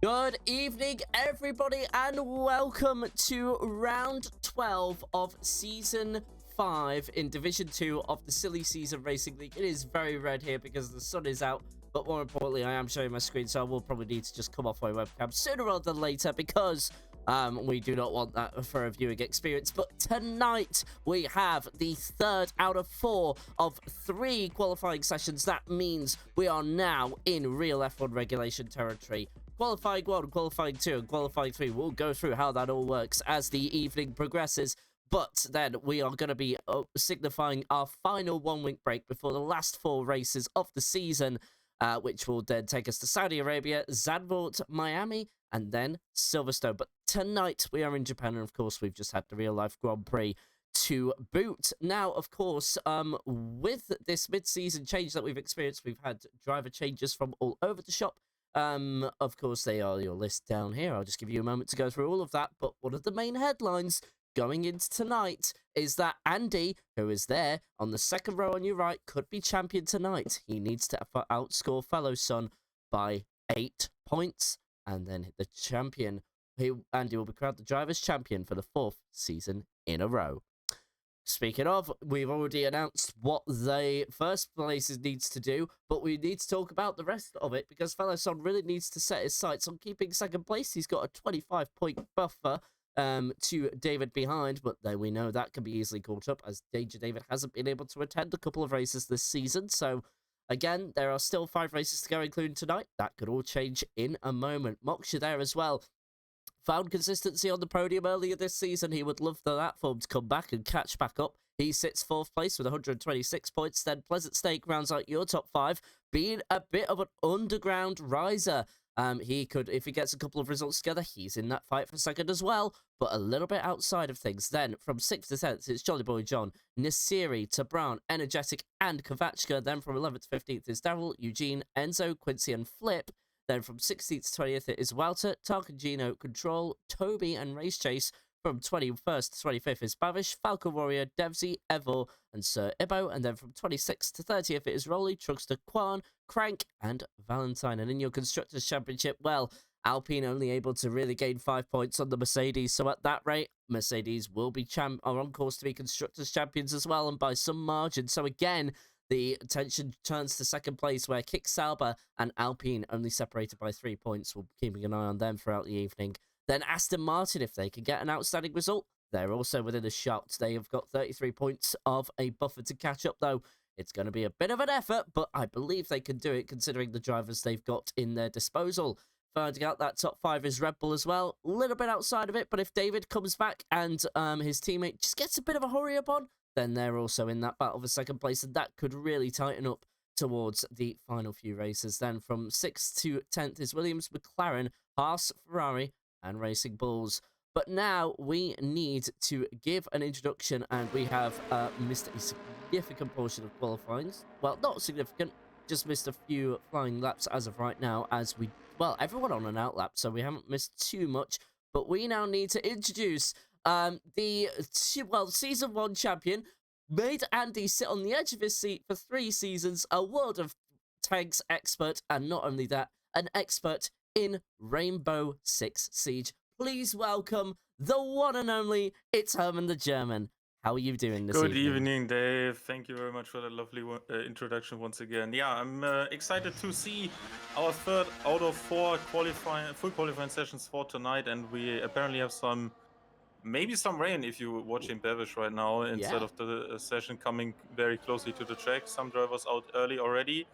Good evening, everybody, and welcome to round 12 of season 5 in Division 2 of the Silly Season Racing League. It is very red here because the sun is out, but more importantly, I am showing my screen, so I will probably need to just come off my webcam sooner rather than later because we do not want that for a viewing experience. But tonight, we have the third out of 4 of 3 qualifying sessions. That means we are now in real F1 regulation territory. Qualifying 1, Qualifying 2, and Qualifying 3. We'll go through how that all works as the evening progresses. But then we are going to be signifying our final 1-week break before the last 4 races of the season, which will then take us to Saudi Arabia, Zandvoort, Miami, and then Silverstone. But tonight we are in Japan, and of course we've just had the real-life Grand Prix to boot. Now, of course, with this mid-season change that we've experienced, we've had driver changes from all over the shop. Of course, they are your list down here. I'll just give you a moment to go through all of that. But one of the main headlines going into tonight is that Andy, who is there on the second row on your right, could be champion tonight. He needs to outscore fellow son by 8 points. And then the champion, Andy will be crowned the driver's champion for the 4th season in a row. Speaking of, we've already announced what the first place needs to do, but we need to talk about the rest of it because fellow son really needs to set his sights on keeping second place. He's got a 25-point buffer to David behind, but then we know that can be easily caught up as Danger David hasn't been able to attend a couple of races this season. So, again, there are still 5 races to go, including tonight. That could all change in a moment. Moksha there as well. Found consistency on the podium earlier this season. He would love for that form to come back and catch back up. He sits 4th place with 126 points. Then Pleasant Stake rounds out your top 5, being a bit of an underground riser. He could, if he gets a couple of results together, he's in that fight for second as well, but a little bit outside of things. Then from 6th to 10th, it's Jolly Boy John, Nasiri, to Brown, Energetic, and Kovachka. Then from 11th to 15th is Daryl, Eugene, Enzo, Quincy, and Flip. Then from 16th to 20th, it is Walter, Tarkangino, Control, Toby, and Race Chase. From 21st to 25th is Bavish, Falcon Warrior, Devsy, Evil, and Sir Ibo. And then from 26th to 30th, it is Rolly, Truckster, Quan, Crank, and Valentine. And in your Constructors' Championship, well, Alpine only able to really gain 5 points on the Mercedes. So at that rate, Mercedes will be on course to be Constructors' Champions as well, and by some margin. So again, the attention turns to second place, where Kick Sauber and Alpine only separated by 3 points. We'll be keeping an eye on them throughout the evening. Then Aston Martin, if they can get an outstanding result, they're also within a shot. They have got 33 points of a buffer to catch up, though. It's going to be a bit of an effort, but I believe they can do it considering the drivers they've got in their disposal. Finding out that top 5 is Red Bull as well. A little bit outside of it, but if David comes back and his teammate just gets a bit of a hurry up on, then they're also in that battle for second place, and that could really tighten up towards the final few races. Then from 6th to 10th is Williams, McLaren, Haas, Ferrari, and Racing Bulls. But now we need to give an introduction, and we have missed a significant portion of qualifying. Well, not significant, just missed a few flying laps as of right now, as everyone on an outlap, so we haven't missed too much. But we now need to introduce the Season 1 champion, made Andy sit on the edge of his seat for 3 seasons, a World of Tanks expert, and not only that, an expert in Rainbow Six Siege. please welcome the one and only, it's Herman the German. How are you doing this Good evening? evening, Dave. Thank you very much for that lovely introduction once again. Yeah, I'm excited to see our third out of four full qualifying sessions for tonight, and we apparently have maybe some rain if you're watching Bevish right now instead Yeah. of the session coming very closely to the track. Some drivers out early already,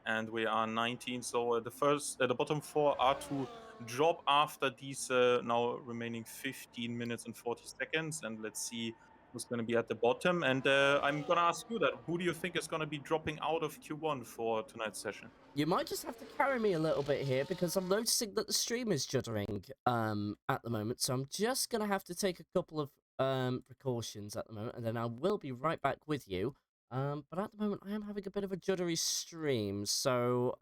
and we are 19. So the bottom four are to drop after these now remaining 15 minutes and 40 seconds, and let's see who's going to be at the bottom. And I'm going to ask you that. Who do you think is going to be dropping out of Q1 for tonight's session? You might just have to carry me a little bit here because I'm noticing that the stream is juddering at the moment. So I'm just going to have to take a couple of precautions at the moment, and then I will be right back with you. But at the moment, I am having a bit of a juddery stream. So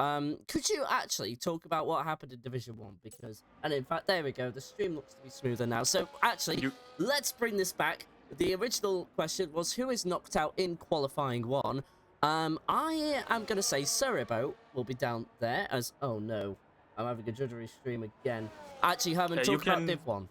could you actually talk about what happened in Division 1? Because, and in fact, there we go. The stream looks to be smoother now. So actually, let's bring this back. The original question was, who is knocked out in qualifying 1? I am going to say Cerebro will be down there as... Oh, no. I'm having a juddery stream again. Actually, Herman, talk about Div 1.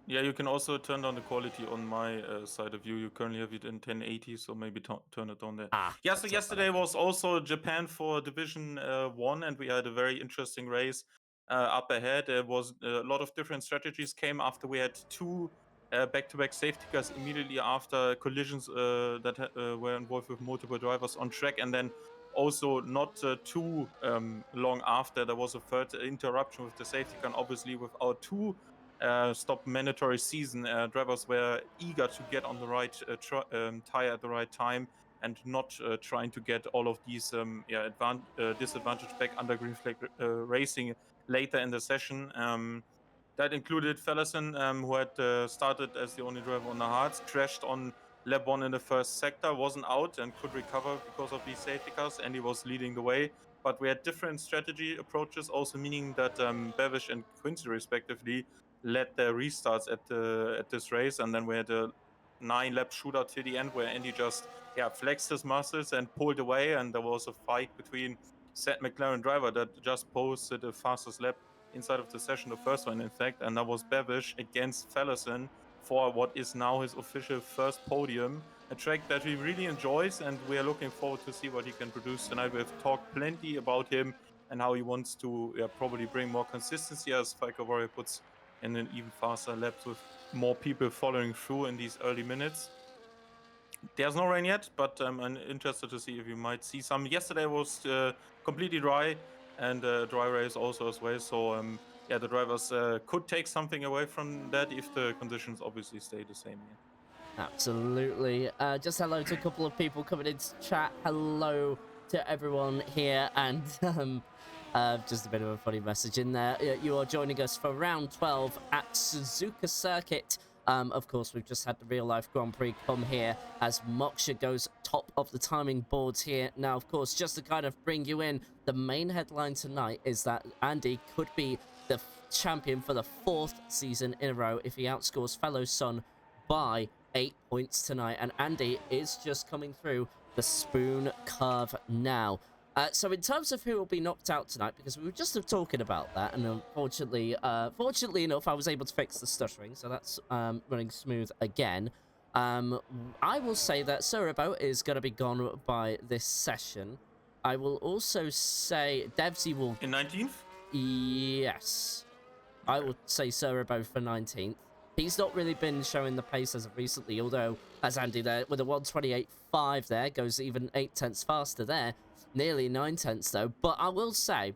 Yeah, you can also turn down the quality on my side of view. You currently have it in 1080, so maybe turn it down there. Yeah, so yesterday was also Japan for Division 1, and we had a very interesting race up ahead. There was a lot of different strategies came after we had two back-to-back safety cars immediately after collisions that were involved with multiple drivers on track, and then also not too long after there was a third interruption with the safety car. And obviously, with our two stop mandatory season, drivers were eager to get on the right tire at the right time and not trying to get all of these disadvantage back under green flag racing later in the session. That included Fellison, who had started as the only driver on the hards, crashed on lap 1 in the first sector, wasn't out and could recover because of these safety cars, and he was leading the way. But we had different strategy approaches, also meaning that Bevish and Quincy, respectively, led their restarts at this race, and then we had a 9-lap shootout till the end where Andy just flexed his muscles and pulled away, and there was a fight between said McLaren driver that just posted the fastest lap inside of the session, the first one in fact, and that was Bevish against Fellison for what is now his official first podium, a track that he really enjoys, and we are looking forward to see what he can produce tonight. We have talked plenty about him and how he wants to probably bring more consistency, as Falco Warrior puts in an even faster laps with more people following through in these early minutes. There's no rain yet, but I'm interested to see if you might see some. Yesterday was completely dry, and dry race also as well. So the drivers could take something away from that if the conditions obviously stay the same here. Absolutely. Just hello to a couple of people coming into chat. Hello to everyone here, and just a bit of a funny message in there. You are joining us for round 12 at Suzuka Circuit. Of course, we've just had the real life Grand Prix come here as Moksha goes top of the timing boards here. Now, of course, just to kind of bring you in, the main headline tonight is that Andy could be the champion for the 4th season in a row if he outscores fellow son by 8 points tonight, and Andy is just coming through the spoon curve now. So in terms of who will be knocked out tonight, because we were just talking about that, and unfortunately, fortunately enough, I was able to fix the stuttering, so that's running smooth again. I will say that Cerebro is going to be gone by this session. I will also say Devsy will... In 19th? Yes. I will say Cerebro for 19th. He's not really been showing the pace as of recently, although, as Andy there, with a 128.5 there, goes even 8 tenths faster there. Nearly 9 tenths, though. But I will say,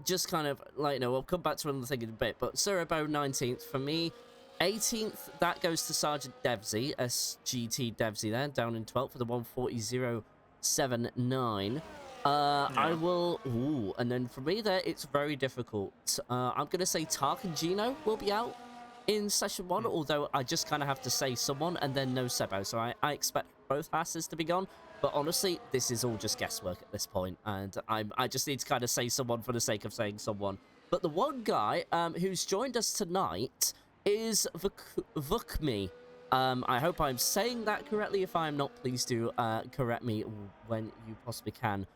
just kind of, like, I'll come back to another thing in a bit, but Cerebro 19th, for me, 18th, that goes to Sergeant Devsy, SGT Devsy there, down in 12th for the 140.079. I will... Ooh, and then for me there, it's very difficult. I'm going to say Tark and Gino will be out in session 1, although I just kind of have to say someone and then no Sebo. So I expect both passes to be gone. But honestly, this is all just guesswork at this point, and I just need to kind of say someone for the sake of saying someone. But the one guy who's joined us tonight is Vukmi. I hope I'm saying that correctly. If I am not, please do correct me when you possibly can.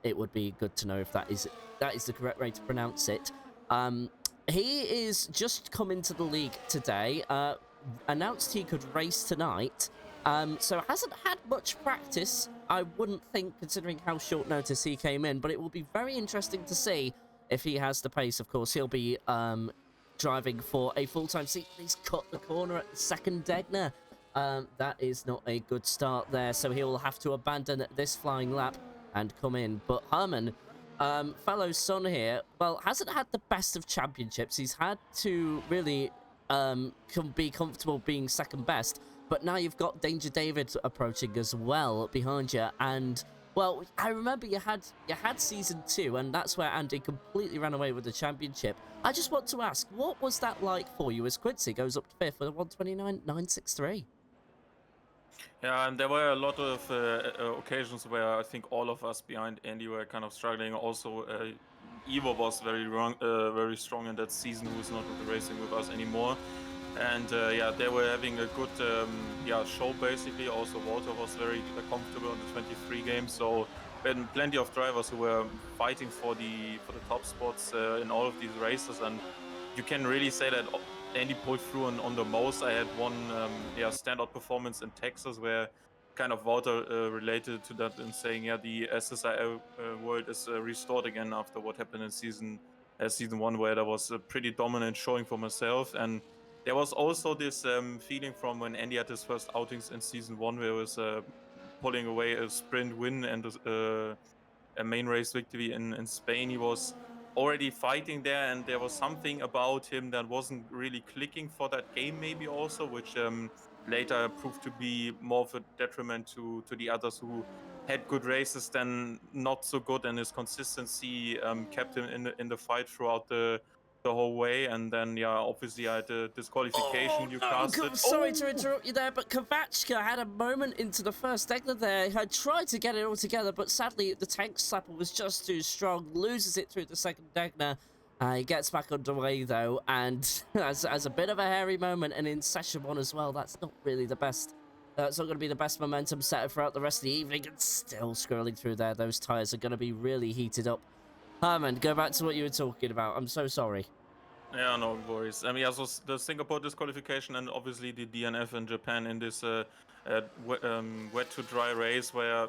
It would be good to know if that is the correct way to pronounce it. he is just come into the league today, announced he could race tonight, so hasn't had much practice, I wouldn't think, considering how short notice he came in, but it will be very interesting to see if he has the pace. Of course, he'll be driving for a full-time seat. He's cut the corner at the second Degner. That is not a good start there, so he will have to abandon this flying lap and come in. But Herman, fellow son here, well, hasn't had the best of championships. He's had to really be comfortable being second best, but now you've got Danger David approaching as well behind you, and well, I remember you had season 2, and that's where Andy completely ran away with the championship. I just want to ask, what was that like for you as Quincy goes up to 5th with a 129.963? Yeah, and there were a lot of occasions where I think all of us behind Andy were kind of struggling. Also, Ivo was very strong in that season, who is not racing with us anymore. And yeah, they were having a good show basically. Also, Walter was very comfortable on the 23 game. So we had plenty of drivers who were fighting for the top spots in all of these races, and you can really say that Andy pulled through on the most. I had one standout performance in Texas where kind of Walter related to that and saying, yeah, the SSRL world is restored again after what happened in season 1, where there was a pretty dominant showing for myself. And there was also this feeling from when Andy had his first outings in season 1, where he was pulling away a sprint win and a main race victory in Spain. He was already fighting there, and there was something about him that wasn't really clicking for that game, maybe also, which later proved to be more of a detriment to the others who had good races than not so good, and his consistency kept him in the fight throughout the whole way. And then obviously I had a disqualification. Sorry to interrupt you there, but Kovachka had a moment into the first Degner there. He tried to get it all together, but sadly the tank slapper was just too strong, loses it through the second Degner. He gets back underway though, and as a bit of a hairy moment, and in session 1 as well, that's not really the best. That's not going to be the best momentum setter throughout the rest of the evening, and still scrolling through there. Those tyres are going to be really heated up. Herman, go back to what you were talking about. I'm so sorry. Yeah, no worries. I mean, so the Singapore disqualification and obviously the DNF in Japan in this wet to dry race, where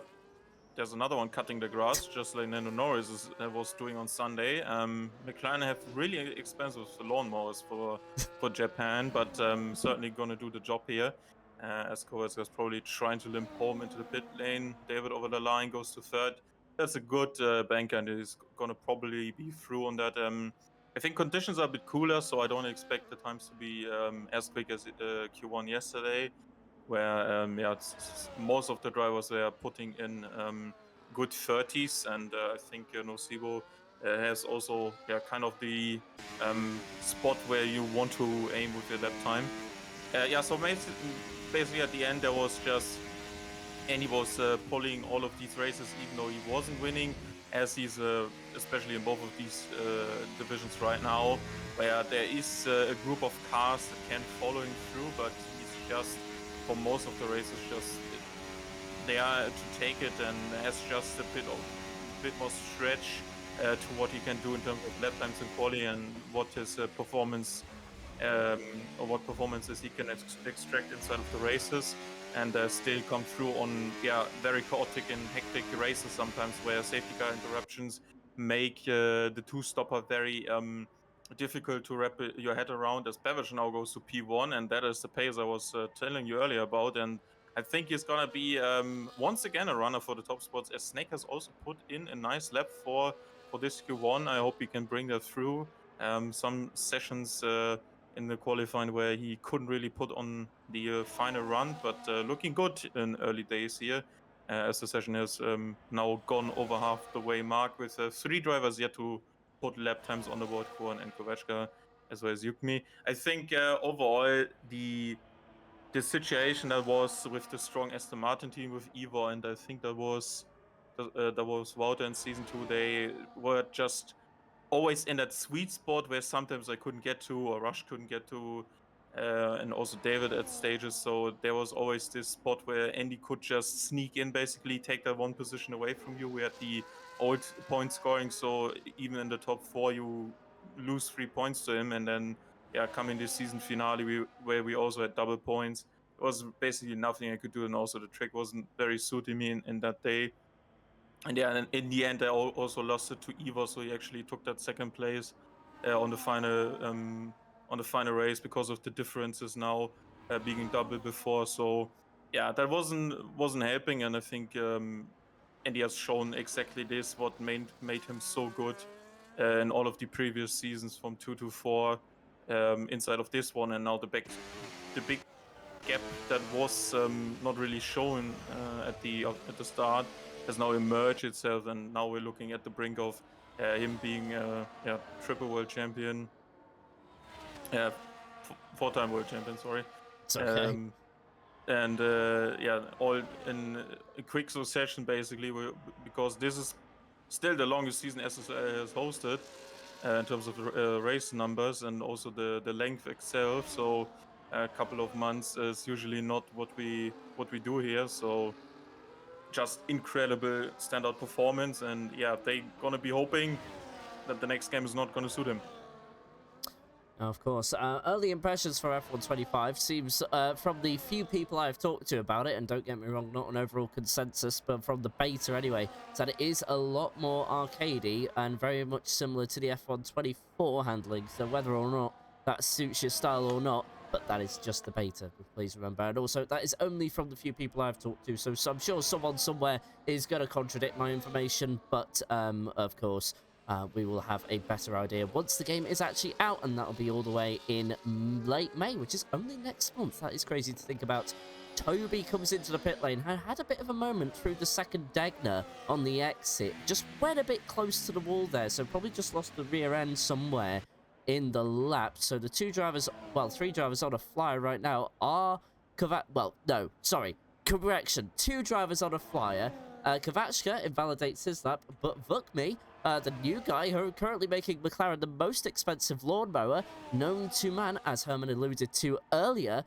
there's another one cutting the grass, just like Nando Norris was doing on Sunday. McLaren have really expensive lawnmowers for Japan, but certainly going to do the job here. As Kovacs is probably trying to limp home into the pit lane. David over the line goes to 3rd. That's a good banker, and he's going to probably be through on that. I think conditions are a bit cooler, so I don't expect the times to be as quick as Q1 yesterday, where most of the drivers were putting in good 30s, and I think Nocivo has also kind of the spot where you want to aim with your lap time. So basically at the end there was just Andy was pulling all of these races even though he wasn't winning, as he's especially in both of these divisions right now, where there is a group of cars that can follow him through, but he's just, for most of the races, just there to take it, and has just a bit more stretch to what he can do in terms of lap times in quali, and what his performance or what performances he can extract inside of the races, and still come through on very chaotic and hectic races sometimes, where safety car interruptions make the two-stopper very difficult to wrap your head around, as Beveridge now goes to P1, and that is the pace I was telling you earlier about. And I think he's gonna be once again a runner for the top spots, as Snake has also put in a nice lap for this Q1. I hope he can bring that through. Some sessions in the qualifying where he couldn't really put on the final run, but looking good in early days here, as the session has now gone over half the way mark, with 3 drivers yet to put lap times on the board, Korn and Kovachka, as well as Yukmi. I think overall the situation that was with the strong Aston Martin team with Evo, and I think that was Wouter in season 2, they were just always in that sweet spot where sometimes I couldn't get to, or Rush couldn't get to, and also David at stages. So there was always this spot where Andy could just sneak in, basically take that one position away from you. We had the old point scoring, so even in the top 4, you lose 3 points to him, and then come in this season finale where we also had double points. It was basically nothing I could do, and also the trick wasn't very suiting me in that day. And and in the end, I also lost it to Ivo, so he actually took that second place on the final race because of the differences now being double before. So that wasn't helping, and I think Andy has shown exactly this, what made him so good in all of the previous seasons from 2 to 4 inside of this one, and now the big gap that was not really shown at the start has now emerged itself, and now we're looking at the brink of him being triple world champion, 4-time world champion. Sorry, it's okay. And all in a quick succession, basically, because this is still the longest season SSRL has hosted in terms of race numbers and also the length itself. So a couple of months is usually not what we do here. So just incredible standout performance, and they gonna be hoping that the next game is not gonna suit him. Of course. Early impressions for F125 seems, from the few people I've talked to about it, and don't get me wrong, not an overall consensus, but from the beta anyway, that it is a lot more arcadey and very much similar to the F124 handling. So whether or not that suits your style or not, but that is just the beta, please remember. And also, that is only from the few people I've talked to, so I'm sure someone somewhere is going to contradict my information, but of course, we will have a better idea once the game is actually out, and that'll be all the way in late May, which is only next month. That is crazy to think about. Toby comes into the pit lane, had a bit of a moment through the second Degner on the exit, just went a bit close to the wall there, so probably just lost the rear end somewhere in the lap. So the three drivers on a flyer right now are correction, 2 drivers on a flyer. Kvachka invalidates his lap, but Vukmi, the new guy who are currently making McLaren the most expensive lawnmower known to man, as Herman alluded to earlier,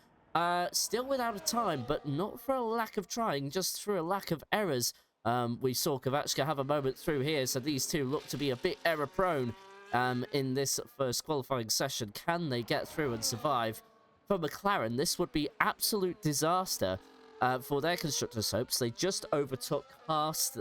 still without a time, but not for a lack of trying, just through a lack of errors. We saw Kvachka have a moment through here, so these two look to be a bit error-prone in this first qualifying session. Can they get through and survive? For McLaren, this would be absolute disaster. For their constructors' hopes, they just overtook Haas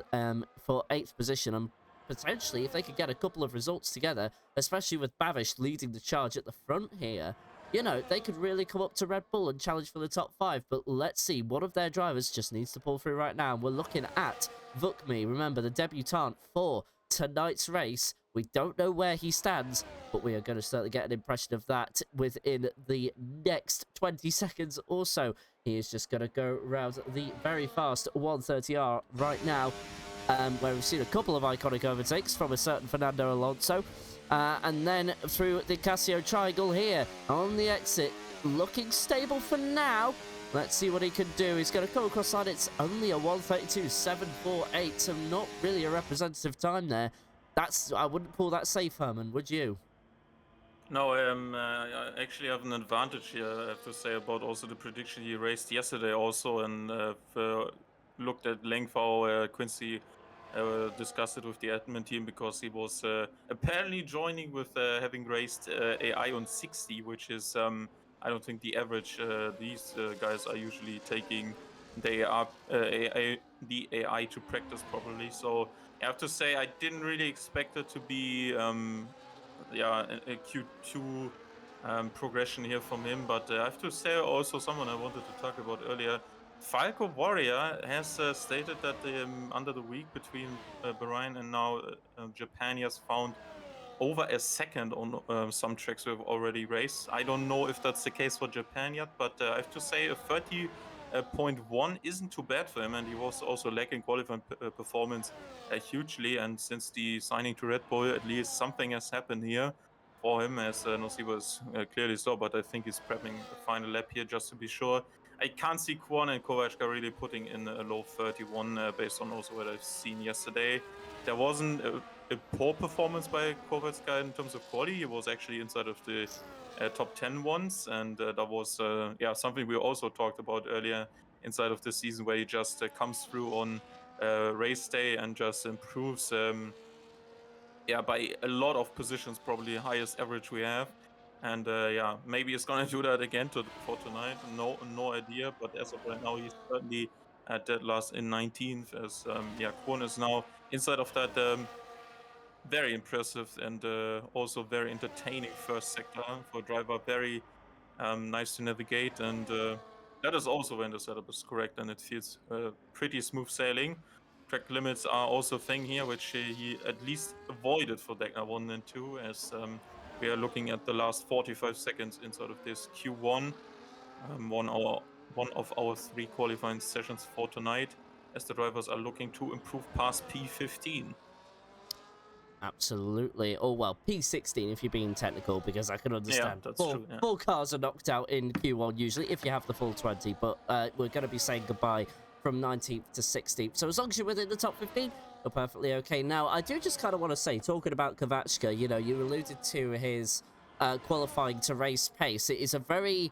for 8th position, and potentially, if they could get a couple of results together, especially with Bavish leading the charge at the front here, you know, they could really come up to Red Bull and challenge for the top 5. But let's see, one of their drivers just needs to pull through right now, and we're looking at Vukmi, remember, the debutant for tonight's race. We don't know where he stands, but we are going to certainly get an impression of that within the next 20 seconds or so. He is just going to go around the very fast 130R right now, where we've seen a couple of iconic overtakes from a certain Fernando Alonso. And then through the Casio Triangle here on the exit, looking stable for now. Let's see what he can do. He's going to come across line. It's only a 132.748, so not really a representative time there. I wouldn't pull that safe, Herman, would you? No, I actually have an advantage here, I have to say, about also the prediction he raised yesterday also, and looked at length how Quincy discussed it with the admin team, because he was apparently joining with having raised AI on 60, which is, I don't think the average these guys are usually taking the AI to practice properly. So I have to say, I didn't really expect it to be a Q2 progression here from him, but I have to say also someone I wanted to talk about earlier, Falco Warrior has stated that under the week between Bahrain and now Japan, he has found over a second on some tracks we've already raced. I don't know if that's the case for Japan yet, but I have to say a 30.1 isn't too bad for him, and he was also lacking qualifying performance hugely. And since the signing to Red Bull, at least something has happened here for him, as Nocibus clearly saw. But I think he's prepping a final lap here just to be sure. I can't see Kwon and Kovačka really putting in a low 31 based on also what I've seen yesterday. There wasn't a poor performance by Kovačka in terms of quality. He was actually inside of the top 10 once, and that was something we also talked about earlier inside of the season, where he just comes through on race day and just improves by a lot of positions, probably the highest average we have. And maybe he's gonna do that again for tonight. No idea. But as of right now, he's certainly at dead last in 19th. As Kwon is now inside of that very impressive and also very entertaining first sector for a driver. Very nice to navigate, and that is also when the setup is correct and it feels pretty smooth sailing. Track limits are also a thing here, which he at least avoided for Degner 1 and 2, as we are looking at the last 45 seconds inside of this Q1, one of our 3 qualifying sessions for tonight, as the drivers are looking to improve past P15. Absolutely. Oh, well, P16 if you're being technical, because I can understand. Yeah, that's true. Yeah. 4 cars are knocked out in Q1 usually, if you have the full 20, but we're going to be saying goodbye from 19th to 16th. So as long as you're within the top 15, you're perfectly okay. Now, I do just kind of want to say, talking about Kvachka, you know, you alluded to his qualifying to race pace. It is a very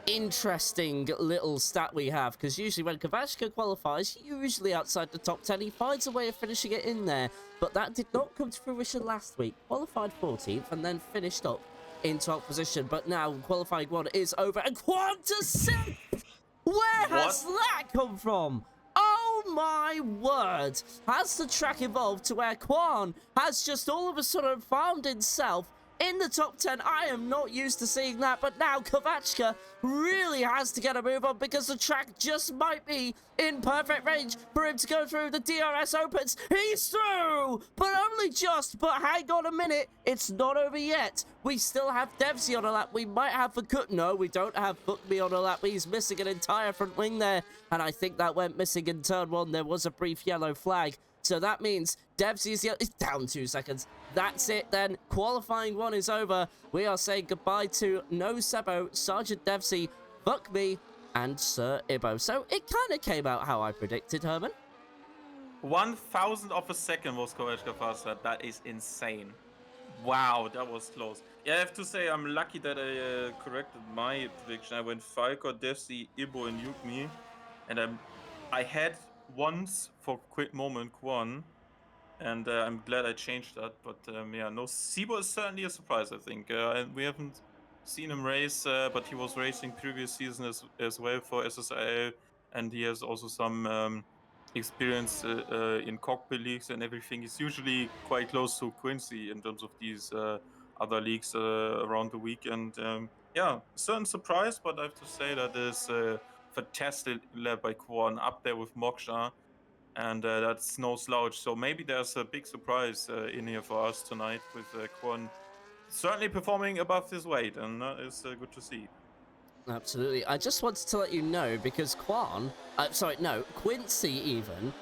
interesting little stat we have, because usually when Kvachka qualifies, usually outside the top 10, he finds a way of finishing it in there, but that did not come to fruition last week. Qualified 14th and then finished up in 12th position, but now qualifying 1 is over, and Quanta 6th! Where has that come from? Oh my word! Has the track evolved to where Quan has just all of a sudden found himself in the top 10? I am not used to seeing that, but now Kvachka really has to get a move on, because the track just might be in perfect range for him to go through. The DRS opens, he's through, but only just. But hang on a minute, it's not over yet. We still have Devsy on a lap. We might have no, we don't have Bookme on a lap. He's missing an entire front wing there, and I think that went missing in turn 1. There was a brief yellow flag. So that means Devsy is down 2 seconds. That's it then. Qualifying 1 is over. We are saying goodbye to No Sebo, Sergeant Devsy, Fuck Me, and Sir Ibo. So it kind of came out how I predicted, Herman. 1,000th of a second was Kvachka faster. That is insane. Wow, that was close. Yeah, I have to say I'm lucky that I corrected my prediction. I went Falco, Devsy, Ibo, and Yukmi. And I had once for a quick moment Kwon, and I'm glad I changed that. But no, Sibo is certainly a surprise, I think. And we haven't seen him race, but he was racing previous season as well for SSRL, and he has also some experience in cockpit leagues and everything. He's usually quite close to Quincy in terms of these other leagues around the weekend. Certain surprise, but I have to say that is fantastic led by Kwon, up there with Moksha, and that's no slouch. So maybe there's a big surprise in here for us tonight with Kwon certainly performing above his weight, and that is good to see. Absolutely. I just wanted to let you know, because Quincy even,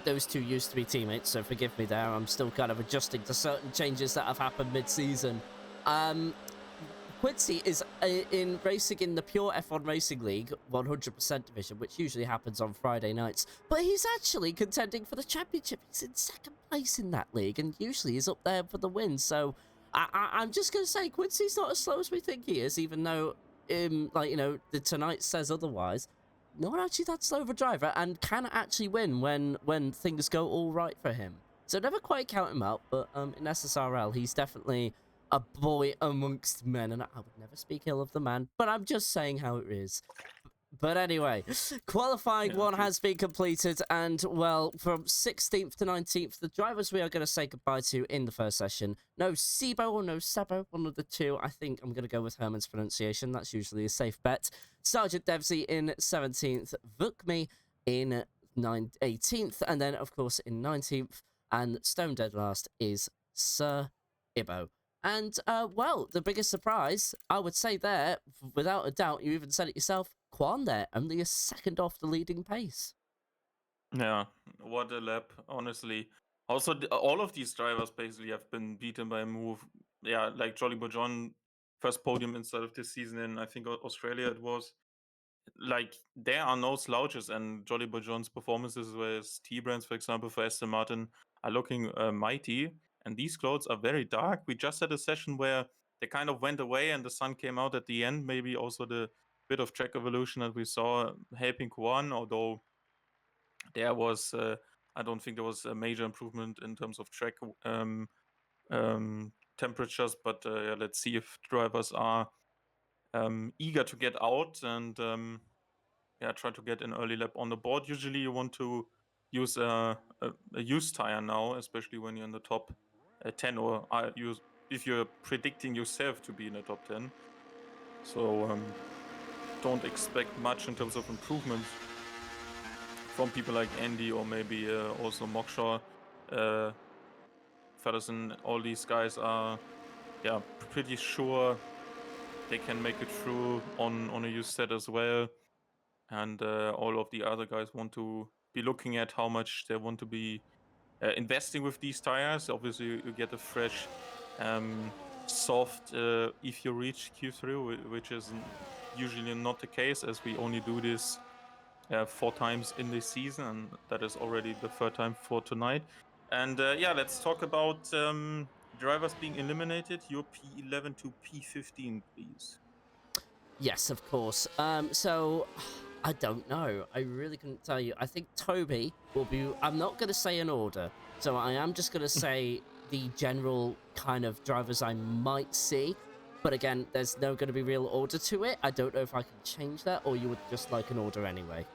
those two used to be teammates, so forgive me there. I'm still kind of adjusting to certain changes that have happened mid-season. Quincy is in racing in the pure F1 Racing League 100% division, which usually happens on Friday nights. But he's actually contending for the championship. He's in 2nd place in that league, and usually he's up there for the win. So I'm just going to say Quincy's not as slow as we think he is, even though, the Tonight says otherwise. Not actually that slow of a driver, and can actually win when things go all right for him. So never quite count him out, but in SSRL, he's definitely a boy amongst men, and I would never speak ill of the man, but I'm just saying how it is. But anyway, qualifying 1 has been completed, and, well, from 16th to 19th, the drivers we are going to say goodbye to in the first session. No Sibo or no Sebo, one of the two. I think I'm going to go with Herman's pronunciation. That's usually a safe bet. Sergeant Devsy in 17th, Vukmi in 18th, and then, of course, in 19th, and stone dead last is Sir Ibo. And, well, the biggest surprise, I would say there, without a doubt, you even said it yourself, Quan there, only a second off the leading pace. Yeah, what a lap, honestly. Also, all of these drivers basically have been beaten by a move. Yeah, like Jolly Bojon, first podium instead of this season in, I think, Australia it was. Like, there are no slouches, and Jolly Bojon's performances with T-Brands, for example, for Aston Martin, are looking mighty. And these clothes are very dark. We just had a session where they kind of went away and the sun came out at the end. Maybe also the bit of track evolution that we saw helping Kwan, although there was, I don't think there was a major improvement in terms of track temperatures. But yeah, let's see if drivers are eager to get out and yeah, try to get an early lap on the board. Usually you want to use a used tire now, especially when you're in the top 10, or if you're predicting yourself to be in the top 10. So don't expect much in terms of improvements from people like Andy or maybe also Mokshaw. Feddersen, all these guys are pretty sure they can make it through on a used set as well. And all of the other guys want to be looking at how much they want to be investing with these tires. Obviously, you get a fresh, soft if you reach Q3, which is usually not the case, as we only do this 4 times in this season, and that is already the 3rd time for tonight. And yeah, let's talk about drivers being eliminated. Your P11 to P15, please. Yes, of course. So I don't know. I really couldn't tell you. I think Toby will be. I'm not going to say an order, so I am just going to say the general kind of drivers I might see. But again, there's no going to be real order to it. I don't know if I can change that, or you would just like an order anyway.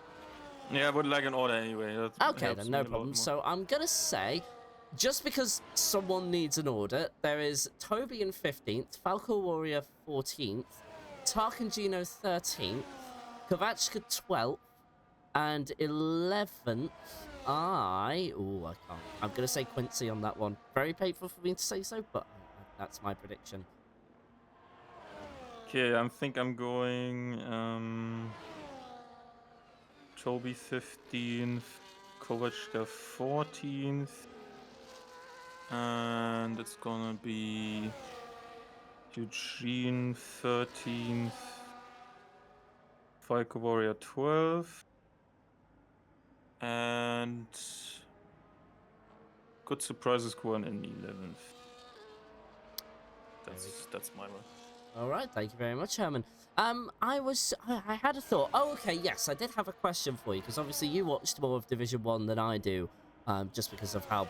Yeah, I would like an order anyway. That Okay, then no problem. So I'm going to say, just because someone needs an order, there is Toby in 15th, Falco Warrior 14th, Tarkangino 13th, Kovachka 12th, and 11th, I can't. I'm going to say Quincy on that one. Very painful for me to say so, but that's my prediction. Okay, I think I'm going Toby 15th, Kovachka 14th, and it's gonna be Eugene 13th, Falco Warrior 12th, and Good Surprises Kuan in 11th. That's my one. All right, thank you very much, Herman. I had a thought. Oh, okay, yes, I did have a question for you, because obviously you watched more of Division 1 than I do, just because of how,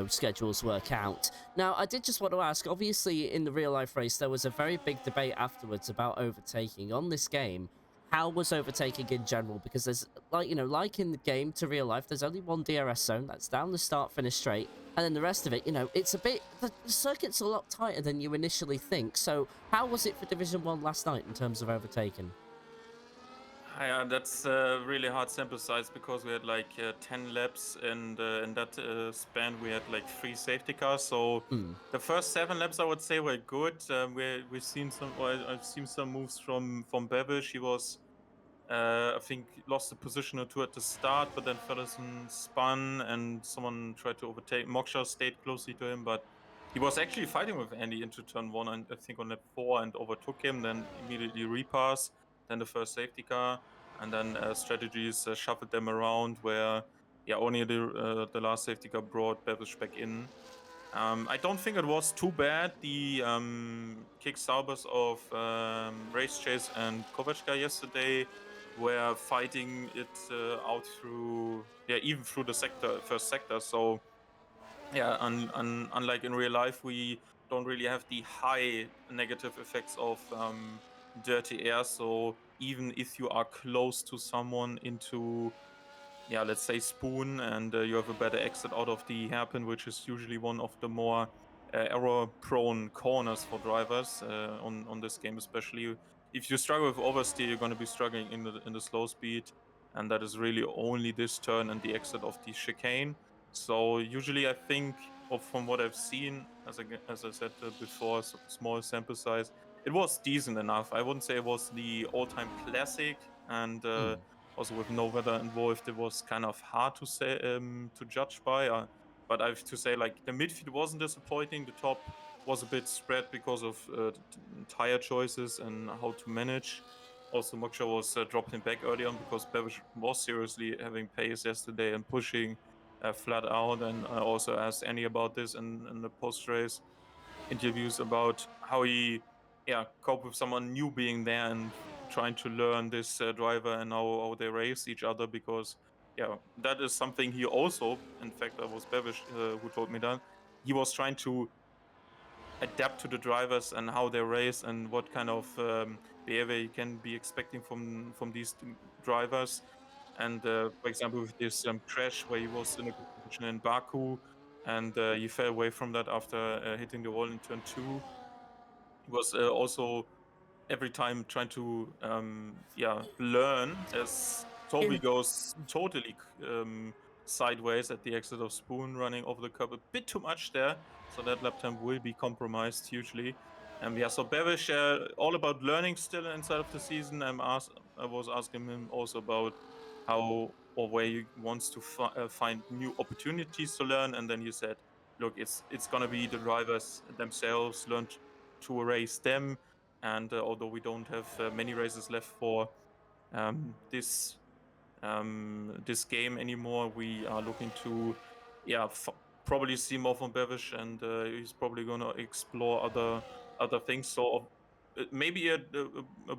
schedules work out. Now, I did just want to ask, obviously, in the real-life race, there was a very big debate afterwards about overtaking on this game. How was overtaking in general? Because there's, like in the game to real life, there's only one DRS zone. That's down the start, finish straight. And then the rest of it, it's a bit... The circuit's a lot tighter than you initially think. So how was it for Division 1 last night in terms of overtaking? Yeah, that's really hard sample size, because we had like 10 laps, and in that span we had like 3 safety cars. So the first 7 laps, I would say, were good. We've seen I've seen some moves from Bevish. He was I think lost a position or 2 at the start, but then Feddersen spun and someone tried to overtake. Moksha stayed closely to him, but he was actually fighting with Andy into turn 1, and I think on lap 4, and overtook him, then immediately repass, then the first safety car, and then strategies shuffled them around, where only the last safety car brought Bevish back in. I don't think it was too bad. The kick Saubers of Race Chase and Kovachka yesterday were fighting it out through, even through the first sector. So unlike in real life, we don't really have the high negative effects of dirty air. So even if you are close to someone into, let's say, spoon, and you have a better exit out of the hairpin, which is usually one of the more error-prone corners for drivers on this game, especially. If you struggle with oversteer, you're going to be struggling in the slow speed, and that is really only this turn and the exit of the chicane. So usually, I think, or from what I've seen, as I said before, small sample size, it was decent enough. I wouldn't say it was the all-time classic, and also with no weather involved, it was kind of hard to say to judge by. But I have to say, like, the midfield wasn't disappointing. The top was a bit spread because of tire choices and how to manage. Also, Moksha was dropping back early on, because Bevish was seriously having pace yesterday and pushing flat out. And I also asked Annie about this in the post-race interviews, about how he cope with someone new being there and trying to learn this driver and how they race each other, because that is something he also, in fact, I was Bevish who told me that he was trying to adapt to the drivers and how they race and what kind of behavior you can be expecting from these drivers. And for example, with this crash where he was in a good position in Baku, and he fell away from that after hitting the wall in turn 2. He was also every time trying to learn as Toby goes totally sideways at the exit of Spoon, running over the curb a bit too much there, so that lap time will be compromised hugely. So Bevish, all about learning still inside of the season. I was asking him also about how or where he wants to find new opportunities to learn, and then he said, "Look, it's gonna be the drivers themselves, learn to race them." And although we don't have many races left for this this game anymore, we are looking to probably see more from Bevish, and he's probably going to explore other things. So maybe a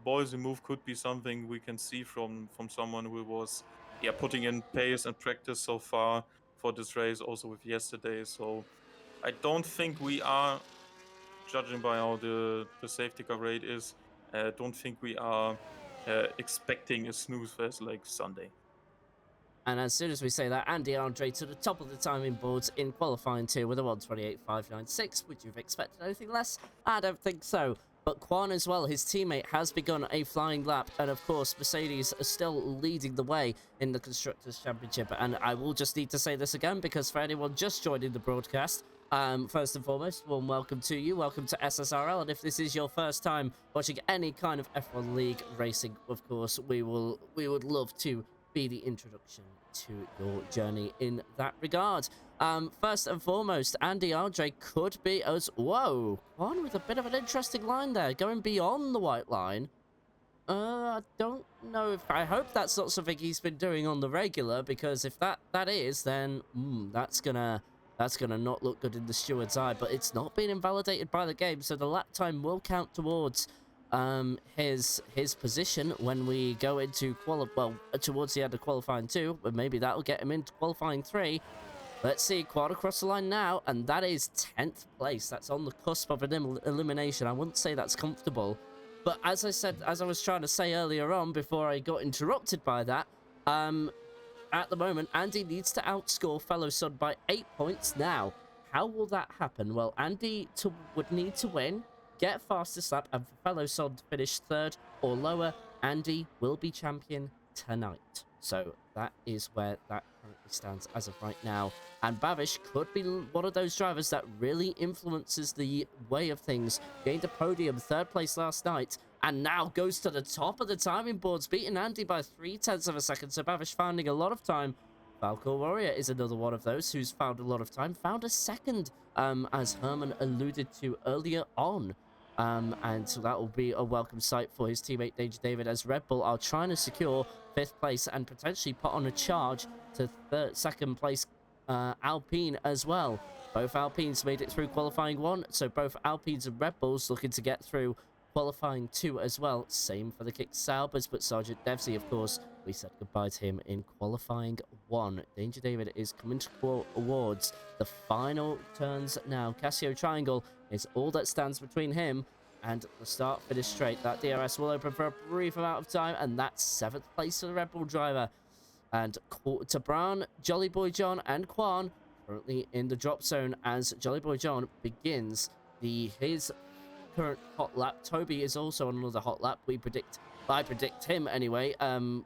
ballsy move could be something we can see from someone who was putting in pace and practice so far for this race, also with yesterday. So I don't think we are, judging by how the safety car rate is, don't think we are expecting a snooze fest like Sunday. And as soon as we say that, Andy Andre to the top of the timing boards in qualifying 2 with a 1:28.596. Would you have expected anything less? I don't think so. But Kwan as well, his teammate, has begun a flying lap. And of course, Mercedes are still leading the way in the Constructors' Championship. And I will just need to say this again, because for anyone just joining the broadcast, first and foremost, warm welcome to you. Welcome to SSRL. And if this is your first time watching any kind of F1 League racing, of course, we would love to be the introduction to your journey in that regard. First and foremost, Andy Andre could be as... Whoa! One with a bit of an interesting line there, going beyond the white line. I don't know if... I hope that's not something he's been doing on the regular, because if that is, then that's gonna not look good in the steward's eye. But it's not been invalidated by the game, so the lap time will count towards his position when we go into towards the end of qualifying 2, but maybe that'll get him into qualifying 3. Let's see, quad across the line now, and that is 10th place. That's on the cusp of an elimination. I wouldn't say that's comfortable, but as I was trying to say earlier on before I got interrupted by that, at the moment Andy needs to outscore fellow Sud by 8 points now. How will that happen? Well, Andy would need to win, get fastest lap, and for fellow Sod to finish 3rd or lower, Andy will be champion tonight. So that is where that currently stands as of right now. And Bavish could be one of those drivers that really influences the way of things. Gained a podium, 3rd place last night, and now goes to the top of the timing boards, beating Andy by 0.3 of a second. So Bavish finding a lot of time. Falco Warrior is another one of those who's found a lot of time. Found a second, as Herman alluded to earlier on. And so that will be a welcome sight for his teammate Danger David, as Red Bull are trying to secure 5th place and potentially put on a charge to 2nd place Alpine as well. Both Alpines made it through qualifying 1, so both Alpines and Red Bulls looking to get through qualifying 2 as well. Same for the Kick Saubers, but Sergeant Devsey, of course, we said goodbye to him in qualifying 1. Danger David is coming towards the final turns now. Casio Triangle is all that stands between him and the start finish straight. That DRS will open for a brief amount of time, and that's 7th place for the Red Bull driver. And to Brown, Jolly Boy John, and Kwan currently in the drop zone as Jolly Boy John begins his current hot lap. Toby is also on another hot lap. I predict him anyway.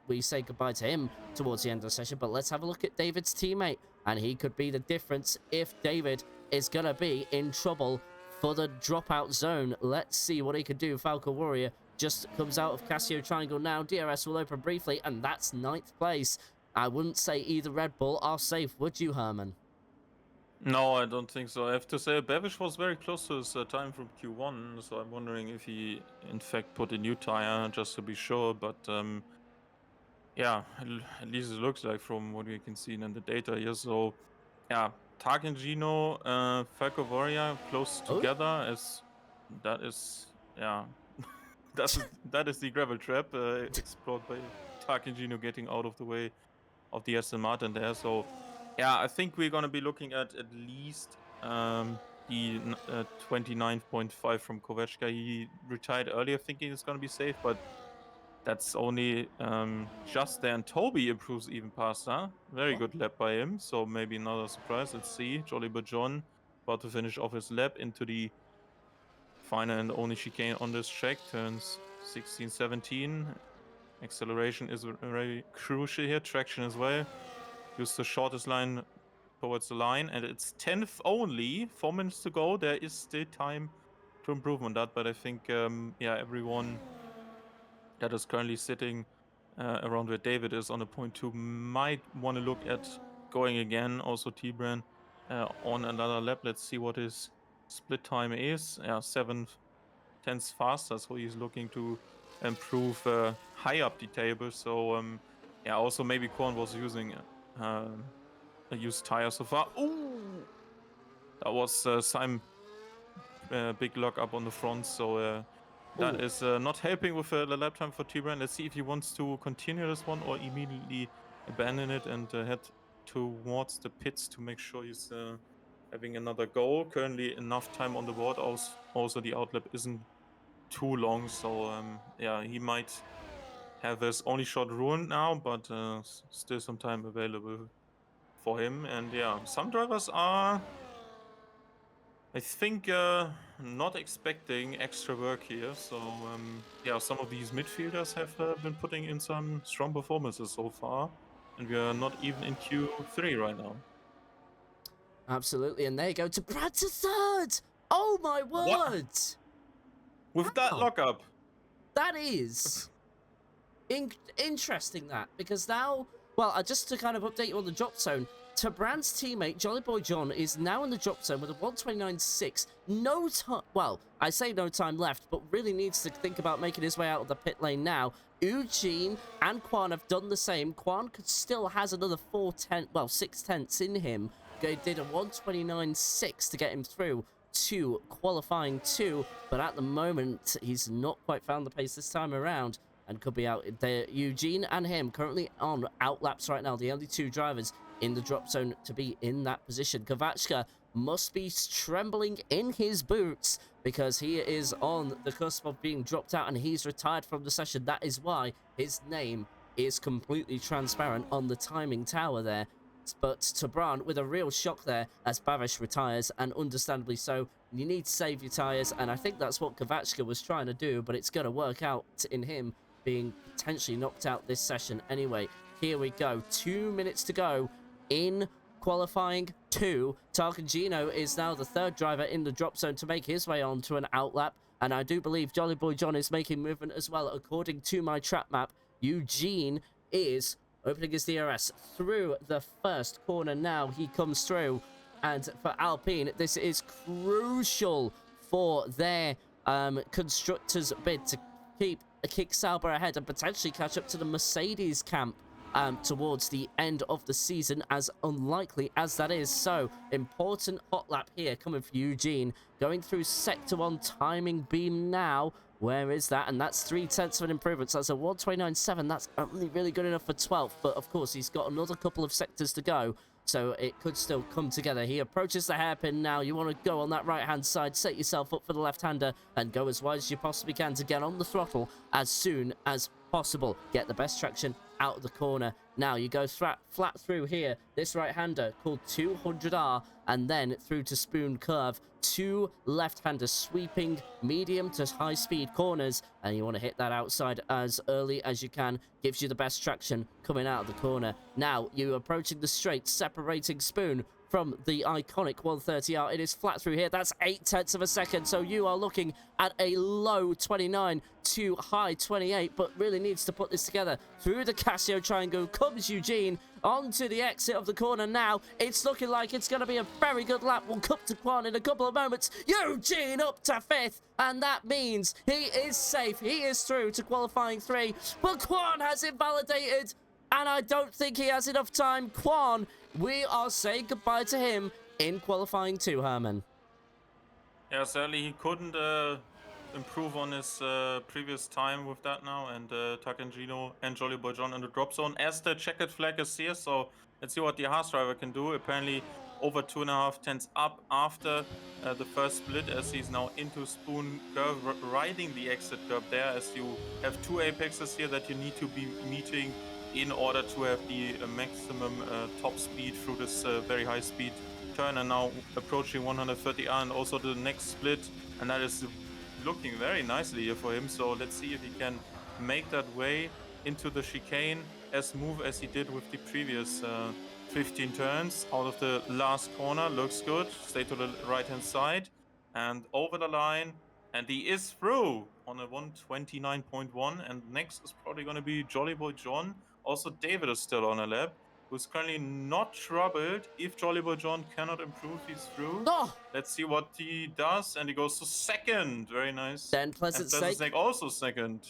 We say goodbye to him towards the end of the session, but let's have a look at David's teammate, and he could be the difference if David is gonna be in trouble for the dropout zone. Let's see what he can do. Falco Warrior just comes out of Casio Triangle now. DRS will open briefly, and that's 9th place. I wouldn't say either Red Bull are safe, would you, Herman? No, I don't think so. I have to say, Bavish was very close to his time from Q1, so I'm wondering if he, in fact, put a new tire just to be sure. But yeah, at least it looks like from what we can see in the data here. So yeah, Tark and Gino, Falco Warrior close together, as that is, yeah, that is the gravel trap explored by Tark and Gino getting out of the way of the Aston Martin there. So yeah, I think we're gonna be looking at least the 29.5 from Kovechka. He retired earlier thinking it's going to be safe, but that's only just there. And Toby improves even past that. Very good lap by him, so maybe another surprise. Let's see. Jolly but John about to finish off his lap into the final and only chicane on this track. Turns 16, 17. Acceleration is very crucial here. Traction as well. Use the shortest line towards the line, and it's 10th only. 4 minutes to go. There is still time to improve on that, but I think yeah, everyone that is currently sitting around where David is on a point 2 might want to look at going again. Also T-Bran on another lap. Let's see what his split time is. Yeah, 7/10 faster, so he's looking to improve high up the table. So yeah, also maybe Korn was using a used tire so far. Ooh, that was Simon big lock up on the front, so that is not helping with the lap time for T-Bran. Let's see if he wants to continue this one or immediately abandon it and head towards the pits to make sure he's having another go. Currently enough time on the board. Also the outlap isn't too long, so yeah, he might have his only shot ruined now, but still some time available for him. And yeah, some drivers are, I think, not expecting extra work here. So yeah, some of these midfielders have been putting in some strong performances so far, and we are not even in Q3 right now. Absolutely, and there you go to Brad to third. Oh my word! What? With that lockup? That is interesting, that, because now, well, just to kind of update you on the drop zone, Brand's teammate Jolly Boy John is now in the drop zone with a 1:29.6. No time, well, I say no time left, but really needs to think about making his way out of the pit lane now. Eugene and Quan have done the same. Quan still has another 6 tenths in him. They did a 1:29.6 to get him through to qualifying 2, but at the moment he's not quite found the pace this time around and could be out there. Eugene and him currently on outlaps right now, the only 2 drivers in the drop zone to be in that position. Kovachka must be trembling in his boots because he is on the cusp of being dropped out and he's retired from the session. That is why his name is completely transparent on the timing tower there. But Tabran with a real shock there as Bavish retires, and understandably so. You need to save your tyres, and I think that's what Kovachka was trying to do, but it's going to work out in him being potentially knocked out this session anyway. Here we go. 2 minutes to go in qualifying 2. Tarkangino is now the 3rd driver in the drop zone to make his way on to an outlap, and I do believe Jolly Boy John is making movement as well. According to my trap map, Eugene is opening his DRS through the first corner now. He comes through, and for Alpine, this is crucial for their constructors' bid to keep kick Sauber ahead and potentially catch up to the Mercedes camp towards the end of the season, as unlikely as that is. So, important hot lap here coming for Eugene. Going through Sector 1 timing beam now. Where is that? And that's 3 tenths of an improvement. So that's a 1:29.7. That's only really good enough for 12th. But of course, he's got another couple of sectors to go. So it could still come together. He approaches the hairpin now. You want to go on that right-hand side, set yourself up for the left-hander, and go as wide as you possibly can to get on the throttle as soon as possible. Get the best traction out of the corner. Now you go flat through here, this right-hander called 200R, and then through to Spoon Curve. 2 left-handers sweeping medium to high-speed corners, and you want to hit that outside as early as you can. Gives you the best traction coming out of the corner. Now you're approaching the straight, separating Spoon from the iconic 130R. It is flat through here. That's 8 tenths of a second. So you are looking at a low 29 to high 28, but really needs to put this together. Through the Casio triangle comes Eugene onto the exit of the corner now. It's looking like it's going to be a very good lap. We'll come to Quan in a couple of moments. Eugene up to 5th, and that means he is safe. He is through to qualifying 3, but Quan has invalidated, and I don't think he has enough time. Quan, we are saying goodbye to him in qualifying 2, Herman. Yeah, sadly he couldn't improve on his previous time with that now, and Takangino and Jolly Boy John in the drop zone as the checkered flag is here. So let's see what the Haas driver can do. Apparently over 2.5 tenths up after the first split, as he's now into spoon curve, riding the exit curve there, as you have 2 apexes here that you need to be meeting in order to have the maximum top speed through this very high speed turn, and now approaching 130R, and also the next split, and that is looking very nicely here for him. So let's see if he can make that way into the chicane as smooth as he did with the previous 15 turns out of the last corner. Looks good. Stay to the right hand side and over the line, and he is through on a 129.1. and next is probably going to be Jolly Boy John. Also David is still on a lap, who's currently not troubled. If Jolly Boy John cannot improve, he's through. Oh! Let's see what he does, and he goes to second. Very nice. Then Pleasant Snake also second.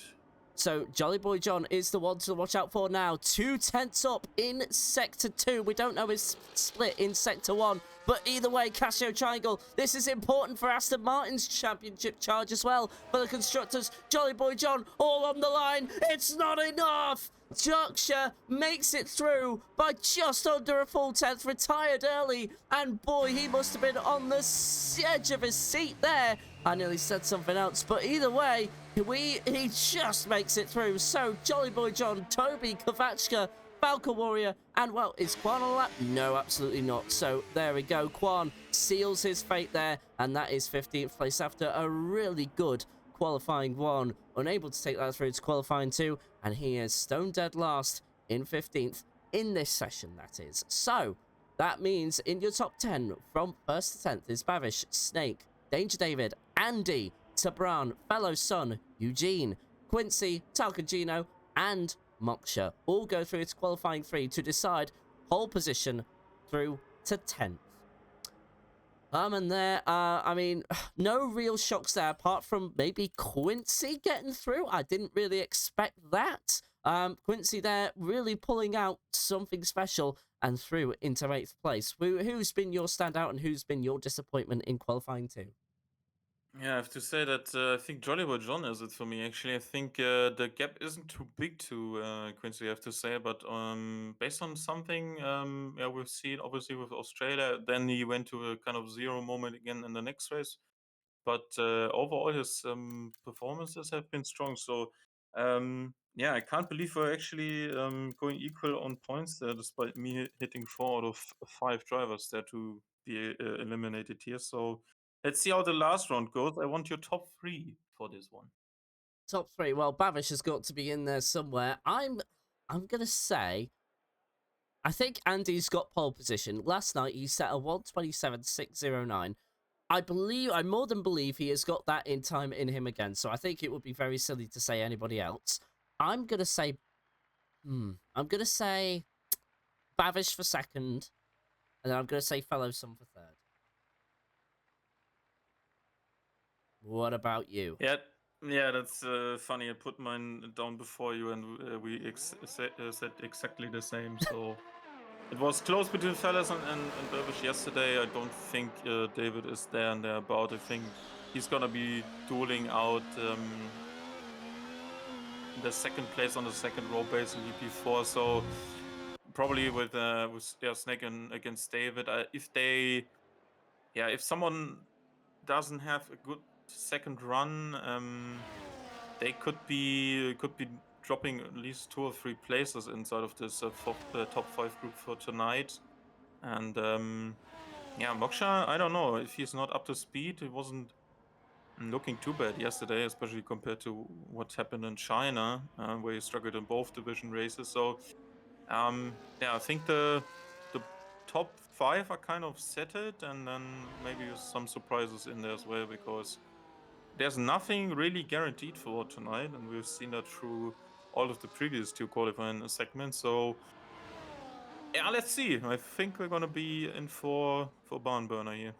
So Jolly Boy John is the one to watch out for now. 2 tenths up in Sector 2. We don't know his split in Sector 1. But either way, Casio Triangle, this is important for Aston Martin's championship charge as well. For the constructors, Jolly Boy John all on the line. It's not enough. Yorkshire makes it through by just under a full tenth, retired early. And boy, he must have been on the edge of his seat there. I nearly said something else, but either way, he just makes it through. So Jolly Boy John, Toby, Kovachka, Falcon Warrior, and well, is Quan on a lap? No, absolutely not. So there we go. Quan seals his fate there, and that is 15th place after a really good qualifying 1. Unable to take that through to qualifying 2, and he is stone dead last in 15th in this session, that is. So that means in your top 10 from 1st to 10th is Bavish, Snake, Danger David, Andy, Tabran, Fellow Son, Eugene, Quincy, Talcagino, and Moksha all go through to qualifying 3 to decide pole position through to 10th. And there, I mean, no real shocks there apart from maybe Quincy getting through. I didn't really expect that. Quincy there really pulling out something special and through into 8th place. Who's been your standout and who's been your disappointment in qualifying 2? Yeah, I have to say that I think Jolly Boy John is it for me. Actually, I think the gap isn't too big to Quincy, I have to say. But based on something, yeah, we've seen obviously with Australia. Then he went to a kind of zero moment again in the next race. But overall, his performances have been strong. So yeah, I can't believe we're actually going equal on points there, despite me hitting 4 out of 5 drivers there to be eliminated here. So let's see how the last round goes. I want your top 3 for this one. Top 3. Well, Bavish has got to be in there somewhere. I'm gonna say, I think Andy's got pole position. Last night he set a 1:27.609. I more than believe he has got that in time in him again. So I think it would be very silly to say anybody else. I'm gonna say, I'm gonna say Bavish for second, and then I'm gonna say Fellow Son for third. What about you? Yeah, that's funny. I put mine down before you, and we said exactly the same. So it was close between Fellas and Dervish yesterday. I don't think David is there and thereabout. I think he's gonna be dueling out the second place on the second row basically before. So probably with Snake against David. If someone doesn't have a good second run, they could be dropping at least 2 or 3 places inside of this top 5 group for tonight. And yeah, Moksha, I don't know if he's not up to speed. He wasn't looking too bad yesterday, especially compared to what happened in China, where he struggled in both division races. So yeah, I think the top 5 are kind of settled, and then maybe some surprises in there as well, because there's nothing really guaranteed for tonight, and we've seen that through all of the previous 2 qualifying segments. So yeah, let's see. I think we're gonna be in for barn burner here.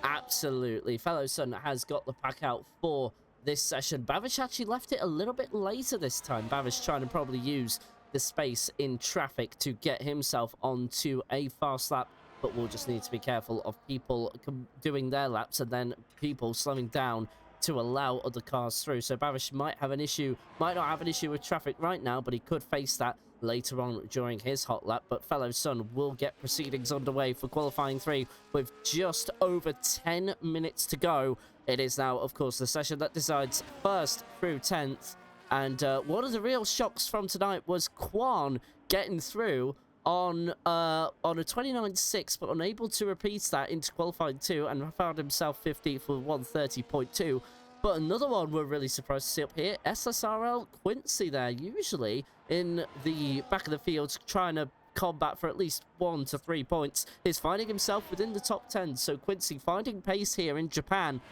Absolutely. Fellow Son has got the pack out for this session. Bavish actually left it a little bit later this time. Bavish trying to probably use the space in traffic to get himself onto a fast lap, but we'll just need to be careful of people doing their laps and then people slowing down to allow other cars through. So Bavish might not have an issue with traffic right now, but he could face that later on during his hot lap, but fellow Sun will get proceedings underway for qualifying 3 with just over 10 minutes to go. It is now, of course, the session that decides 1st through 10th, and one of the real shocks from tonight was Quan getting through on a 29.6, but unable to repeat that into qualifying 2, and found himself 15th with 130.2. But another one we're really surprised to see up here, SSRL Quincy there, usually in the back of the field, trying to combat for at least 1 to 3 points, is finding himself within the top 10. So Quincy finding pace here in Japan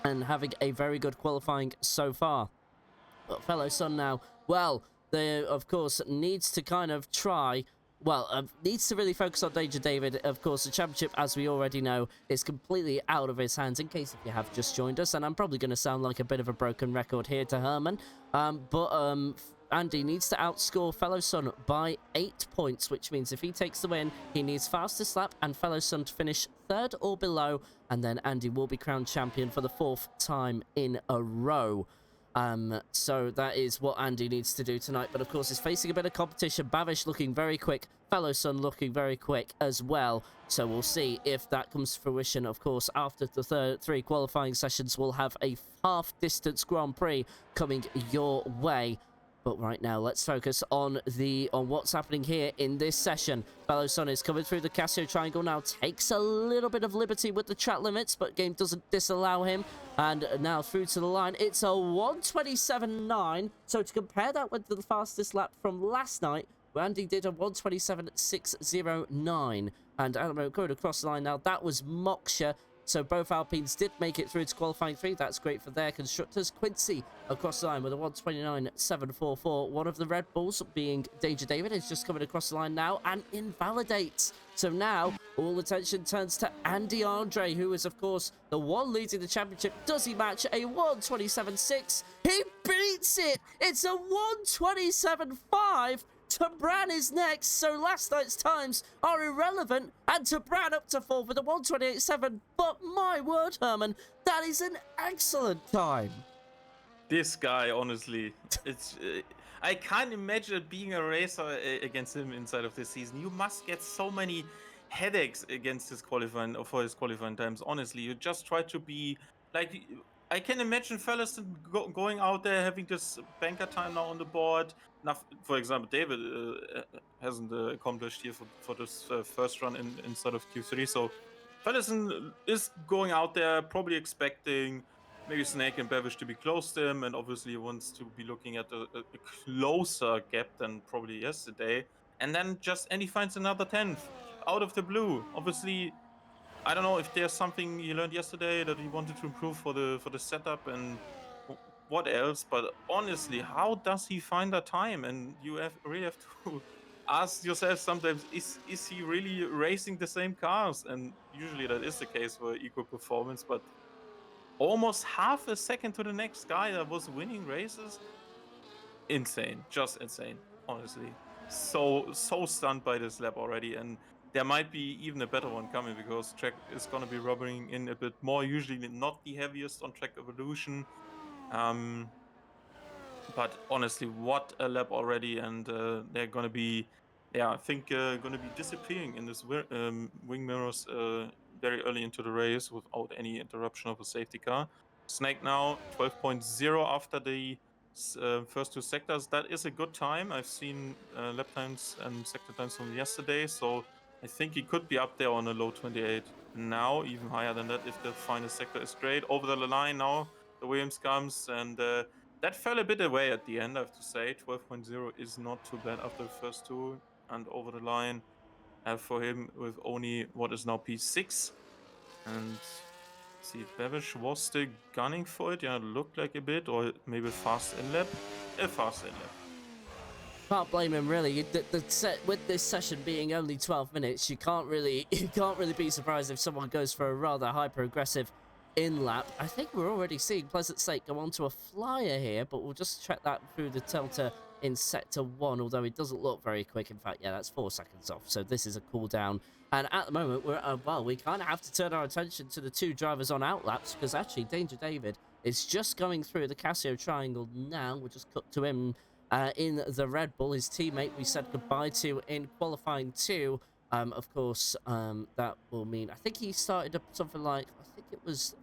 and having a very good qualifying so far. But fellow Sun now, well, they, of course, needs to kind of try... Well, needs to really focus on Danger David. Of course, the championship, as we already know, is completely out of his hands, in case if you have just joined us. And I'm probably going to sound like a bit of a broken record here to Herman. But Andy needs to outscore fellow Sun by 8 points, which means if he takes the win, he needs fastest lap and fellow Sun to finish 3rd or below. And then Andy will be crowned champion for the 4th time in a row. So that is what Andy needs to do tonight. But of course, he's facing a bit of competition. Bavish looking very quick. Fellow Sun looking very quick as well. So we'll see if that comes to fruition. Of course, after the 3 qualifying sessions, we'll have a half-distance Grand Prix coming your way. But right now, let's focus on what's happening here in this session. Fellow Sun is coming through the Casio Triangle now, takes a little bit of liberty with the track limits, but game doesn't disallow him. And now through to the line, it's a 1:27.9. So to compare that with the fastest lap from last night, Andy did a 1:27.609. And Alamo going across the line now, that was Moksha. So both Alpines did make it through to qualifying 3. That's great for their constructors. Quincy across the line with a 1:29.744. One of the Red Bulls, being Danger David, is just coming across the line now and invalidates. So now all attention turns to Andy Andre, who is, of course, the one leading the championship. Does he match a 1:27.6? He beats it! It's a 1:27.5. Tabran is next, so last night's times are irrelevant, and Tabran up to 4th with a 1:28.7. But my word, Herman, that is an excellent time. This guy, honestly, it's I can't imagine being a racer against him inside of this season. You must get so many headaches against his qualifying for his qualifying times. Honestly, you just try to be like. I can imagine fellas going out there having this banker time now on the board. Now, for example, David hasn't accomplished here for this first run inside of Q3. So Fellison is going out there probably expecting maybe Snake and Bavish to be close to him, and obviously wants to be looking at a closer gap than probably yesterday. And then he finds another 10th out of the blue. Obviously, I don't know if there's something you learned yesterday that he wanted to improve for the setup and what else, but honestly, how does he find that time? And you really have to ask yourself sometimes, is he really racing the same cars? And usually that is the case for equal performance, but almost half a second to the next guy that was winning races. Insane, just insane, honestly. So stunned by this lap already, and there might be even a better one coming because track is going to be rubbering in a bit more, usually not the heaviest on track evolution. But honestly, what a lap already, and they're going to be, I think, going to be disappearing in this wing mirrors very early into the race without any interruption of a safety car. Snake now 12.0 after the first 2 sectors. That is a good time. I've seen lap times and sector times from yesterday, so I think he could be up there on a low 28 now, even higher than that if the final sector is great. Over the line now, the Williams comes, and that fell a bit away at the end, I have to say. 12.0 is not too bad after the first 2, and over the line for him with only what is now P6. And see, Bavish was still gunning for it. Yeah, it looked like a bit, or maybe fast in lap. A fast in lap. Can't blame him, really. With this session being only 12 minutes, you can't really be surprised if someone goes for a rather hyper-aggressive in-lap. I think we're already seeing Pleasant State go onto a flyer here, but we'll just check that through the Delta in Sector 1, although it doesn't look very quick. In fact, yeah, that's 4 seconds off, so this is a cooldown. And at the moment, we kind of have to turn our attention to the 2 drivers on outlaps, because actually Danger David is just going through the Casio Triangle now. We'll just cut to him in the Red Bull. His teammate we said goodbye to in qualifying 2. Of course, that will mean, I think he started up something like, I think it was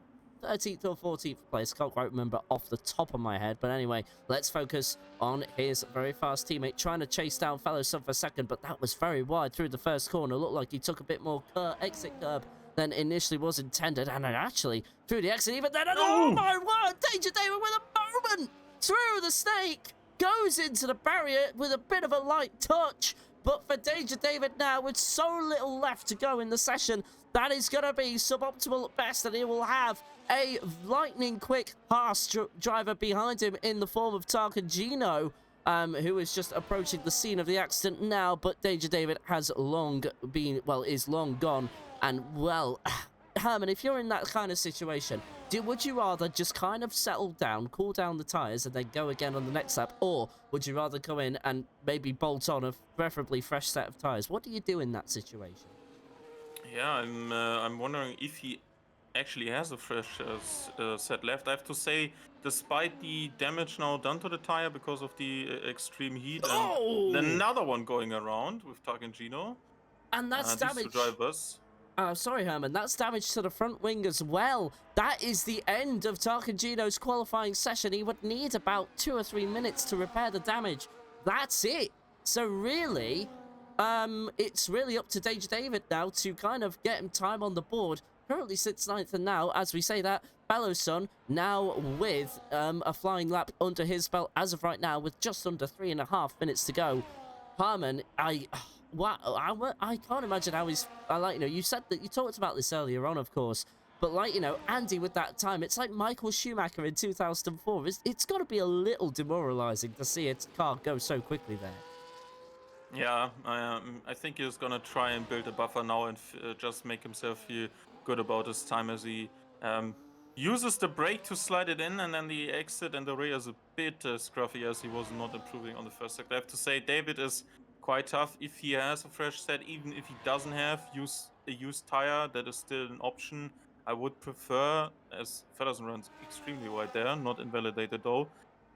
13th or 14th place. Can't quite remember off the top of my head. But anyway, let's focus on his very fast teammate trying to chase down fellow Sun for second. But that was very wide through the first corner. Looked like he took a bit more exit curb than initially was intended. And actually, through the exit even then. And oh my word, Danger David with a moment through the snake. Goes into the barrier with a bit of a light touch. But for Danger David now, with so little left to go in the session, that is going to be suboptimal at best, and he will have a lightning-quick pass driver behind him in the form of Tarkin Gino, who is just approaching the scene of the accident now. But Danger David has long been, well, is long gone. And, well, Herman, if you're in that kind of situation, would you rather just kind of settle down, cool down the tyres, and then go again on the next lap? Or would you rather go in and maybe bolt on a preferably fresh set of tyres? What do you do in that situation? Yeah, I'm wondering if he actually has a fresh set left. I have to say, despite the damage now done to the tire because of the extreme heat, and another one going around with Tarkingino. And that's damage. Drivers. Sorry, Herman, that's damage to the front wing as well. That is the end of Tarkingino's qualifying session. He would need about 2 or 3 minutes to repair the damage. That's it. So really, it's really up to Danger David now to kind of get him time on the board. Currently sits 9th, and now, as we say that, fellow Sun now with a flying lap under his belt as of right now with just under 3.5 minutes to go. Herman, wow, I can't imagine how he's, you said that, you talked about this earlier on, of course, but Andy with that time, it's like Michael Schumacher in 2004. It's got to be a little demoralizing to see its car go so quickly there. Yeah, I think he's gonna try and build a buffer now and just make himself feel good about his time as he uses the brake to slide it in, and then the exit and the rear is a bit scruffy as he was not improving on the first sector. I have to say, David is quite tough if he has a fresh set. Even if he doesn't have a used tire, that is still an option. I would prefer, as Feddersen runs extremely wide there, not invalidated though,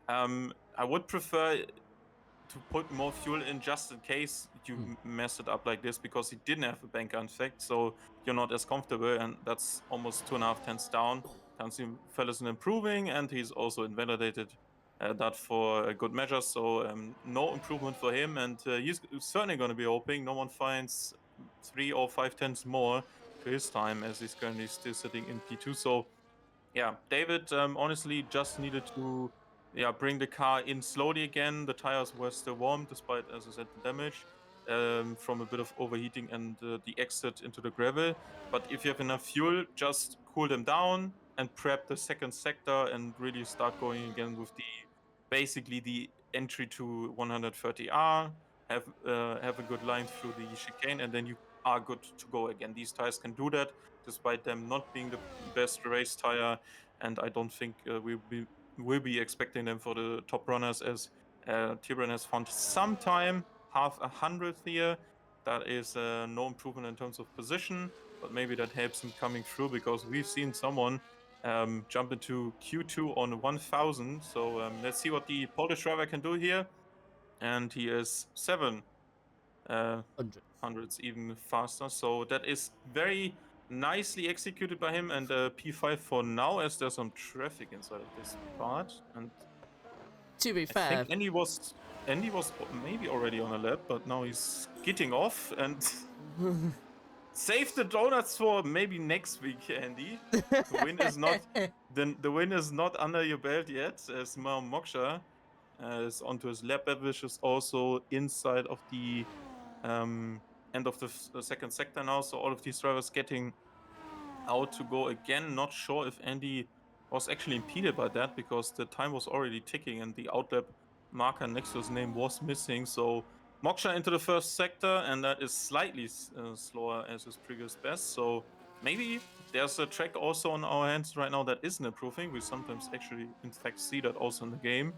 I would prefer to put more fuel in just in case you mess it up like this, because he didn't have a banker effect, so you're not as comfortable, and that's almost 2.5 tenths down. Can't see Feddersen improving, and he's also invalidated that for a good measure, so no improvement for him, and he's certainly going to be hoping no one finds 3 or 5 tenths more to his time, as he's currently still sitting in P2. So yeah, David honestly just needed to bring the car in slowly again. The tires were still warm despite, as I said, the damage from a bit of overheating and the exit into the gravel. But if you have enough fuel, just cool them down and prep the second sector and really start going again with basically the entry to 130R, have a good line through the chicane, and then you are good to go again. These tires can do that despite them not being the best race tire, and I don't think we'll be expecting them for the top runners, as Tibran has found some time, 0.5 here. That is no improvement in terms of position, but maybe that helps him coming through, because we've seen someone jump into Q2 on 1000. So let's see what the Polish driver can do here. And he is 7 hundredths even faster. So that is very nicely executed by him, and P5 for now, as there's some traffic inside of this part. And to be fair, I think Andy was maybe already on a lap, but now he's getting off and save the donuts for maybe next week, Andy. The win is not the win is not under your belt yet, as Moksha is onto his lap, which is also inside of the end of the second sector now. So all of these drivers getting out to go again. Not sure if Andy was actually impeded by that, because the time was already ticking and the outlap marker next to his name was missing. So Moksha into the first sector, and that is slightly slower as his previous best. So maybe there's a track also on our hands right now that isn't improving. We sometimes actually, in fact, see that also in the game.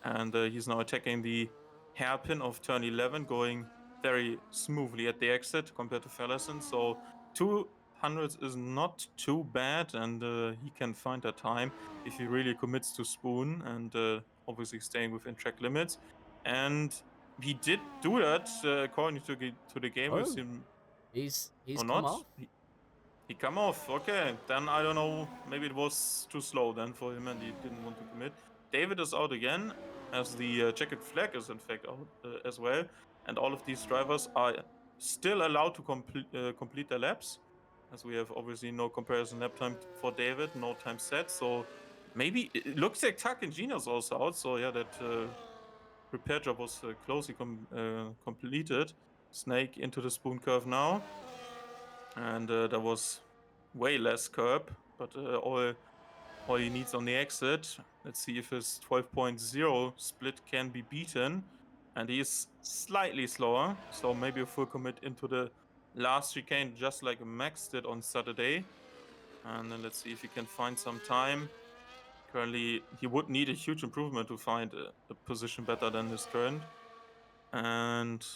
And he's now attacking the hairpin of turn 11, going very smoothly at the exit compared to Feddersen. So 200 is not too bad, and he can find that time if he really commits to spoon and obviously staying within track limits. and he did do that according to the game. We've seen he's or come not. off. He come off. Okay, then I don't know. Maybe it was too slow then for him, and he didn't want to commit. David is out again, as the checkered flag is in fact out as well, and all of these drivers are still allowed to complete their laps, as we have obviously no comparison lap time for David, no time set. So maybe it looks like Tuck and Gino's also out. So yeah, that repair job was closely completed. Snake into the spoon curve now, and there was way less curb, but all he needs on the exit. Let's see if his 12.0 split can be beaten, and he is slightly slower, so maybe a full commit into the last chicane, just like Max did on Saturday. And then let's see if he can find some time. Currently, he would need a huge improvement to find a position better than his current. And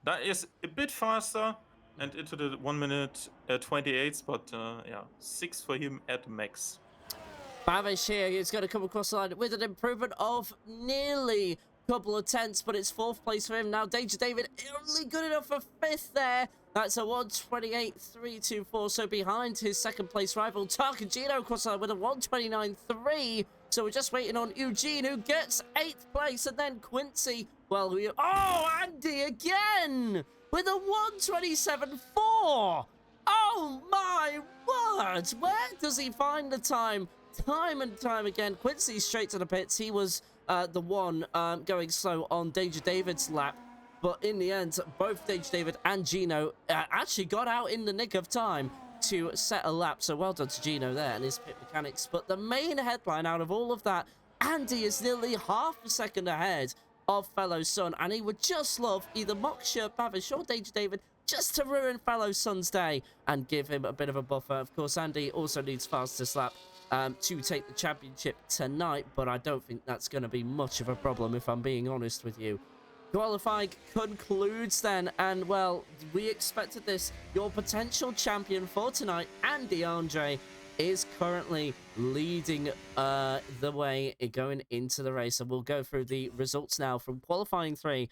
that is a bit faster and into the 1 minute 28, but yeah, 6 for him at max. Bavish here is going to come across the line with an improvement of nearly a couple of tenths, but it's 4th place for him now. Danger David only good enough for 5th there. That's a 1:28.324, so behind his 2nd place rival, Tarkagino across the line with a 1:29.3. So we're just waiting on Eugene, who gets 8th place, and then Quincy. Well, Andy again with a 1:27.4. Oh my word! Where does he find the time? Time and time again, Quincy straight to the pits. He was the one going slow on Danger David's lap. But in the end, both Danger David and Gino actually got out in the nick of time to set a lap. So well done to Gino there and his pit mechanics. But the main headline out of all of that, Andy is nearly half a second ahead of Fellow Son. And he would just love either Moksha, Bavish or Danger David just to ruin Fellow Son's day and give him a bit of a buffer. Of course, Andy also needs fastest lap to take the championship tonight, but I don't think that's going to be much of a problem, if I'm being honest with you. Qualifying concludes then, and well, we expected this. Your potential champion for tonight, Andy Andre, is currently leading the way going into the race, and we'll go through the results now from qualifying 3.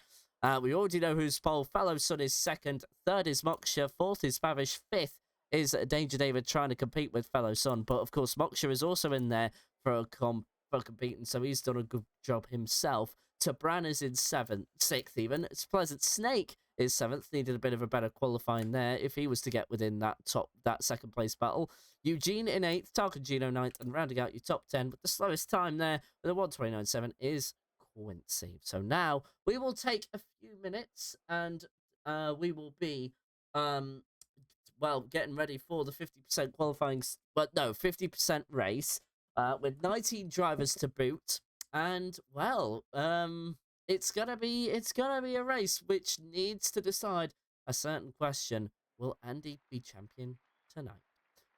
We already know who's pole. Fellow Son is 2nd, 3rd is Moksha, 4th is Bavish, 5th is Danger David trying to compete with Fellow Son. But of course, Moksha is also in there for competing, so he's done a good job himself. Tabran is in 7th, 6th even. It's Pleasant Snake is 7th, needed a bit of a better qualifying there if he was to get within that 2nd place battle. Eugene in 8th, Tarkagino 9th, and rounding out your top 10 with the slowest time there with a 1:29.7 is Quincy. So now we will take a few minutes and we will be well, getting ready for the 50% qualifying, but no, 50% race, with 19 drivers to boot, and well, it's gonna be a race which needs to decide a certain question: will Andy be champion tonight?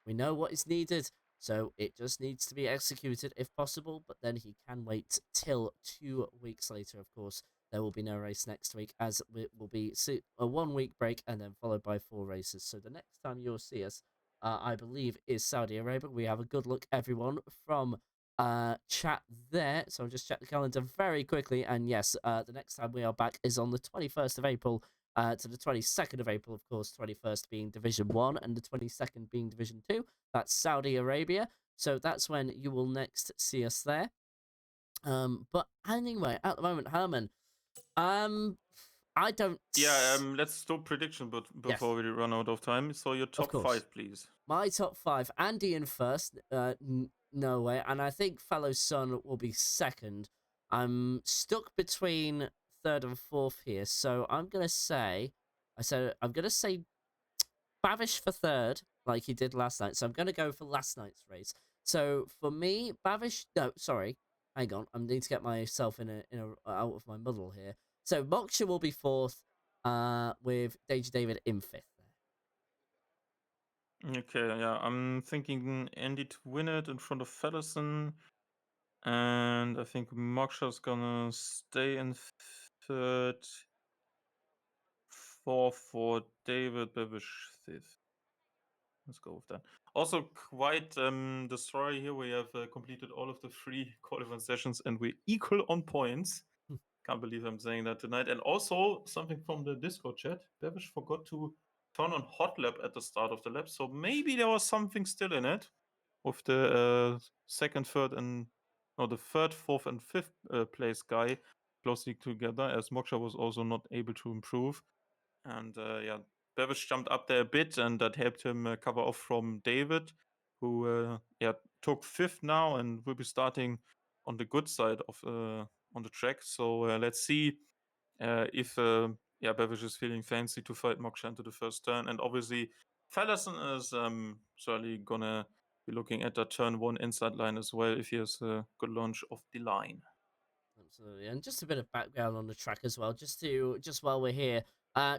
We know what is needed, so it just needs to be executed if possible. But then he can wait till 2 weeks later, of course. There will be no race next week, as it will be a 1 week break and then followed by 4 races. So the next time you'll see us, I believe, is Saudi Arabia. We have a good look, everyone, from chat there. So I'll just check the calendar very quickly. And yes, the next time we are back is on the 21st of April to the 22nd of April, of course, 21st being Division 1 and the 22nd being Division 2. That's Saudi Arabia. So that's when you will next see us there. But anyway, at the moment, Herman, I don't. Yeah, let's do prediction, but before we run out of time. So your top 5, please. My top 5: Andy in 1st, no way, and I think Fellow Son will be 2nd. I'm stuck between 3rd and 4th here, so I'm gonna say Bavish for 3rd, like he did last night. So I'm gonna go for last night's race. So for me, Bavish. No, sorry, hang on. I need to get myself in a out of my muddle here. So Moksha will be 4th, with Danger David in 5th. Okay, yeah, I'm thinking Andy to win it in front of Fedderson, and I think Moksha's gonna stay in 3rd, 4th for David, Babish 5th. Let's go with that. Also, quite the story here. We have completed all of the 3 qualifying sessions, and we're equal on points. Can't believe I'm saying that tonight. And also, something from the Discord chat, Bevish forgot to turn on hot lap at the start of the lap, so maybe there was something still in it with the second, third, and no, the third, fourth, and fifth place guy closely together, as Moksha was also not able to improve. And yeah, Bevish jumped up there a bit, and that helped him cover off from David, who yeah, took fifth now and will be starting on the good side of on the track. So let's see if yeah, Bevish is feeling fancy to fight Moksha into the first turn. And obviously, Fallerson is certainly gonna be looking at that turn 1 inside line as well if he has a good launch of the line. Absolutely, and just a bit of background on the track as well, just while we're here.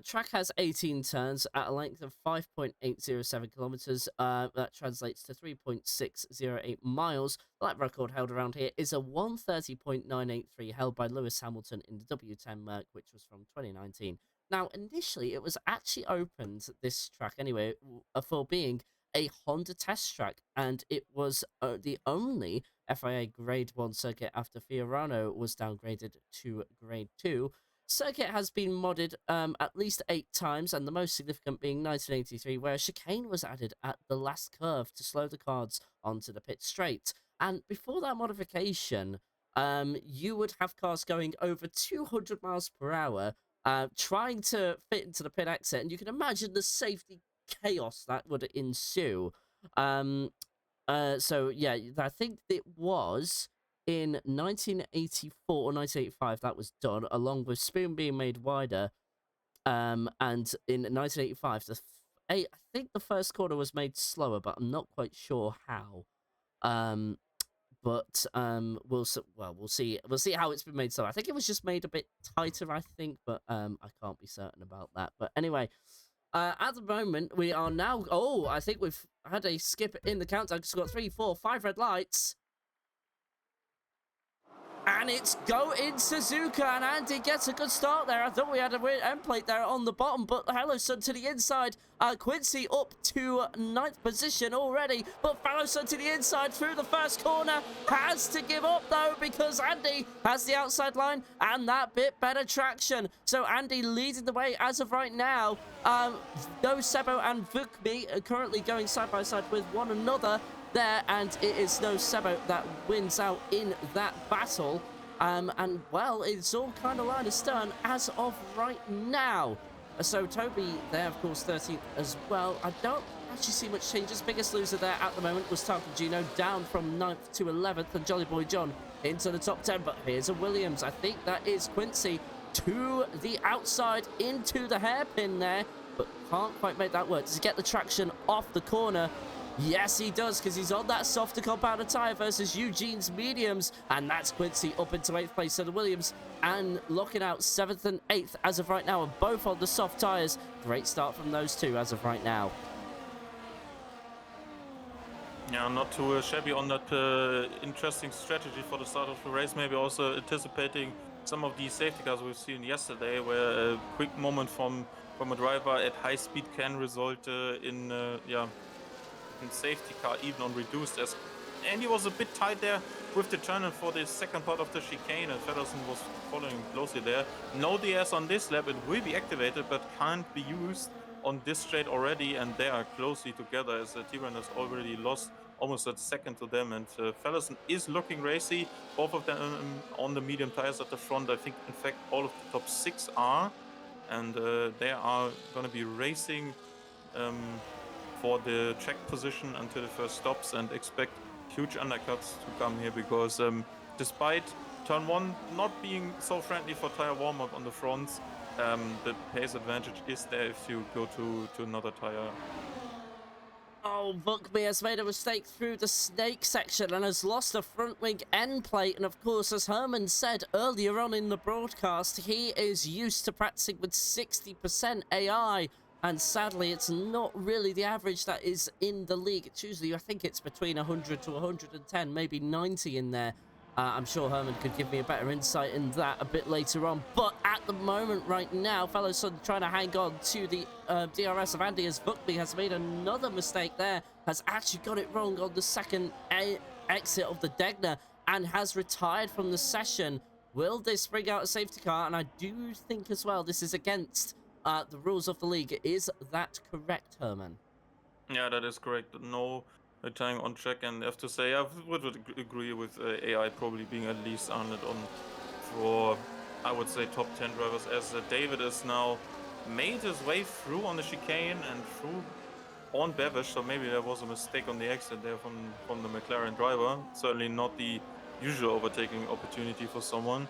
Track has 18 turns at a length of 5.807 kilometers. That translates to 3.608 miles. The lap record held around here is a 1:30.983, held by Lewis Hamilton in the W10 Merc, which was from 2019. Now, initially, it was actually opened, this track anyway, for being a Honda test track, and it was the only FIA Grade 1 circuit after Fiorano was downgraded to Grade 2. Circuit has been modded at least 8 times, and the most significant being 1983, where a chicane was added at the last curve to slow the cars onto the pit straight. And before that modification, you would have cars going over 200 miles per hour, trying to fit into the pit exit, and you can imagine the safety chaos that would ensue. So yeah, I think it was in 1984 or 1985 that was done, along with Spoon being made wider. And in 1985, I think the first corner was made slower, but I'm not quite sure how. But we'll see how it's been made slower. I think it was just made a bit tighter, I think, but I can't be certain about that. But anyway. At the moment, we are now... Oh, I think we've had a skip in the countdown because we've got 3, 4, 5 red lights. And it's Go in Suzuka, and Andy gets a good start there. I thought we had a weird end plate there on the bottom, but Fallowson to the inside. Quincy up to 9th position already, but Fallowson to the inside through the first corner. Has to give up, though, because Andy has the outside line and that bit better traction. So Andy leading the way as of right now. No Sebo and Vukmi are currently going side by side with one another there, and it is No Sebo that wins out in that battle. And well, it's all kind of line astern as of right now. So Toby there, of course, 13th as well. I don't actually see much changes. Biggest loser there at the moment was Tarkagino, down from 9th to 11th, and Jolly Boy John into the top 10. But here's a Williams. I think that is Quincy to the outside into the hairpin there, but can't quite make that work. Does he get the traction off the corner? Yes, he does, because he's on that softer compounded tyre versus Eugene's mediums, and that's Quincy up into 8th place. So the Williams and locking out 7th and 8th as of right now, and both on the soft tyres. Great start from those two as of right now. Yeah, not too shabby on that interesting strategy for the start of the race. Maybe also anticipating some of these safety cars we've seen yesterday, where a quick moment from a driver at high speed can result in safety car, even on reduced, as Andy was a bit tight there with the turn for the second part of the chicane, and Fedderson was following closely there. No DS on this lap. It will be activated, but can't be used on this straight already, and they are closely together as T-Run has already lost almost a second to them, and Fedderson is looking racy. Both of them on the medium tires at the front. I think, in fact, all of the top 6 are, and they are going to be racing for the track position until the first stops, and expect huge undercuts to come here, because despite turn 1 not being so friendly for tire warm-up on the fronts, the pace advantage is there if you go to another tire. Oh, Vukmi has made a mistake through the snake section and has lost a front wing end plate. And of course, as Herman said earlier on in the broadcast, he is used to practicing with 60% AI. And sadly, it's not really the average that is in the league. It's usually, I think it's between 100 to 110, maybe 90 in there. I'm sure Herman could give me a better insight in that a bit later on. But at the moment, right now, Fallowson trying to hang on to the DRS of Andy, as Vukmi has made another mistake there. Has actually got it wrong on the second exit of the Degner and has retired from the session. Will they spring out a safety car? And I do think as well this is against the rules of the league. Is that correct, Herman? Yeah, that is correct. No time on track, and I have to say, I would agree with AI probably being at least on it on for, I would say, top 10 drivers, as David is now made his way through on the chicane and through on Bevish, so maybe there was a mistake on the exit there from the McLaren driver. Certainly not the usual overtaking opportunity for someone,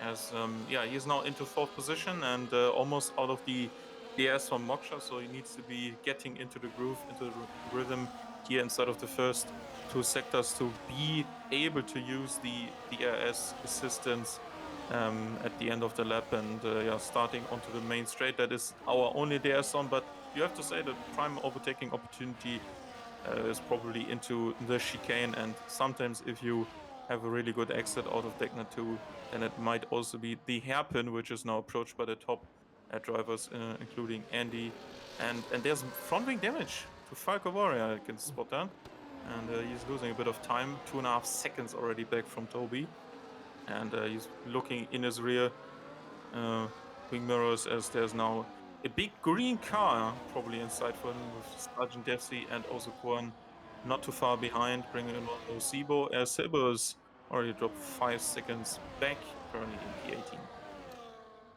as yeah, he's now into 4th position and almost out of the DS from Moksha, so he needs to be getting into the groove, into the rhythm here inside of the first 2 sectors to be able to use the DRS assistance at the end of the lap, and yeah, starting onto the main straight. That is our only DRS on, but you have to say the prime overtaking opportunity is probably into the chicane, and sometimes if you have a really good exit out of Deckner 2, then it might also be the hairpin, which is now approached by the top drivers, including Andy. And there's front wing damage to Falco Warrior, I can spot that. And he's losing a bit of time, 2.5 seconds already back from Toby. And he's looking in his rear wing mirrors, as there's now a big green car probably inside for him, with Sergeant Dempsey and also Kwon not too far behind, bringing along Sibo, as Sibo's already dropped 5 seconds back, currently in P18.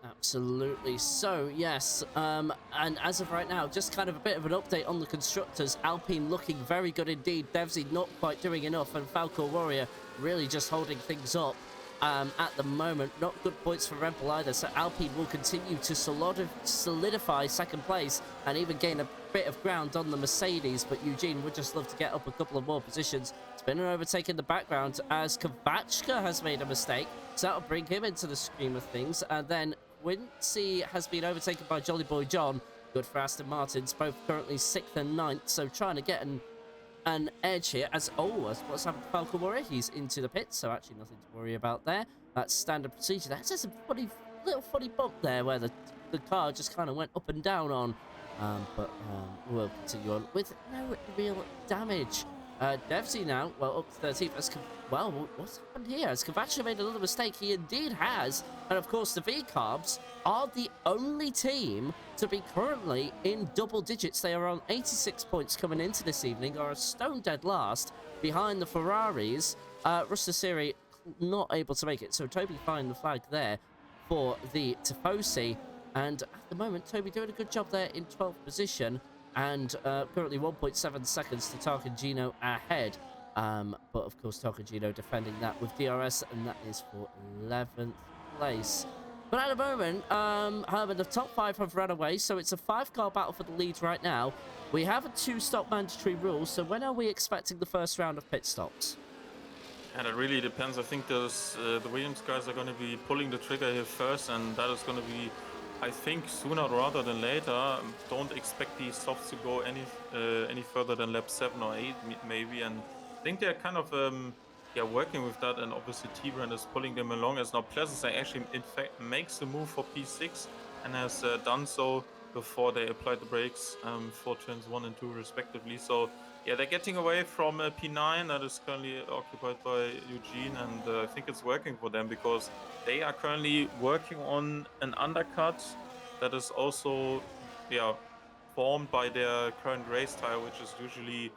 Absolutely. So, yes, and as of right now, just kind of a bit of an update on the constructors. Alpine looking very good indeed. Devsy not quite doing enough, and Falco Warrior really just holding things up at the moment. Not good points for Red Bull either, so Alpine will continue to solidify second place and even gain a bit of ground on the Mercedes, but Eugene would just love to get up a couple of more positions. It's been an overtake in the background as Kvachka has made a mistake, so that'll bring him into the scheme of things, and then Quincy has been overtaken by Jolly Boy John. Good for Aston Martins, both currently 6th and 9th, so trying to get an edge here. As what's happened to Falco Warrior? He's into the pits, so actually nothing to worry about there. That's standard procedure. That's just a little funny bump there where the car just kind of went up and down on. But we'll continue on with no real damage. Devsy now, well, up to 13th. Well, what's happened here? Has Kavacha made a little mistake? He indeed has. And of course, the V-Carbs are the only team to be currently in double digits. They are on 86 points coming into this evening, are a stone dead last behind the Ferraris. Rustasiri not able to make it, so Toby flying the flag there for the Tifosi. And at the moment, Toby doing a good job there in 12th position, and currently 1.7 seconds to Tarkangino ahead. But of course, Tarkangino defending that with DRS, and that is for 11th place. But at the moment, Herman, the top 5 have run away, so it's a 5-car battle for the lead right now. We have a 2-stop mandatory rule, so when are we expecting the first round of pit stops? And it really depends. I think the Williams guys are going to be pulling the trigger here first, and that is going to be, I think, sooner rather than later. Don't expect these softs to go any further than lap 7 or 8 maybe, and I think they're kind of yeah, working with that, and obviously T-Brand is pulling them along, as now Pleasance actually in fact makes the move for P6 and has done so before they applied the brakes for turns 1 and 2 respectively. So yeah, they're getting away from P9 that is currently occupied by Eugene, and I think it's working for them because they are currently working on an undercut that is also, yeah, formed by their current race tire, which is usually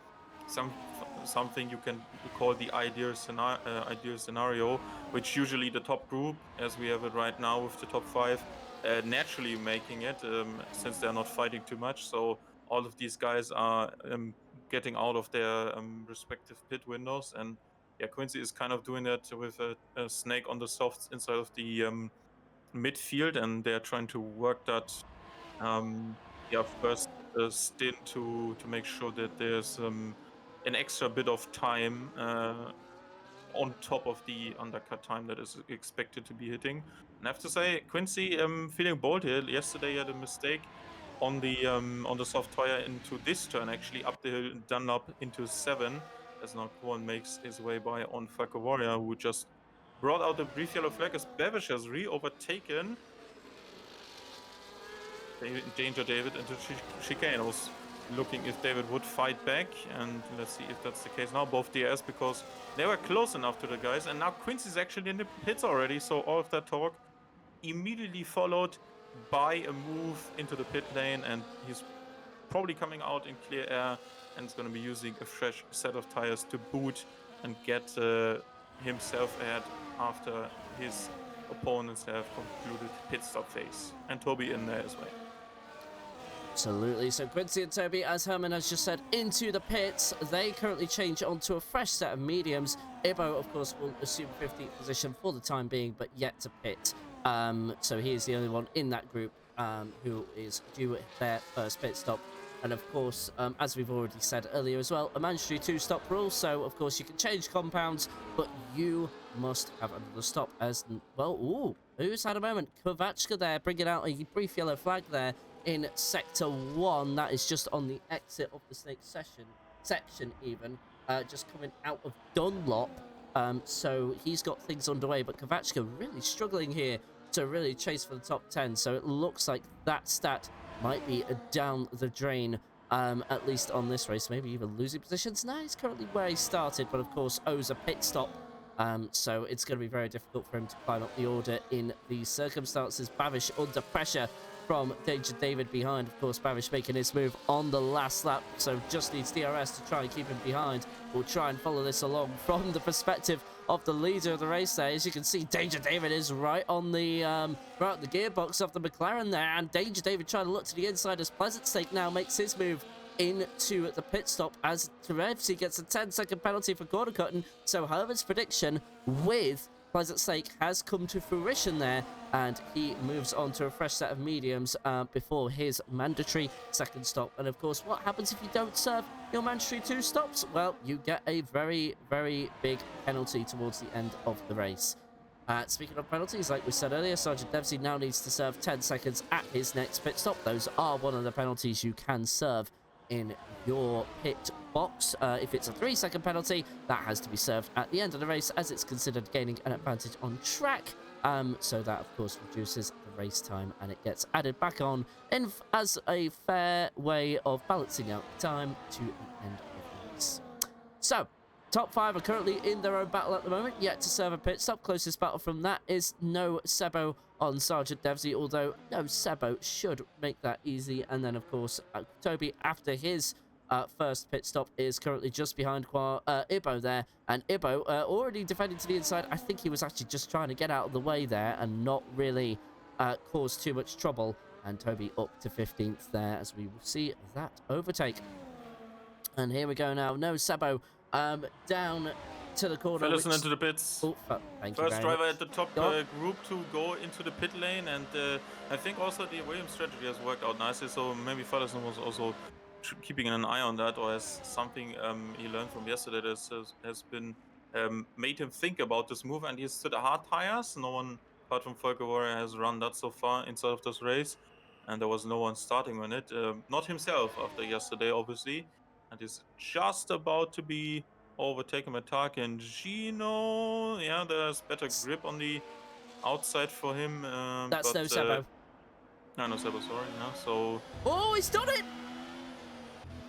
something you can call the ideal scenario, which usually the top group, as we have it right now with the top 5, naturally making it, since they're not fighting too much. So all of these guys are getting out of their respective pit windows, and yeah, Quincy is kind of doing that with a snake on the softs inside of the midfield, and they're trying to work that yeah, first stint to make sure that there's an extra bit of time on top of the undercut time that is expected to be hitting. And I have to say, Quincy feeling bold here. Yesterday he had a mistake on the soft tire into this turn, actually up the hill, Dunlop into 7, as now Kwon makes his way by on Falco Warrior, who just brought out a brief yellow flag as Bevish has re-overtaken Danger David into chicane. It was looking if David would fight back, and let's see if that's the case now. Both DRS, because they were close enough to the guys, and now Quincy's actually in the pits already, so all of that talk immediately followed by a move into the pit lane, and he's probably coming out in clear air and is going to be using a fresh set of tires to boot and get himself ahead after his opponents have concluded pit stop phase. And Toby in there as well. Absolutely. So Quincy and Toby, as Herman has just said, into the pits. They currently change onto a fresh set of mediums. Ibo, of course, will assume 15th position for the time being, but yet to pit. So he is the only one in that group who is due their first pit stop. And of course, as we've already said earlier as well, a mandatory 2-stop rule. So of course you can change compounds, but you must have another stop as well. Ooh, who's had a moment? Kovačka there, bringing out a brief yellow flag there in sector 1. That is just on the exit of the snake section even, just coming out of Dunlop. So he's got things underway, but Kovačka really struggling here to really chase for the top 10. So it looks like that stat might be down the drain, at least on this race. Maybe even losing positions. Now he's currently where he started, but of course owes a pit stop. So it's going to be very difficult for him to climb up the order in these circumstances. Bavish under pressure from Danger David behind. Of course, Bavish making his move on the last lap, so just needs DRS to try and keep him behind. We'll try and follow this along from the perspective of the leader of the race there. As you can see, Danger David is right on the gearbox of the McLaren there, and Danger David trying to look to the inside as Pleasant Stake now makes his move into the pit stop as Terevsi gets a 10-second penalty for corner cutting. So Herman's prediction with Pleasant Stake has come to fruition there, and he moves on to a fresh set of mediums before his mandatory second stop. And of course, what happens if you don't serve your mandatory 2 stops? Well, you get a very, very big penalty towards the end of the race. Speaking of penalties, like we said earlier, Sergeant Dempsey now needs to serve 10 seconds at his next pit stop. Those are one of the penalties you can serve in your pit box. If it's a 3-second penalty, that has to be served at the end of the race, as it's considered gaining an advantage on track. So that, of course, reduces the race time, and it gets added back on as a fair way of balancing out the time to the end of the race. So, top 5 are currently in their own battle at the moment, yet to serve a pit stop. Closest battle from that is no Sebo on Sergeant Devsey, although no Sebo should make that easy. And then, of course, Toby, after his first pit stop, is currently just behind Ibo there. And Ibo already defending to the inside. I think he was actually just trying to get out of the way there and not really cause too much trouble. And Toby up to 15th there, as we will see that overtake. And here we go now. No Sebo down to the corner. Listen into the pits. Oh, thank you. First driver at the top group to go into the pit lane, and I think also the Williams strategy has worked out nicely. So maybe Ferguson was also keeping an eye on that, or has something he learned from yesterday that has been made him think about this move. And he stood hard tires. No one apart from Volker Warrior has run that so far inside of this race, and there was no one starting on it. Not himself after yesterday, obviously. And he's just about to be overtaken by Tark and Gino. Yeah, there's better grip on the outside for him. That's no Sebo. No, Sebo, sorry. No, so... Oh, he's done it!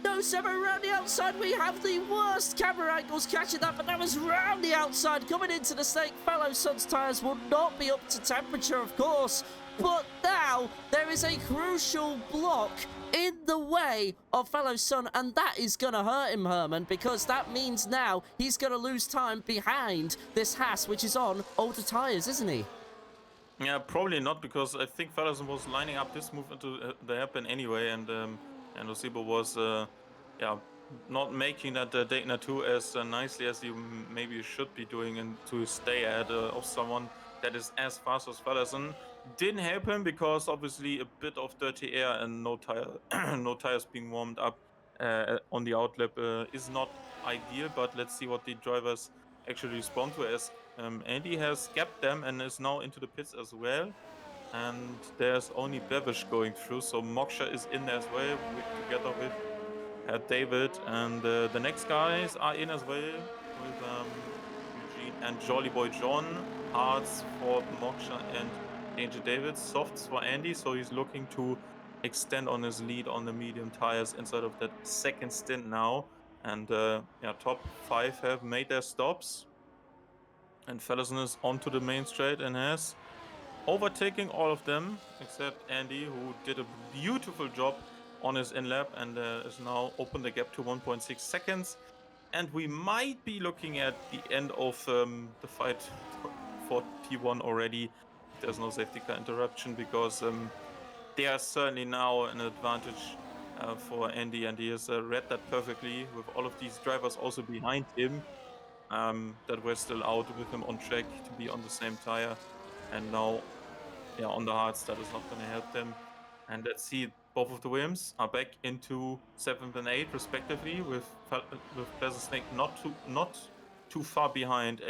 No Sebo around the outside. We have the worst camera angles catching that, but that was round the outside. Coming into the snake. Fellow Sun's tyres will not be up to temperature, of course. But now there is a crucial block in the way of Fellow Sun, and that is going to hurt him, Herman, because that means now he's going to lose time behind this Haas, which is on older tyres, isn't he? Yeah, probably not, because I think Fellowson was lining up this move into the hairpin anyway, and Osibo was not making that Daytona 2 as nicely as you maybe should be doing, and to stay ahead of someone that is as fast as Fellowson. Didn't help him because obviously a bit of dirty air and no tires being warmed up on the outlap is not ideal, but let's see what the drivers actually respond to, as Andy has gapped them and is now into the pits as well, and there's only Bevish going through, so Moksha is in there as well together with David, and the next guys are in as well with Eugene and Jolly Boy John. Hards for Moksha and Danger David, softs for Andy, so he's looking to extend on his lead on the medium tires inside of that second stint now. And yeah, top 5 have made their stops. And Fellison is onto the main straight and has overtaking all of them except Andy, who did a beautiful job on his in-lap and is now opened the gap to 1.6 seconds. And we might be looking at the end of the fight for P1 already if there's no safety car interruption, because they are certainly now an advantage for Andy, and he has read that perfectly with all of these drivers also behind him that were still out with him on track to be on the same tire. And now, yeah, on the hards, that is not going to help them. And let's see, both of the Williams are back into 7th and 8th respectively, with Pleasant Snake not too far behind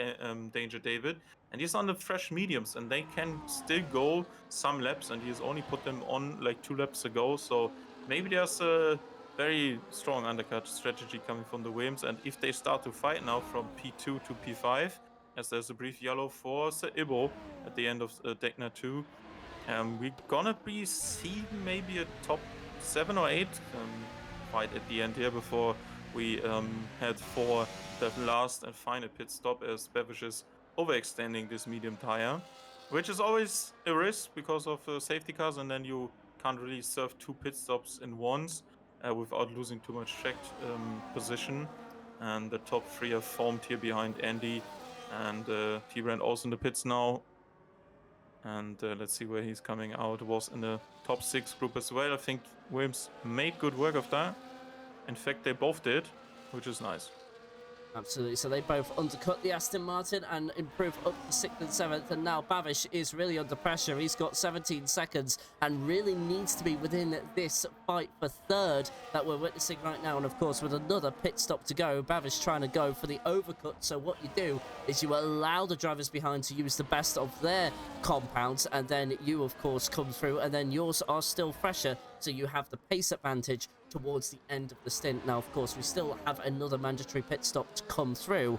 Danger David. And he's on the fresh mediums, and they can still go some laps, and he's only put them on like 2 laps ago. So maybe there's a very strong undercut strategy coming from the Williams. And if they start to fight now from P2 to P5, as there's a brief yellow for Sir Ibo at the end of Degner 2, we're gonna be seeing maybe a top 7 or 8 fight at the end here before we head for the last and final pit stop, as Bevish is overextending this medium tire, which is always a risk because of safety cars, and then you can't really serve 2 pit stops in once without losing too much track position. And the top 3 have formed here behind Andy, and T-Brand also in the pits now. And let's see where he's coming out. Was in the top 6 group as well. I think Williams made good work of that. In fact, they both did, which is nice. Absolutely. So they both undercut the Aston Martin and improve up to 6th and 7th. And now Bavish is really under pressure. He's got 17 seconds and really needs to be within this fight for 3rd that we're witnessing right now. And of course, with another pit stop to go, Bavish trying to go for the overcut. So what you do is you allow the drivers behind to use the best of their compounds. And then you, of course, come through. And then yours are still fresher. So you have the pace advantage towards the end of the stint. Now, of course, we still have another mandatory pit stop to come through.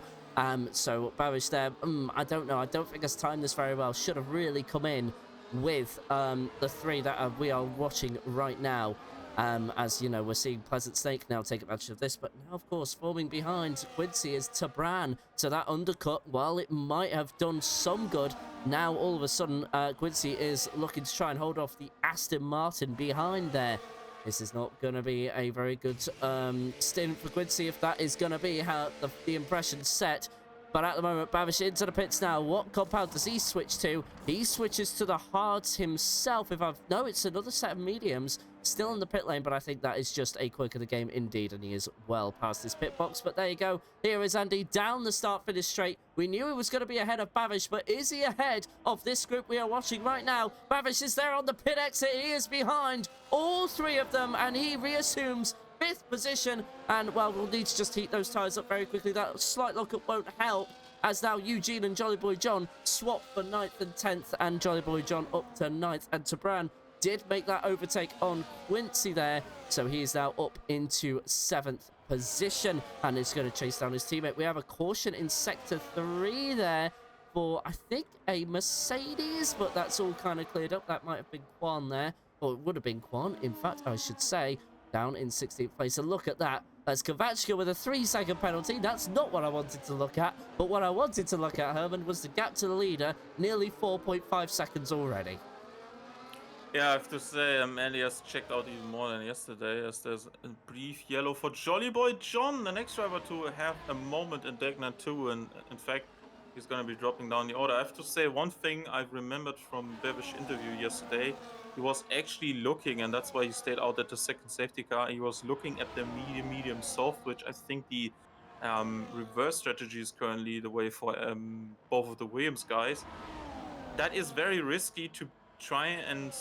So Bavish there, I don't know. I don't think it's timed this very well. Should have really come in with the 3 that we are watching right now. As you know, we're seeing Pleasant Snake now take advantage of this, but now, of course, forming behind Quincy is Tabran. So that undercut, while it might have done some good, now all of a sudden Quincy is looking to try and hold off the Aston Martin behind there. This is not going to be a very good stint for Quincy if that is going to be how the impression's set. But at the moment, Bavish into the pits now. What compound does he switch to? He switches to the hards himself. No, it's another set of mediums. Still in the pit lane, but I think that is just a quick of the game indeed, and he is well past his pit box. But there you go. Here is Andy down the start-finish straight. We knew he was going to be ahead of Bavish, but is he ahead of this group we are watching right now? Bavish is there on the pit exit. He is behind all 3 of them, and he reassumes 5th position. And, well, we'll need to just heat those tyres up very quickly. That slight lockup won't help, as now Eugene and Jolly Boy John swap for 9th and 10th, and Jolly Boy John up to 9th, and Tabran did make that overtake on Quincy there, so he is now up into 7th position and is going to chase down his teammate. We have a caution in sector 3 there for, I think, a Mercedes, but that's all kind of cleared up. That might have been Quan there, or it would have been Quan, in fact, I should say, down in 16th place. And look at that. That's Kovachka with a 3-second penalty. That's not what I wanted to look at, but what I wanted to look at, Herman, was the gap to the leader, nearly 4.5 seconds already. Yeah, I have to say, Andy has checked out even more than yesterday, as there's a brief yellow for Jolly Boy John, the next driver to have a moment in Degner 2, and in fact, he's going to be dropping down the order. I have to say, one thing I've remembered from Bevish's interview yesterday, he was actually looking, and that's why he stayed out at the 2nd safety car, he was looking at the medium soft, which I think the reverse strategy is currently the way for both of the Williams guys. That is very risky to try and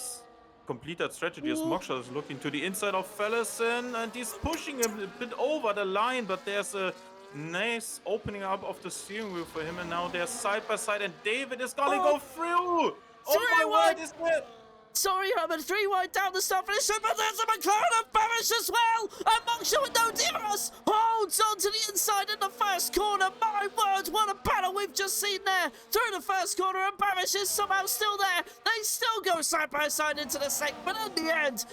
complete that strategy, as Moksha is looking to the inside of Fellison, and he's pushing him a bit over the line, but there's a nice opening up of the steering wheel for him, and now they're side by side, and David is gonna go through! Oh my word, is that? Sorry, Herman, 3 wide down the start finish, but there's a McLaren of Bavish as well, and Moksha with no DRS holds on to the inside in the first corner. My word, what a battle we've just seen there through the first corner, and Bavish is somehow still there. They still go side by side into the second, but in the end,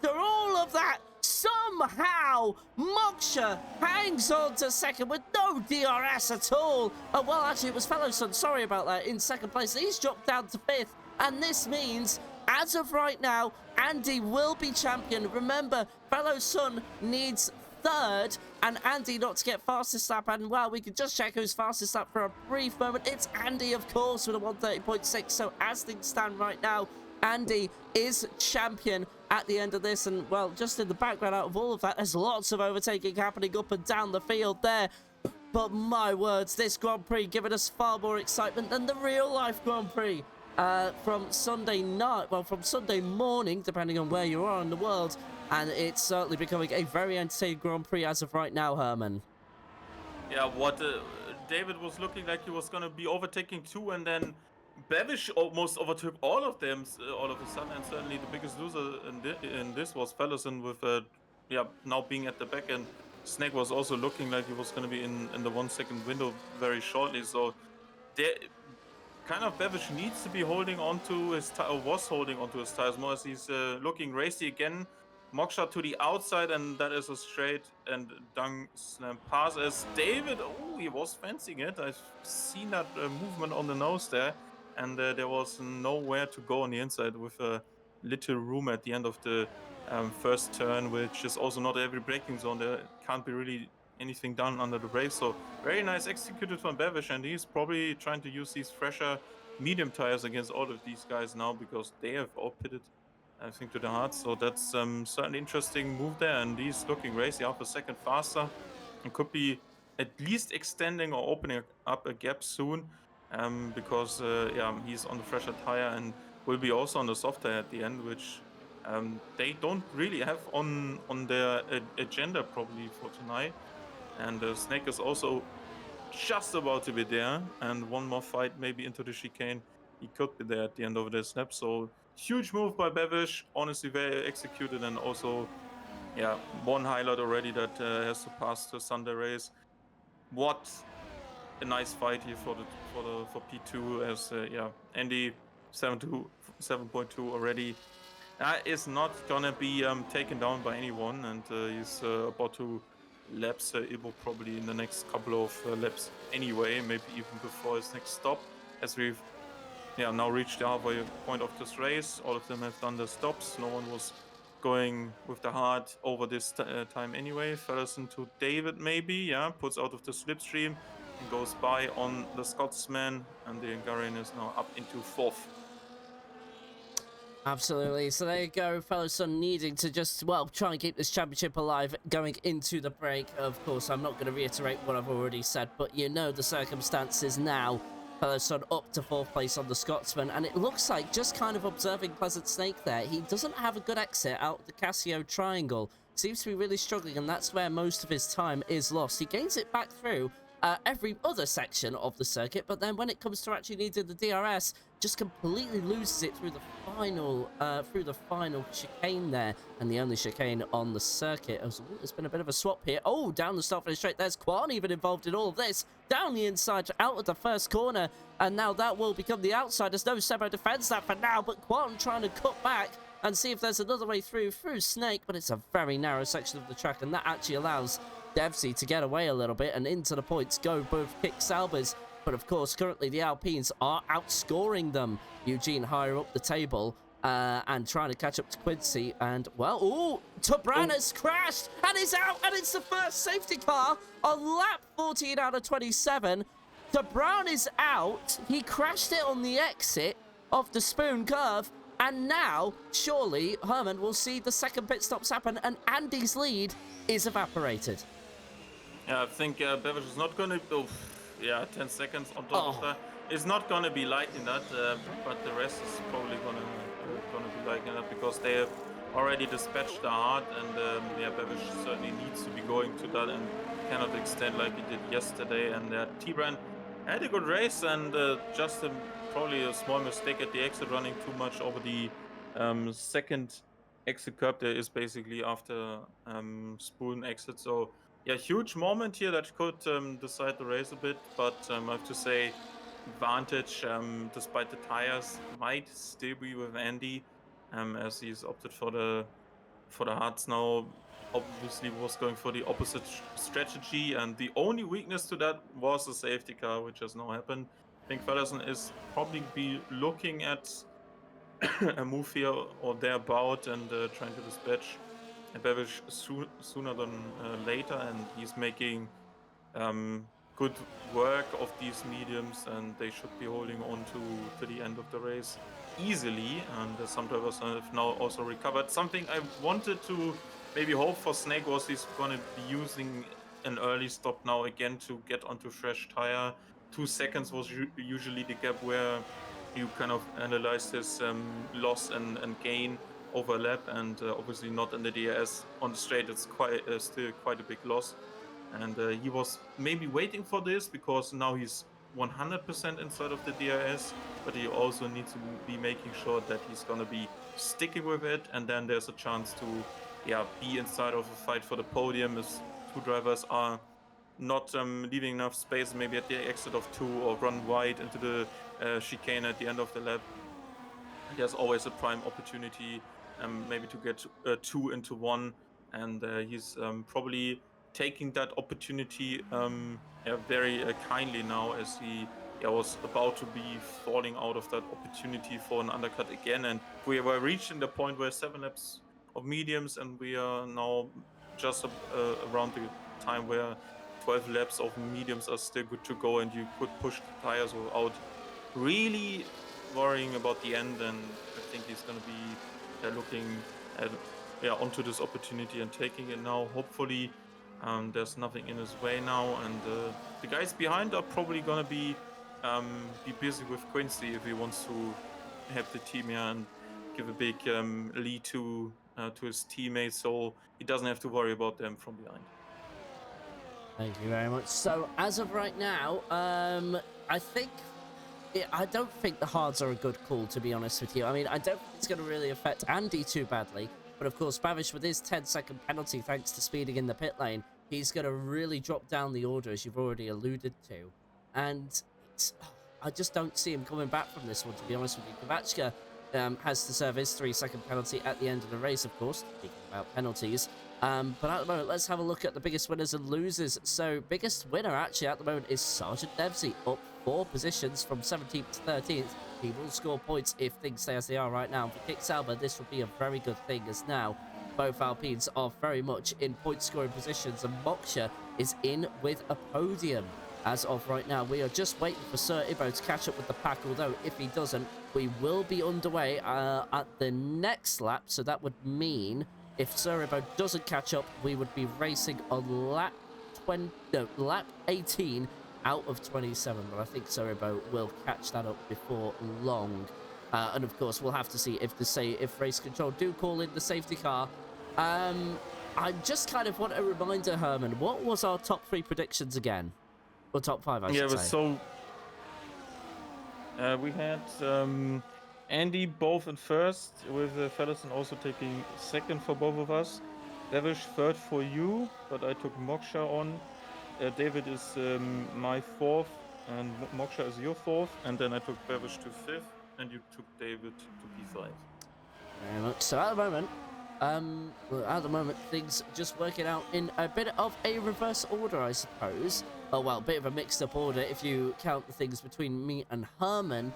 after all of that, somehow Moksha hangs on to second with no DRS at all. Oh, well, actually, it was Fellowson, sorry about that, in second place. He's dropped down to 5th, and this means, as of right now, Andy will be champion. Remember, Fellowson needs 3rd, and Andy not to get fastest lap. And well, we can just check who's fastest lap for a brief moment. It's Andy, of course, with a 1:30.6. So as things stand right now, Andy is champion at the end of this. And well, just in the background out of all of that, there's lots of overtaking happening up and down the field there. But my words, this Grand Prix giving us far more excitement than the real life Grand Prix from Sunday night, well, from Sunday morning, depending on where you are in the world. And it's certainly becoming a very entertaining Grand Prix as of right now, Herman. Yeah, what David was looking like he was going to be overtaking 2, and then Bevish almost overtook all of them all of a sudden, and certainly the biggest loser in this was Fellowson with now being at the back, and Snake was also looking like he was going to be in the 1 second window very shortly. So there, kind of Bevish needs to be holding on to his was holding onto his tires more, as he's looking racy again. Moksha to the outside, and that is a straight and dung slam pass as David, he was fencing it. I've seen that movement on the nose there, and there was nowhere to go on the inside with a little room at the end of the first turn, which is also not every braking zone. There can't be really anything done under the brakes. So very nice executed from Bevish, and he's probably trying to use these fresher medium tires against all of these guys now, because they have outpitted, I think, to the heart. So that's certainly interesting move there, and he's looking racy, half a second faster, and could be at least extending or opening up a gap soon, because he's on the fresher tire and will be also on the soft tire at the end, which they don't really have on their agenda probably for tonight. And Snake is also just about to be there, and one more fight maybe into the chicane, he could be there at the end of the snap. So huge move by Bevish, honestly very executed, and also one highlight already that has surpassed the Sunday race. What a nice fight here for P2, as Andy 7.2 already is not gonna be taken down by anyone, and he's about to laps Ibo probably in the next couple of laps anyway, maybe even before his next stop, as we've now reached the halfway point of this race. All of them have done the stops. No one was going with the hard over this time anyway. Fellowson to David maybe, puts out of the slipstream and goes by on the Scotsman, and the Hungarian is now up into 4th. Absolutely. So there you go, Fellowson needing to just, well, try and keep this championship alive going into the break. Of course, I'm not going to reiterate what I've already said, but you know the circumstances now. Fellowson up to 4th place on the Scotsman, and it looks like, just kind of observing Pleasant Snake there, he doesn't have a good exit out of the Casio triangle. Seems to be really struggling, and that's where most of his time is lost. He gains it back through every other section of the circuit, but then when it comes to actually needing the DRS, just completely loses it through the final chicane there, and the only chicane on the circuit. There's been a bit of a swap here. Oh, down the start finish straight. There's Quan even involved in all of this. Down the inside, out of the first corner, and now that will become the outside. There's no Sebo defends that for now, but Quan trying to cut back and see if there's another way through Snake, but it's a very narrow section of the track, and that actually allows Devsy to get away a little bit, and into the points go both Kick Salbers. But of course, currently the Alpines are outscoring them. Eugene higher up the table and trying to catch up to Quincy. And, well, Tabran has crashed and is out. And it's the first safety car on lap 14 out of 27. Tabran is out. He crashed it on the exit of the Spoon Curve. And now, surely, Herman will see the second pit stops happen, and Andy's lead is evaporated. Yeah, I think Bevish is not going to... 10 seconds on top of that. It's not going to be liking that, but the rest is probably going to be liking that, because they have already dispatched the hard, and Bevish certainly needs to be going to that and cannot extend like he did yesterday. And T-Brand had a good race, and just probably a small mistake at the exit, running too much over the second exit curb there is basically after Spoon exit. So huge moment here that could decide the race a bit, but I have to say advantage, despite the tires, might still be with Andy, as he's opted for the for the Hearts now obviously was going for the opposite strategy, and the only weakness to that was a safety car, which has now happened. I think Feddersen is probably be looking at a move here or thereabout and trying to dispatch a beverage sooner than later, and he's making good work of these mediums, and they should be holding on to the end of the race easily. And some drivers have now also recovered. Something I wanted to maybe hope for Snake was he's going to be using an early stop now again to get onto fresh tire. 2 seconds was usually the gap where you kind of analyze his loss and gain overlap, and obviously not in the DRS on the straight. It's quite still quite a big loss. And he was maybe waiting for this because now he's 100% inside of the DRS, but he also needs to be making sure that he's going to be sticking with it. And then there's a chance to, be inside of a fight for the podium if two drivers are not leaving enough space, maybe at the exit of 2, or run wide into the chicane at the end of the lap. There's always a prime opportunity, maybe to get 2 into 1, and he's probably taking that opportunity very kindly now, as he was about to be falling out of that opportunity for an undercut again. And we were reaching the point where 7 laps of mediums, and we are now just around the time where 12 laps of mediums are still good to go, and you could push the tires without really worrying about the end. And I think he's going to be looking at onto this opportunity and taking it now. Hopefully, there's nothing in his way now, and the guys behind are probably going to be busy with Quincy if he wants to help the team here and give a big lead to his teammates, so he doesn't have to worry about them from behind. Thank you very much. So as of right now, I think I don't think the hards are a good call, to be honest with you. I mean, I don't think it's going to really affect Andy too badly. But of course, Bavish, with his 10-second penalty, thanks to speeding in the pit lane, he's going to really drop down the order, as you've already alluded to. And I just don't see him coming back from this one, to be honest with you. Kovachka has to serve his 3-second penalty at the end of the race, of course, speaking about penalties. But at the moment, let's have a look at the biggest winners and losers. So, biggest winner, actually, at the moment is Sergeant Devsey, up 4 positions from 17th to 13th. He will score points if things stay as they are right now. And for Kick Sauber, this will be a very good thing, as now both Alpines are very much in point-scoring positions, and Moksha is in with a podium. As of right now, we are just waiting for Sir Ibo to catch up with the pack, although if he doesn't, we will be underway at the next lap. So that would mean if Sir Ibo doesn't catch up, we would be racing on lap 18 out of 27. But I think Sir Ibo will catch that up before long. And of course, we'll have to see if Race Control do call in the safety car. I just kind of want a reminder, Herman, what was our top 3 predictions again? Or top 5, I should say. So we had Andy both in first, with Feddersen also taking second for both of us. Devish third for you, but I took Moksha on. David is my fourth, and Moksha is your fourth. And then I took Bevish to fifth, and you took David to P5. Very much. So at the moment, things just working out in a bit of a reverse order, I suppose. Oh, well, a bit of a mixed up order if you count the things between me and Herman.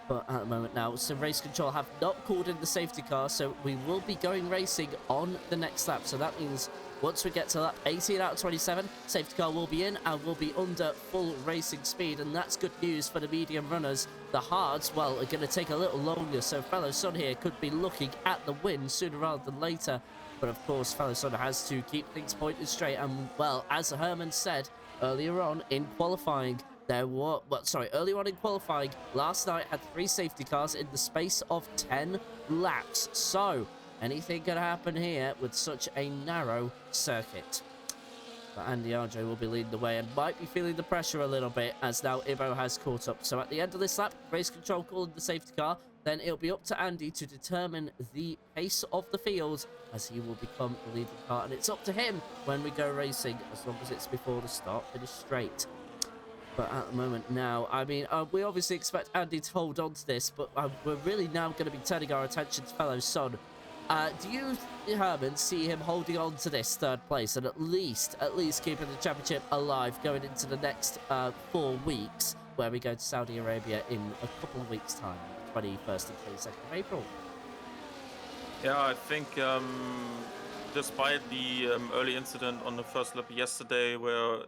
But at the moment now, so Race Control have not called in the safety car, so we will be going racing on the next lap. So that means once we get to lap 18 out of 27, safety car will be in and will be under full racing speed, and that's good news for the medium runners. The hards, well, are going to take a little longer, so Fellow Son here could be looking at the win sooner rather than later. But of course, Fellow Son has to keep things pointed straight, and well, as Herman said earlier on in qualifying, earlier on in qualifying, last night had 3 safety cars in the space of 10 laps. So, anything can happen here with such a narrow circuit. But Andy Arjo will be leading the way and might be feeling the pressure a little bit, as now Ibo has caught up. So at the end of this lap, Race Control calling the safety car. Then it'll be up to Andy to determine the pace of the field, as he will become the leading car. And it's up to him when we go racing, as long as it's before the start finish straight. But at the moment now, I mean, we obviously expect Andy to hold on to this, but we're really now going to be turning our attention to Fellow Son. Do you, Herman, see him holding on to this third place and at least keeping the championship alive going into the next 4 weeks, where we go to Saudi Arabia in a couple of weeks' time, 21st and 22nd of April? Yeah, I think despite the early incident on the first lap yesterday, where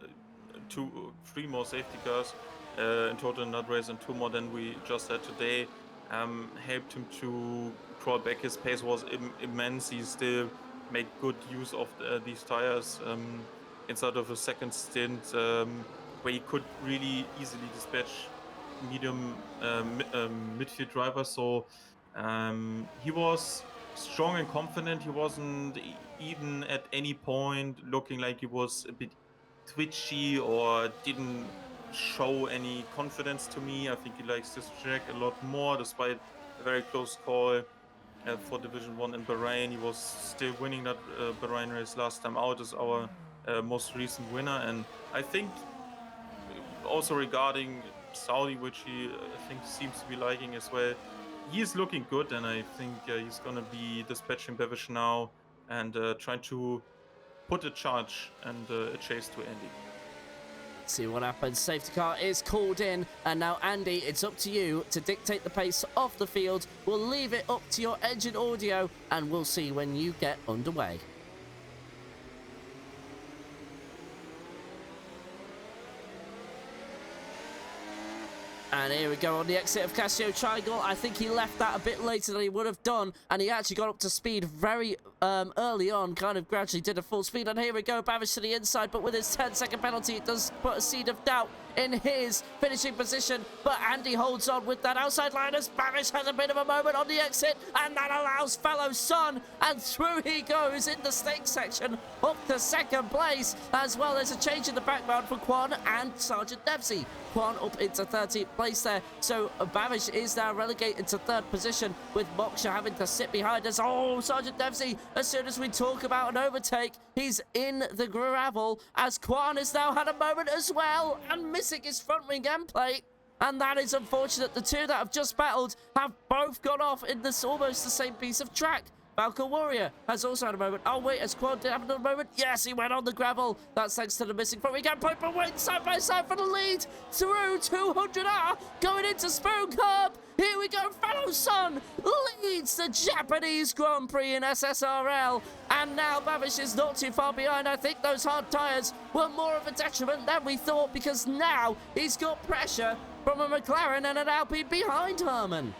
3 more safety cars in total in that race and 2 more than we just had today, helped him to crawl back. His pace was immense. He still made good use of these tires inside of a second stint, where he could really easily dispatch medium midfield drivers. So he was strong and confident. He wasn't even at any point looking like he was a bit twitchy or didn't show any confidence to me. I think he likes this track a lot more, despite a very close call for Division 1 in Bahrain. He was still winning that Bahrain race last time out as our most recent winner. And I think also regarding Saudi, which he I think seems to be liking as well, he is looking good, and I think he's going to be dispatching Bevish now and trying to put a charge and a chase to Andy. See what happens. Safety car is called in, and now Andy, it's up to you to dictate the pace off the field. We'll leave it up to your engine audio, and we'll see when you get underway. And here we go on the exit of Casio Triangle. I think he left that a bit later than he would have done, and he actually got up to speed very early on, kind of gradually did a full speed. And here we go, Bavish to the inside, but with his 10-second penalty, it does put a seed of doubt in his finishing position. But Andy holds on with that outside line as Bavish has a bit of a moment on the exit, and that allows fellow Son, and through he goes in the stake section up to second place, as well as a change in the background for Quan and Sergeant Dempsey. Quan up into 13th place there, so Bavish is now relegated to 3rd position, with Moksha having to sit behind us. Oh, Sergeant Dempsey, as soon as we talk about an overtake, he's in the gravel, as Quan has now had a moment as well, and missing his front wing end plate. And that is unfortunate. The two that have just battled have both gone off in this almost the same piece of track. Falcon Warrior has also had a moment. Oh, wait, has Quan did have another moment? Yes, he went on the gravel. That's thanks to the missing front wing end plate, but went side by side for the lead through 200R, going into Spoon Curb. Here we go, fellow Son leads the Japanese Grand Prix in SSRL, and now Bavish is not too far behind. I think those hard tyres were more of a detriment than we thought, because now he's got pressure from a McLaren and an Alpine behind Herman.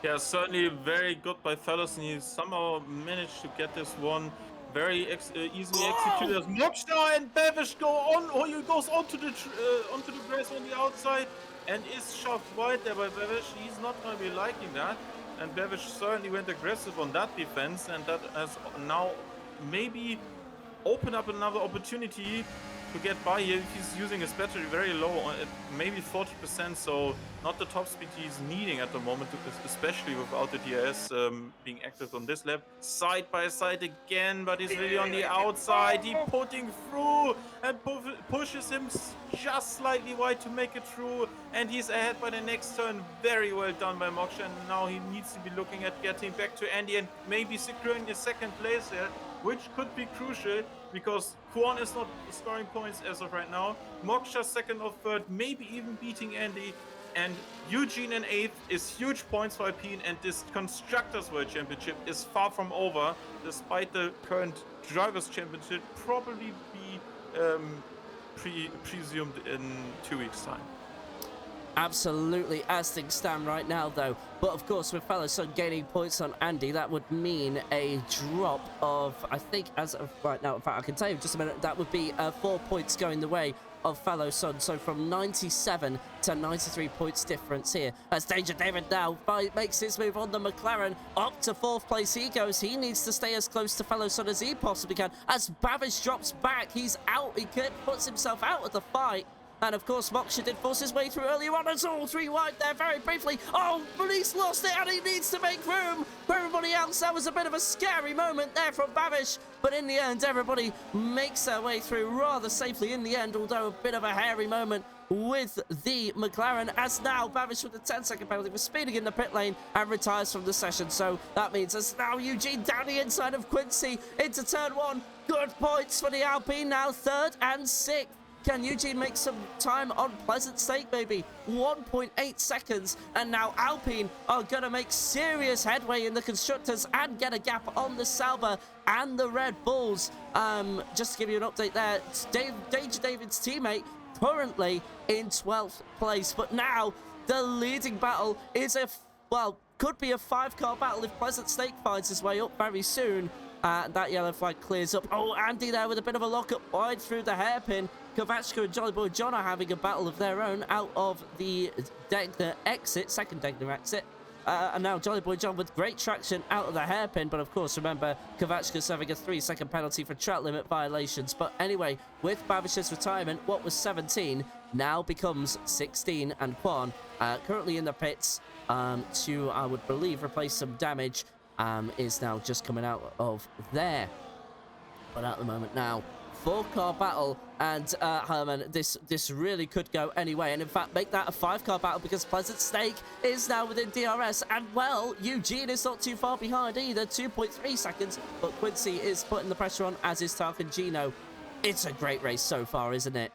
Yeah, certainly very good by Fellows, and he somehow managed to get this one very easily executed. As Moksha and Bavish go on, or he goes onto the grass on the outside and is shoved wide there by Bavish. He's not going to be liking that, and Bavish certainly went aggressive on that defense, and that has now maybe opened up another opportunity to get by here. He's using his battery very low, at maybe 40%, so not the top speed he's needing at the moment, especially without the DRS being active on this lap. Side by side again, but he's really on the outside. He's putting through and pushes him just slightly wide to make it through, and he's ahead by the next turn. Very well done by Moksha, and now he needs to be looking at getting back to Andy and maybe securing a 2nd place here, which could be crucial, because Quan is not scoring points as of right now. Moksha 2nd or 3rd, maybe even beating Andy, and Eugene in 8th is huge points for Alpine, and this Constructors World Championship is far from over, despite the current Drivers Championship probably be presumed in 2 weeks' time. Absolutely, as things stand right now, though. But of course, with fellow Son gaining points on Andy, that would mean a drop of, I think, as of right now, in fact, I can tell you in just a minute, that would be 4 points going the way of fellow Son. So from 97 to 93 points difference here, as Danger David now makes his move on the McLaren up to 4th place. He goes. He needs to stay as close to fellow Son as he possibly can. As Bavish drops back, he's out. He puts himself out of the fight. And of course, Moksha did force his way through earlier on. It's all 3 wide there very briefly. Oh, but he's lost it, and he needs to make room for everybody else. That was a bit of a scary moment there from Bavish. But in the end, everybody makes their way through rather safely in the end, although a bit of a hairy moment with the McLaren, as now Babish with the 10-second penalty for speeding in the pit lane and retires from the session. So that means it's now Eugene down the inside of Quincy into turn 1. Good points for the Alpine now, 3rd and 6th. Can Eugene make some time on Pleasant Stake, maybe? 1.8 seconds, and now Alpine are going to make serious headway in the Constructors and get a gap on the Sauber and the Red Bulls. Just to give you an update there, Danger David's teammate currently in 12th place, but now the leading battle is could be a 5-car battle if Pleasant Stake finds his way up very soon. That yellow flag clears up. Oh, Andy there with a bit of a lock-up wide through the hairpin. Kovacic and Jolly Boy John are having a battle of their own out of the Degner exit, second Degner exit. And now Jolly Boy John with great traction out of the hairpin. But of course, remember, Kovacic's having a 3-second penalty for track limit violations. But anyway, with Babish's retirement, what was 17 now becomes 16. And Quan, currently in the pits to, I would believe, replace some damage, is now just coming out of there. But at the moment now, 4-car battle, and Herman, this really could go anyway, and in fact make that a 5-car battle, because Pleasant Stake is now within DRS, and well, Eugene is not too far behind either, 2.3 seconds, but Quincy is putting the pressure on, as is Tarkin Gino. It's a great race so far, isn't it?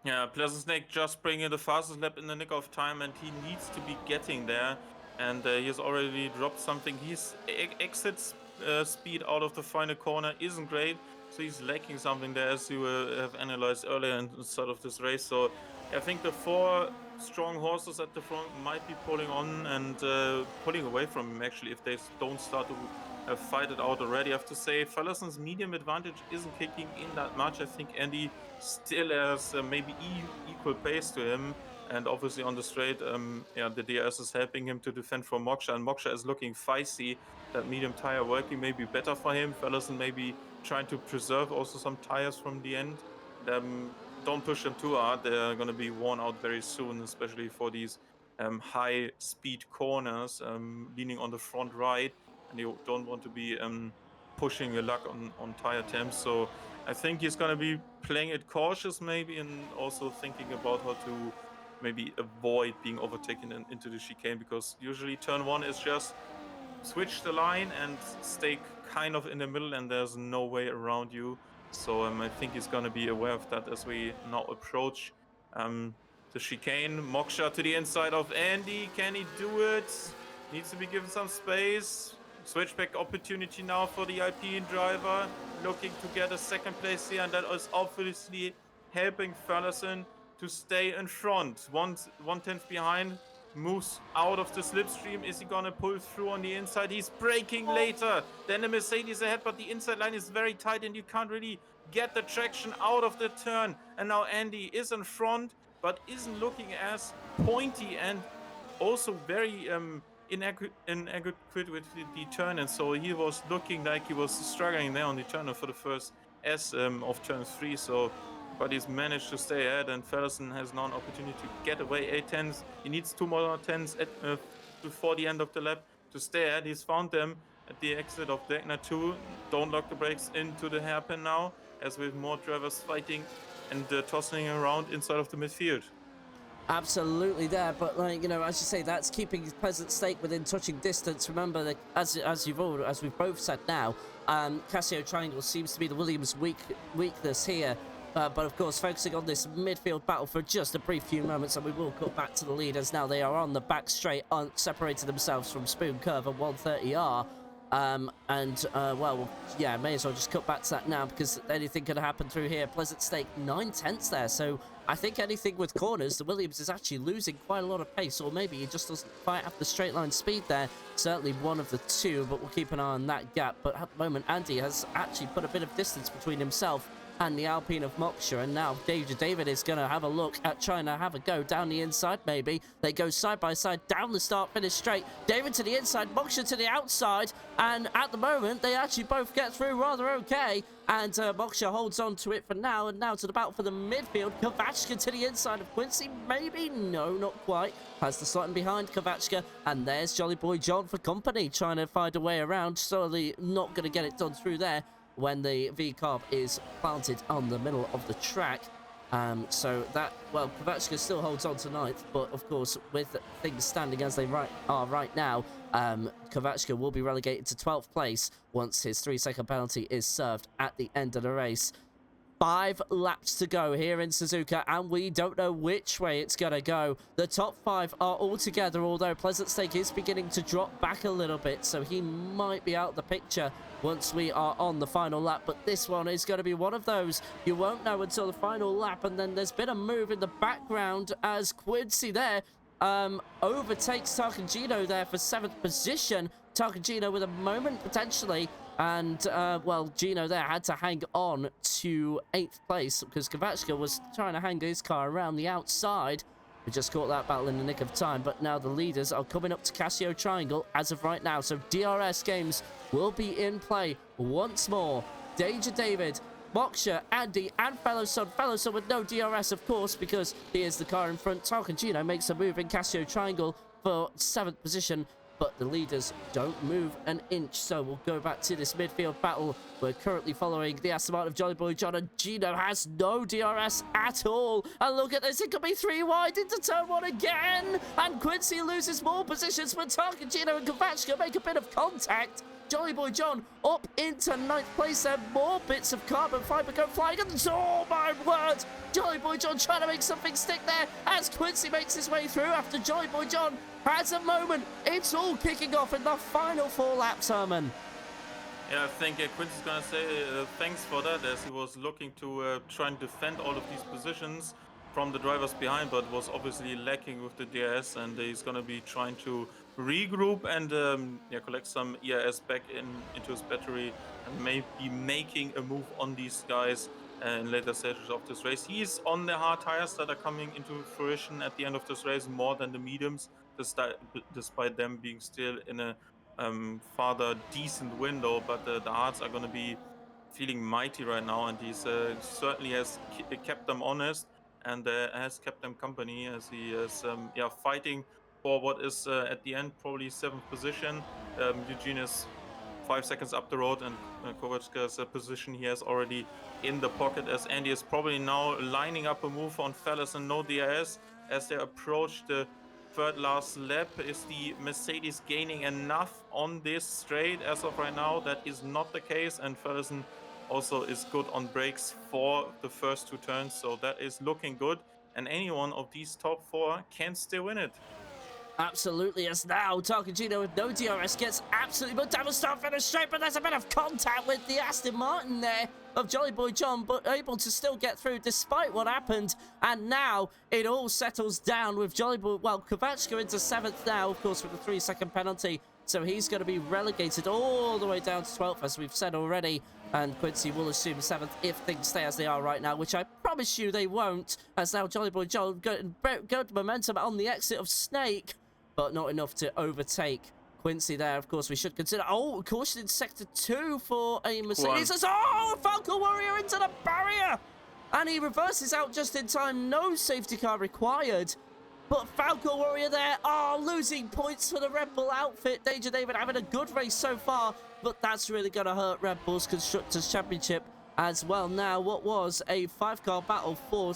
Yeah, Pleasant Snake just bringing the fastest lap in the nick of time, and he needs to be getting there, and he has already dropped something. His exit speed out of the final corner isn't great. So he's lacking something there, as you have analyzed earlier in the start of this race. So I think the 4 strong horses at the front might be pulling on and pulling away from him, actually, if they don't start to fight it out already. I have to say, Fallerson's medium advantage isn't kicking in that much. I think Andy still has maybe equal pace to him. And obviously on the straight, the DRS is helping him to defend from Moksha. And Moksha is looking feisty. That medium tire working may be better for him. Fallerson maybe trying to preserve also some tires from the end. Don't push them too hard. They're going to be worn out very soon, especially for these high speed corners, leaning on the front right. And you don't want to be pushing your luck on tire temps. So I think he's going to be playing it cautious maybe, and also thinking about how to maybe avoid being overtaken into the chicane, because usually turn 1 is just switch the line and stay kind of in the middle, and there's no way around you. So I think he's going to be aware of that as we now approach the chicane. Moksha to the inside of Andy. Can he do it? Needs to be given some space. Switchback opportunity now for the Alpine driver, looking to get a 2nd place here, and that is obviously helping Fallerson to stay in front. 1/10 behind, moves out of the slipstream. Is he gonna pull through on the inside? He's braking later than the Mercedes ahead, but the inside line is very tight and you can't really get the traction out of the turn. And now Andy is in front, but isn't looking as pointy, and also very inadequate with the turn. And so he was looking like he was struggling there on the turn for the first S of turn 3. So but he's managed to stay ahead, and Fallerson has now an opportunity to get away 8 tenths. He needs 2 more tenths before the end of the lap to stay ahead. He's found them at the exit of Degner 2. Don't lock the brakes into the hairpin now, as we have more drivers fighting and tossing around inside of the midfield. Absolutely there, but like, you know, as you say, that's keeping Pleasant Stake within touching distance. Remember that, as we've both said now, Casio Triangle seems to be the Williams' weakness here. But of course, focusing on this midfield battle for just a brief few moments, and we will cut back to the leaders now. They are on the back straight, separating themselves from Spoon Curve and 130R. Well, yeah, may as well just cut back to that now, because anything could happen through here. Pleasant Stake 9 tenths there, so I think anything with corners, the Williams is actually losing quite a lot of pace, or maybe he just doesn't quite have the straight line speed there. Certainly one of the two, but we'll keep an eye on that gap. But at the moment, Andy has actually put a bit of distance between himself and the Alpine of Moksha, and now David is going to have a look at trying to have a go down the inside, maybe. They go side by side down the start-finish straight. David to the inside, Moksha to the outside, and at the moment, they actually both get through rather okay, and Moksha holds on to it for now, and now to the battle for the midfield. Kovacka to the inside of Quincy, maybe? No, not quite. Has the slot in behind Kovacka, and there's Jolly Boy John for company, trying to find a way around. Surely not going to get it done through there when the V-carb is planted on the middle of the track. So that, well, Kvachka still holds on to ninth, but of course, with things standing as they are right now, Kvachka will be relegated to 12th place once his 3-second penalty is served at the end of the race. 5 laps to go here in Suzuka, and we don't know which way it's going to go. The top 5 are all together, although Pleasant Stake is beginning to drop back a little bit, so he might be out of the picture once we are on the final lap. But this one is going to be one of those you won't know until the final lap. And then there's been a move in the background as Quincy there overtakes Tarkangino there for 7th position. Tarkangino with a moment potentially. And, well, Gino there had to hang on to 8th place because Kvachka was trying to hang his car around the outside. We just caught that battle in the nick of time, but now the leaders are coming up to Casio Triangle as of right now. So DRS games will be in play once more. Danger David, Moksha, Andy, and Fellow Son with no DRS, of course, because he is the car in front. Tarkangino makes a move in Casio Triangle for 7th position. But the leaders don't move an inch, so we'll go back to this midfield battle. We're currently following the Aston Martin of Jolly Boy John, and Gino has no DRS at all. And look at this, it could be 3 wide into turn 1 again. And Quincy loses more positions when Tarkangino and Kvachka make a bit of contact. Jolly Boy John up into 9th place, and more bits of carbon fibre go flying. And oh my word! Jolly Boy John trying to make something stick there as Quincy makes his way through after Jolly Boy John has a moment. It's all kicking off in the final 4 laps, Herman. Yeah, I think Quincy's gonna say thanks for that, as he was looking to try and defend all of these positions from the drivers behind, but was obviously lacking with the DRS, and he's gonna be trying to regroup and collect some ERS back into his battery and maybe making a move on these guys in later stages of this race. He's on the hard tires that are coming into fruition at the end of this race more than the mediums, despite them being still in a farther decent window, but the hards are going to be feeling mighty right now, and he's certainly has kept them honest and has kept them company as he is fighting for what is at the end probably 7th position. Eugene is 5 seconds up the road, and Kovachka's position he has already in the pocket, as Andy is probably now lining up a move on Fellas and no DRS as they approach the 3rd last lap. Is the Mercedes gaining enough on this straight? As of right now, that is not the case, and Ferguson also is good on brakes for the first 2 turns, so that is looking good, and any one of these top 4 can still win it. Absolutely, as now Tarkangino with no DRS gets absolutely but double start finish straight, but there's a bit of contact with the Aston Martin there of Jolly Boy John, but able to still get through despite what happened. And now it all settles down with Jolly Boy, well, Kvachka into 7th now, of course, with a 3-second penalty. So he's going to be relegated all the way down to 12th, as we've said already. And Quincy will assume 7th if things stay as they are right now, which I promise you they won't, as now Jolly Boy John got momentum on the exit of Snake, but not enough to overtake Quincy there. Of course, we should consider... Oh, caution in Sector 2 for a Mercedes. Oh, Falco Warrior into the barrier! And he reverses out just in time. No safety car required. But Falco Warrior there, losing points for the Red Bull outfit. Danger David having a good race so far, but that's really going to hurt Red Bull's Constructors' Championship as well. Now, what was a 5-car battle for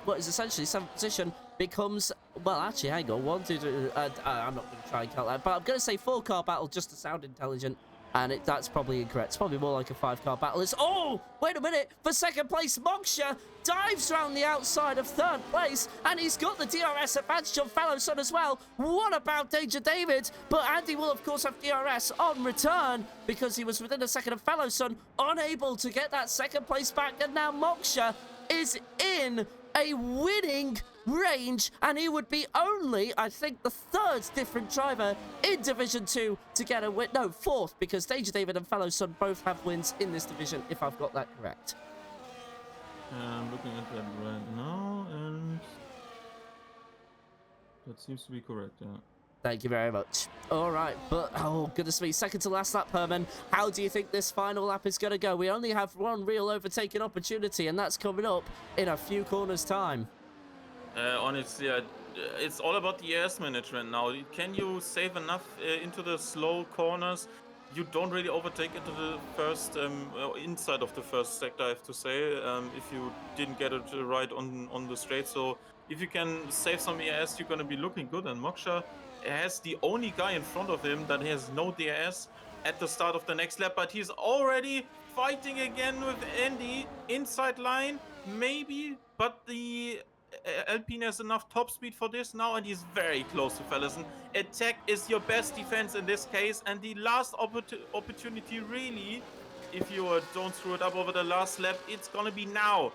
what is essentially 7th position becomes, well, actually, hang on, 1, 2, 3, I'm not going to try and count that, but I'm going to say 4-car battle just to sound intelligent, and that's probably incorrect. It's probably more like a 5-car battle. It's, oh, wait a minute, for 2nd place, Moksha dives around the outside of 3rd place, and he's got the DRS advantage on Fellow Son as well. What about Danger David? But Andy will, of course, have DRS on return because he was within a second of Fellow Son, unable to get that 2nd place back, and now Moksha is in a winning range, and he would be only, I think, the 3rd different driver in Division 2 to get a win. No, 4th, because Danger David and Fellow Son both have wins in this division, if I've got that correct. I'm looking at that right now, and that seems to be correct, yeah. Thank you very much. All right, but, oh, goodness me, 2nd to last lap, Herman. How do you think this final lap is going to go? We only have one real overtaking opportunity, and that's coming up in a few corners' time. Honestly, it's all about the ERS management now. Can you save enough into the slow corners you don't really overtake into the first inside of the first sector, I have to say, if you didn't get it right on the straight. So if you can save some ES, you're going to be looking good. And Moksha has the only guy in front of him that has no DRS at the start of the next lap, but he's already fighting again with Andy inside line, maybe, but the Alpine has enough top speed for this now, and he's very close to Fellison. Attack is your best defense in this case, and the last opportunity, really, if you don't screw it up over the last lap, it's gonna be now.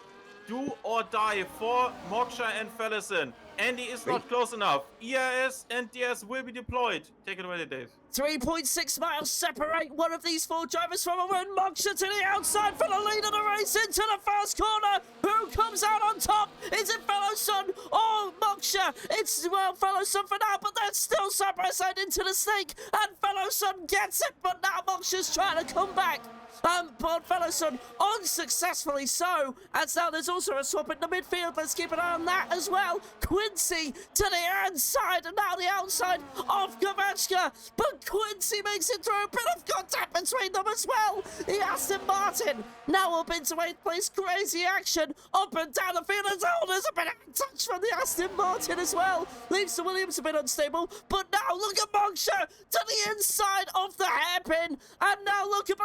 Do or die for Moksha and Fellison. Andy is not close enough. ERS and DS will be deployed. Take it away, Dave. 3.6 miles separate one of these four drivers from a win. Moksha to the outside for the lead of the race into the first corner. Who comes out on top? Is it Fellowson or Moksha? It's, well, Fellowson for now, but they're still side by side into the snake. And Fellowson gets it, but now Moksha's trying to come back. But Fellowson unsuccessfully so. And now there's also a swap in the midfield. Let's keep an eye on that as well. Quincy to the inside and now the outside of Gavachka. But Quincy makes it through. A bit of contact between them as well. The Aston Martin now up into 8th place. Crazy action up and down the field as well. There's a bit of touch from the Aston Martin as well. Leaves the Williams a bit unstable. But now look at Moksha to the inside of the hairpin. And now look at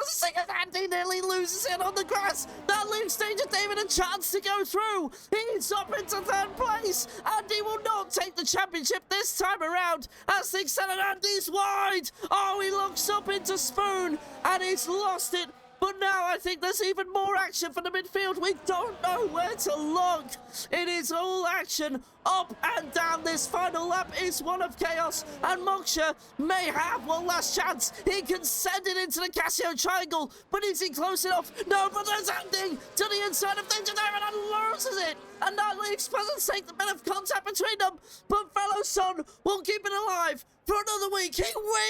Andy nearly loses it on the grass. That leaves Danger David a chance to go through. He's up into 3rd place. And he will not take the championship this time around. As things stand, and Andy's wide. Oh, he looks up into Spoon. And he's lost it. But now I think there's even more action for the midfield. We don't know where to look. It is all action up and down. This final lap is one of chaos. And Moksha may have one last chance. He can send it into the Casio Triangle. But is he close enough? No, but there's Andy to the inside of Danger David and loses it. And that leaves Pleasant Snake the bit of contact between them. But fellow Son will keep it alive for another week. He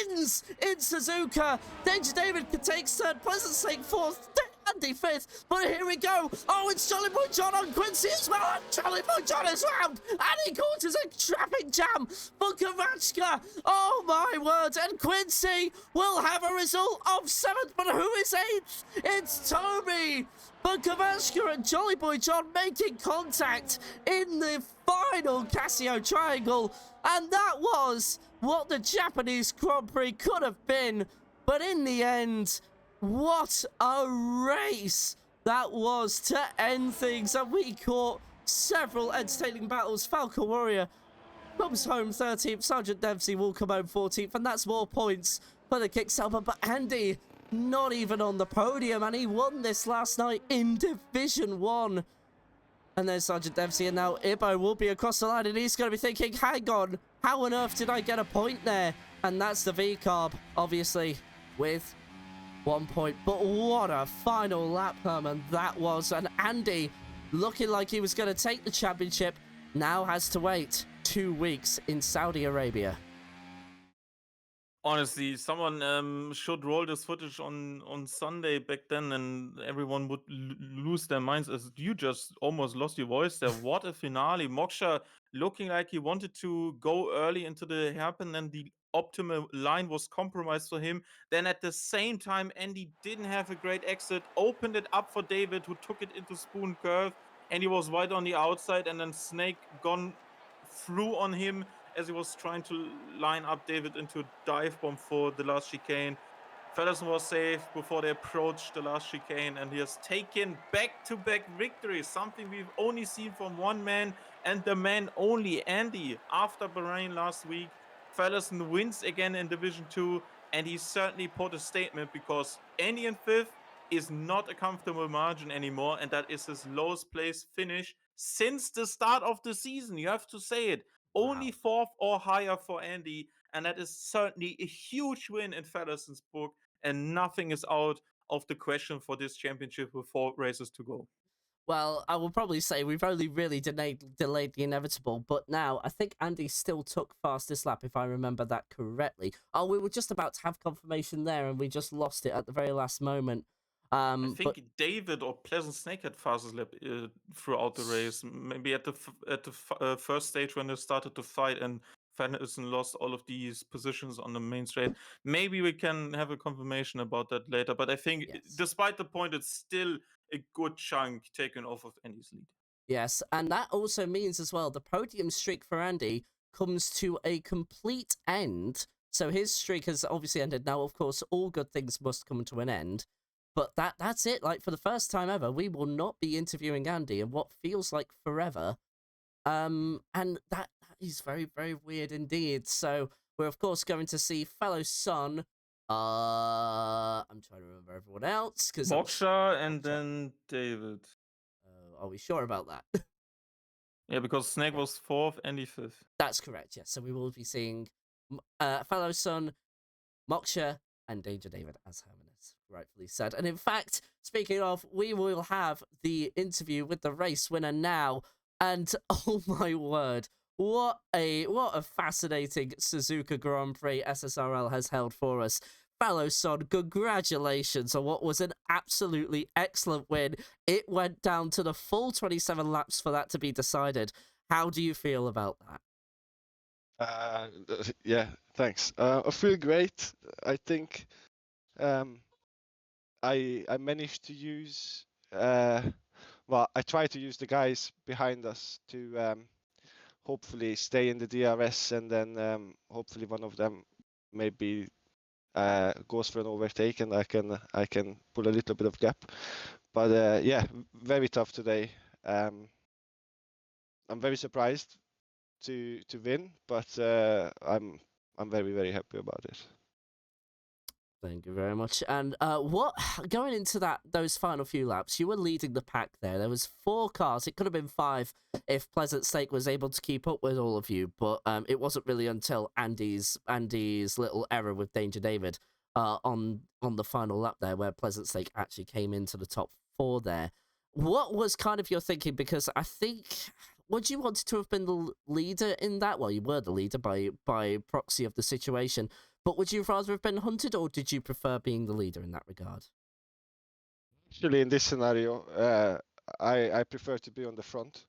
wins in Suzuka. Danger David takes 3rd, Pleasant Snake 4th, Andy 5th. But here we go. Oh, it's Jolly Boy John on Quincy as well. And Jolly Boy John is round. And he causes a traffic jam for Kavachka. Oh, my word. And Quincy will have a result of 7th. But who is 8th? It's Toby. But Kavachka and Jolly Boy John making contact in the final Casio Triangle. And that was what the Japanese Grand Prix could have been. But in the end, what a race that was to end things. And we caught several entertaining battles. Falcon Warrior comes home 13th. Sergeant Dempsey will come home 14th. And that's more points for the Kickstarter. But Andy, not even on the podium. And he won this last night in Division 1. And there's Sergeant Dempsey. And now Ibo will be across the line. And he's going to be thinking, hang on, how on earth did I get a point there? And that's the V-Carb, obviously, with 1 point. But what a final lap, Herman, that was. And Andy, looking like he was going to take the championship, now has to wait 2 weeks in Saudi Arabia. Honestly, someone should roll this footage on Sunday back then, and everyone would lose their minds. As you just almost lost your voice there. What a finale! Moksha looking like he wanted to go early into the hairpin, and the optimal line was compromised for him. Then at the same time, Andy didn't have a great exit, opened it up for David, who took it into Spoon Curve, and he was right on the outside, and then Snake gone through on him as he was trying to line up David into dive bomb for the last chicane. Fellowson was safe before they approached the last chicane, and he has taken back-to-back victories, something we've only seen from one man, and the man only, Andy. After Bahrain last week, Fellowson wins again in Division 2, and he certainly put a statement, because Andy in 5th is not a comfortable margin anymore, and that is his lowest place finish since the start of the season. You have to say it. Only 4th or higher for Andy, and that is certainly a huge win in Fedderson's book, and nothing is out of the question for this championship with 4 races to go. Well, I will probably say we've only really delayed the inevitable, but now I think Andy still took fastest lap, if I remember that correctly. Oh, we were just about to have confirmation there, and we just lost it at the very last moment. I think David or Pleasant Snake had fastest lap throughout the race. Maybe at the first stage when they started to fight, and Fenderson lost all of these positions on the main straight. Maybe we can have a confirmation about that later. But I think, despite the point, it's still a good chunk taken off of Andy's lead. Yes, and that also means as well the podium streak for Andy comes to a complete end. So his streak has obviously ended. Now, of course, all good things must come to an end. But that's it. Like, for the first time ever, we will not be interviewing Andy in what feels like forever. And that is very, very weird indeed. So we're, of course, going to see fellow son. I'm trying to remember everyone else. Moksha and then David. Are we sure about that? Yeah, because Snake was 4th, Andy 5th. That's correct, yes. So we will be seeing fellow son, Moksha, and Danger David, as Herman has rightfully said. And in fact, speaking of, we will have the interview with the race winner now. And oh my word, what a fascinating Suzuka Grand Prix SSRL has held for us. Fellow son, congratulations on what was an absolutely excellent win. It went down to the full 27 laps for that to be decided. How do you feel about that? Yeah, thanks. I feel great. I think I managed to use well, I tried to use the guys behind us to hopefully stay in the DRS, and then hopefully one of them maybe goes for an overtake, and I can pull a little bit of gap. But yeah, very tough today. I'm very surprised to win, but I'm very, very happy about it. Thank you very much. And what going into those final few laps, you were leading the pack there. There was 4 cars. It could have been 5 if Pleasant Snake was able to keep up with all of you, but it wasn't really until Andy's little error with Danger David on the final lap there where Pleasant Snake actually came into the top 4 there. What was kind of your thinking? Because I think, would you want to have been the leader in that? Well, you were the leader by proxy of the situation. But would you rather have been hunted, or did you prefer being the leader in that regard? Actually, in this scenario, I prefer to be on the front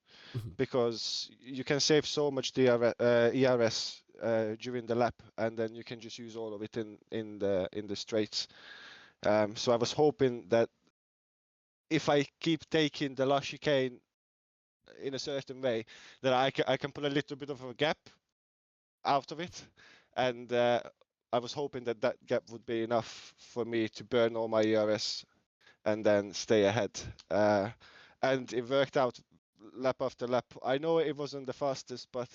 because you can save so much ERS during the lap, and then you can just use all of it in the straights. So I was hoping that if I keep taking the last chicane in a certain way, that I can put a little bit of a gap out of it, and I was hoping that gap would be enough for me to burn all my ERS and then stay ahead. And it worked out lap after lap. I know it wasn't the fastest, but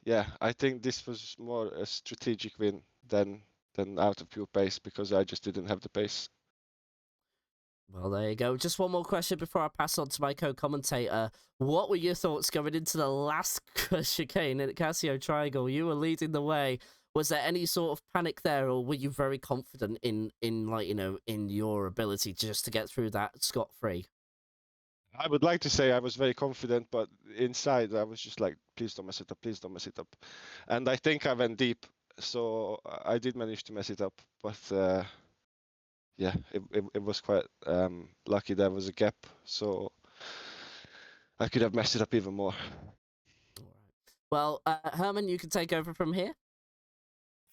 yeah, I think this was more a strategic win than out of pure pace, because I just didn't have the pace. Well, there you go. Just one more question before I pass on to my co-commentator. What were your thoughts going into the last chicane at Casio Triangle? You were leading the way. Was there any sort of panic there, or were you very confident in like, you know, in your ability just to get through that scot-free? I would like to say I was very confident, but inside I was just like, please don't mess it up, please don't mess it up. And I think I went deep, so I did manage to mess it up. But yeah, it was quite lucky there was a gap, so I could have messed it up even more. All right. Well, Herman, you can take over from here.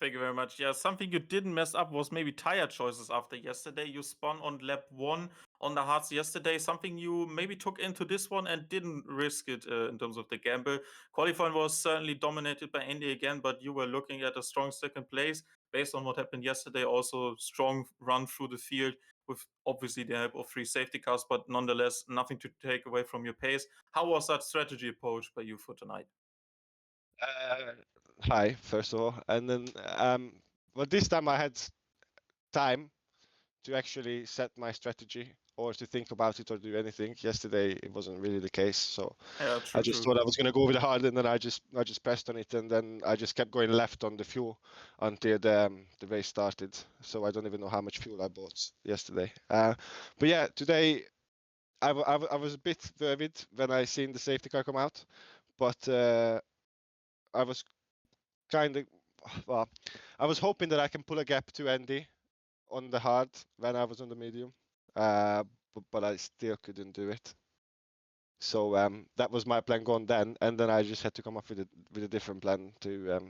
Thank you very much. Yeah, something you didn't mess up was maybe tire choices after yesterday. You spun on lap 1 on the hards yesterday. Something you maybe took into this one and didn't risk it in terms of the gamble. Qualifying was certainly dominated by Andy again, but you were looking at a strong second place based on what happened yesterday. Also, strong run through the field with obviously the help of 3 safety cars, but nonetheless, nothing to take away from your pace. How was that strategy approached by you for tonight? Hi, first of all, and then well, this time I had time to actually set my strategy or to think about it or do anything. Yesterday it wasn't really the case, so yeah, I just thought I was going to go with the hard, and then I just pressed on it, and then I just kept going left on the fuel until the race started. So I don't even know how much fuel I bought yesterday. But yeah, today I was a bit worried when I seen the safety car come out, but I was kind of, well, I was hoping that I can pull a gap to Andy on the hard when I was on the medium, but I still couldn't do it. So that was my plan going then, and then I just had to come up with a different plan to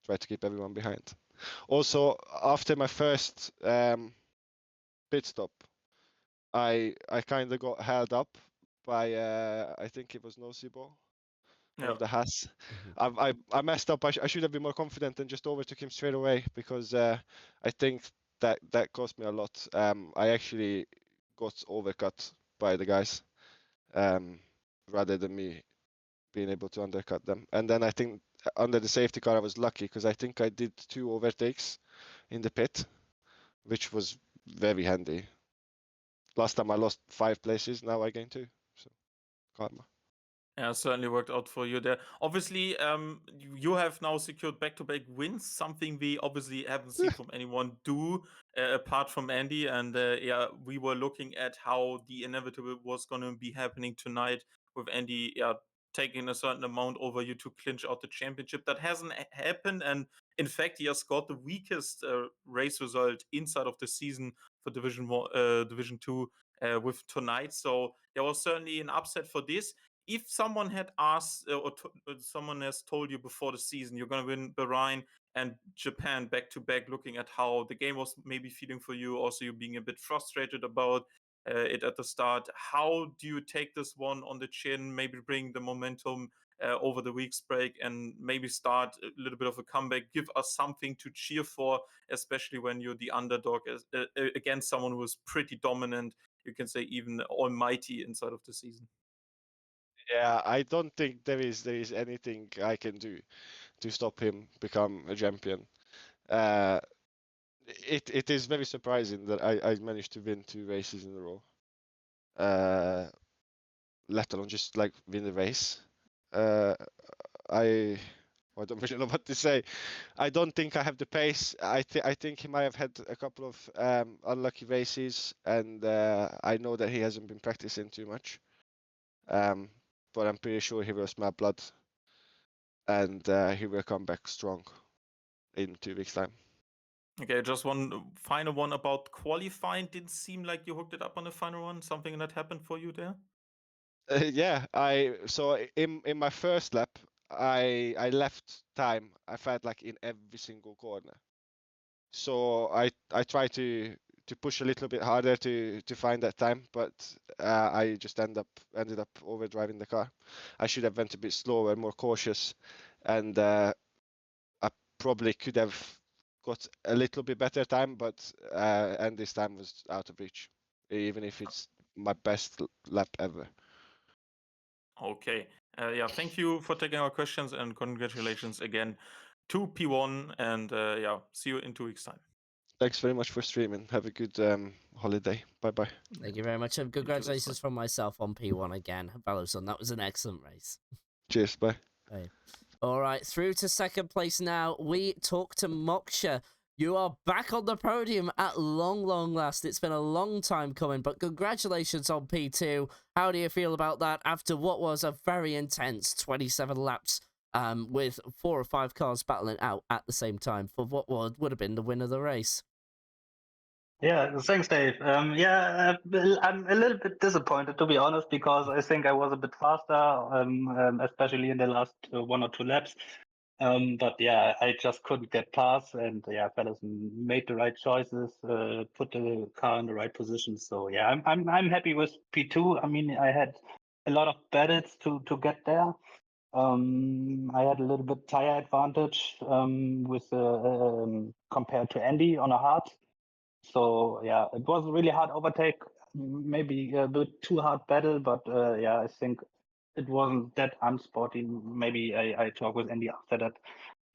try to keep everyone behind. Also, after my first pit stop, I kind of got held up by I think it was Nosibo, one of the Haas. I messed up. I should have been more confident and just overtook him straight away, because I think that cost me a lot. I actually got overcut by the guys rather than me being able to undercut them. And then I think under the safety car I was lucky, because I think I did 2 overtakes in the pit, which was very handy. Last time I lost 5 places, now I gained 2. So karma. Yeah, certainly worked out for you there. Obviously, you have now secured back-to-back wins, something we obviously haven't seen from anyone do, apart from Andy. And yeah, we were looking at how the inevitable was going to be happening tonight with Andy, taking a certain amount over you to clinch out the championship. That hasn't happened, and in fact, he has scored the weakest race result inside of the season for Division 2 with tonight. So there was certainly an upset for this. If someone had asked someone has told you before the season you're going to win Bahrain and Japan back to back, looking at how the game was maybe feeling for you, also you being a bit frustrated about it at the start, how do you take this one on the chin, maybe bring the momentum over the week's break and maybe start a little bit of a comeback, give us something to cheer for, especially when you're the underdog against someone who was pretty dominant, you can say even almighty inside of the season? Yeah, I don't think there is anything I can do to stop him become a champion. It is very surprising that I managed to win 2 races in a row. Let alone just like win the race. I don't really know what to say. I don't think I have the pace. I think he might have had a couple of unlucky races, and I know that he hasn't been practicing too much. But I'm pretty sure he will smell blood, and he will come back strong in 2 weeks' time. Okay, just one final one about qualifying. Didn't seem like you hooked it up on the final one. Something that happened for you there? Yeah, so in my first lap, I left time. I felt like in every single corner. So I tried to push a little bit harder to find that time, but I just ended up overdriving the car. I should have went a bit slower, more cautious, and I probably could have got a little bit better time, but and this time was out of reach, even if it's my best lap ever. Okay. Yeah, thank you for taking our questions and congratulations again to P1 and yeah, see you in 2 weeks' time. Thanks very much for streaming. Have a good holiday. Bye bye. Thank you very much, and congratulations from myself on P1 again. Valorson, that was an excellent race. Cheers. Bye. Hey. All right, through to second place now. We talk to Moksha. You are back on the podium at long last. It's been a long time coming, but congratulations on P2. How do you feel about that after what was a very intense 27 laps with 4 or 5 cars battling out at the same time for what would have been the win of the race? Yeah, thanks, Dave. Yeah, I'm a little bit disappointed, to be honest, because I think I was a bit faster, especially in the last 1 or 2 laps. But yeah, I just couldn't get past, and yeah, fellas made the right choices, put the car in the right position. So yeah, I'm happy with P2. I mean, I had a lot of battles to get there. I had a little bit tire advantage with compared to Andy on a hard. So yeah, it was a really hard overtake, maybe a bit too hard battle, but yeah, I think it wasn't that unsporty. Maybe I talk with Andy after that,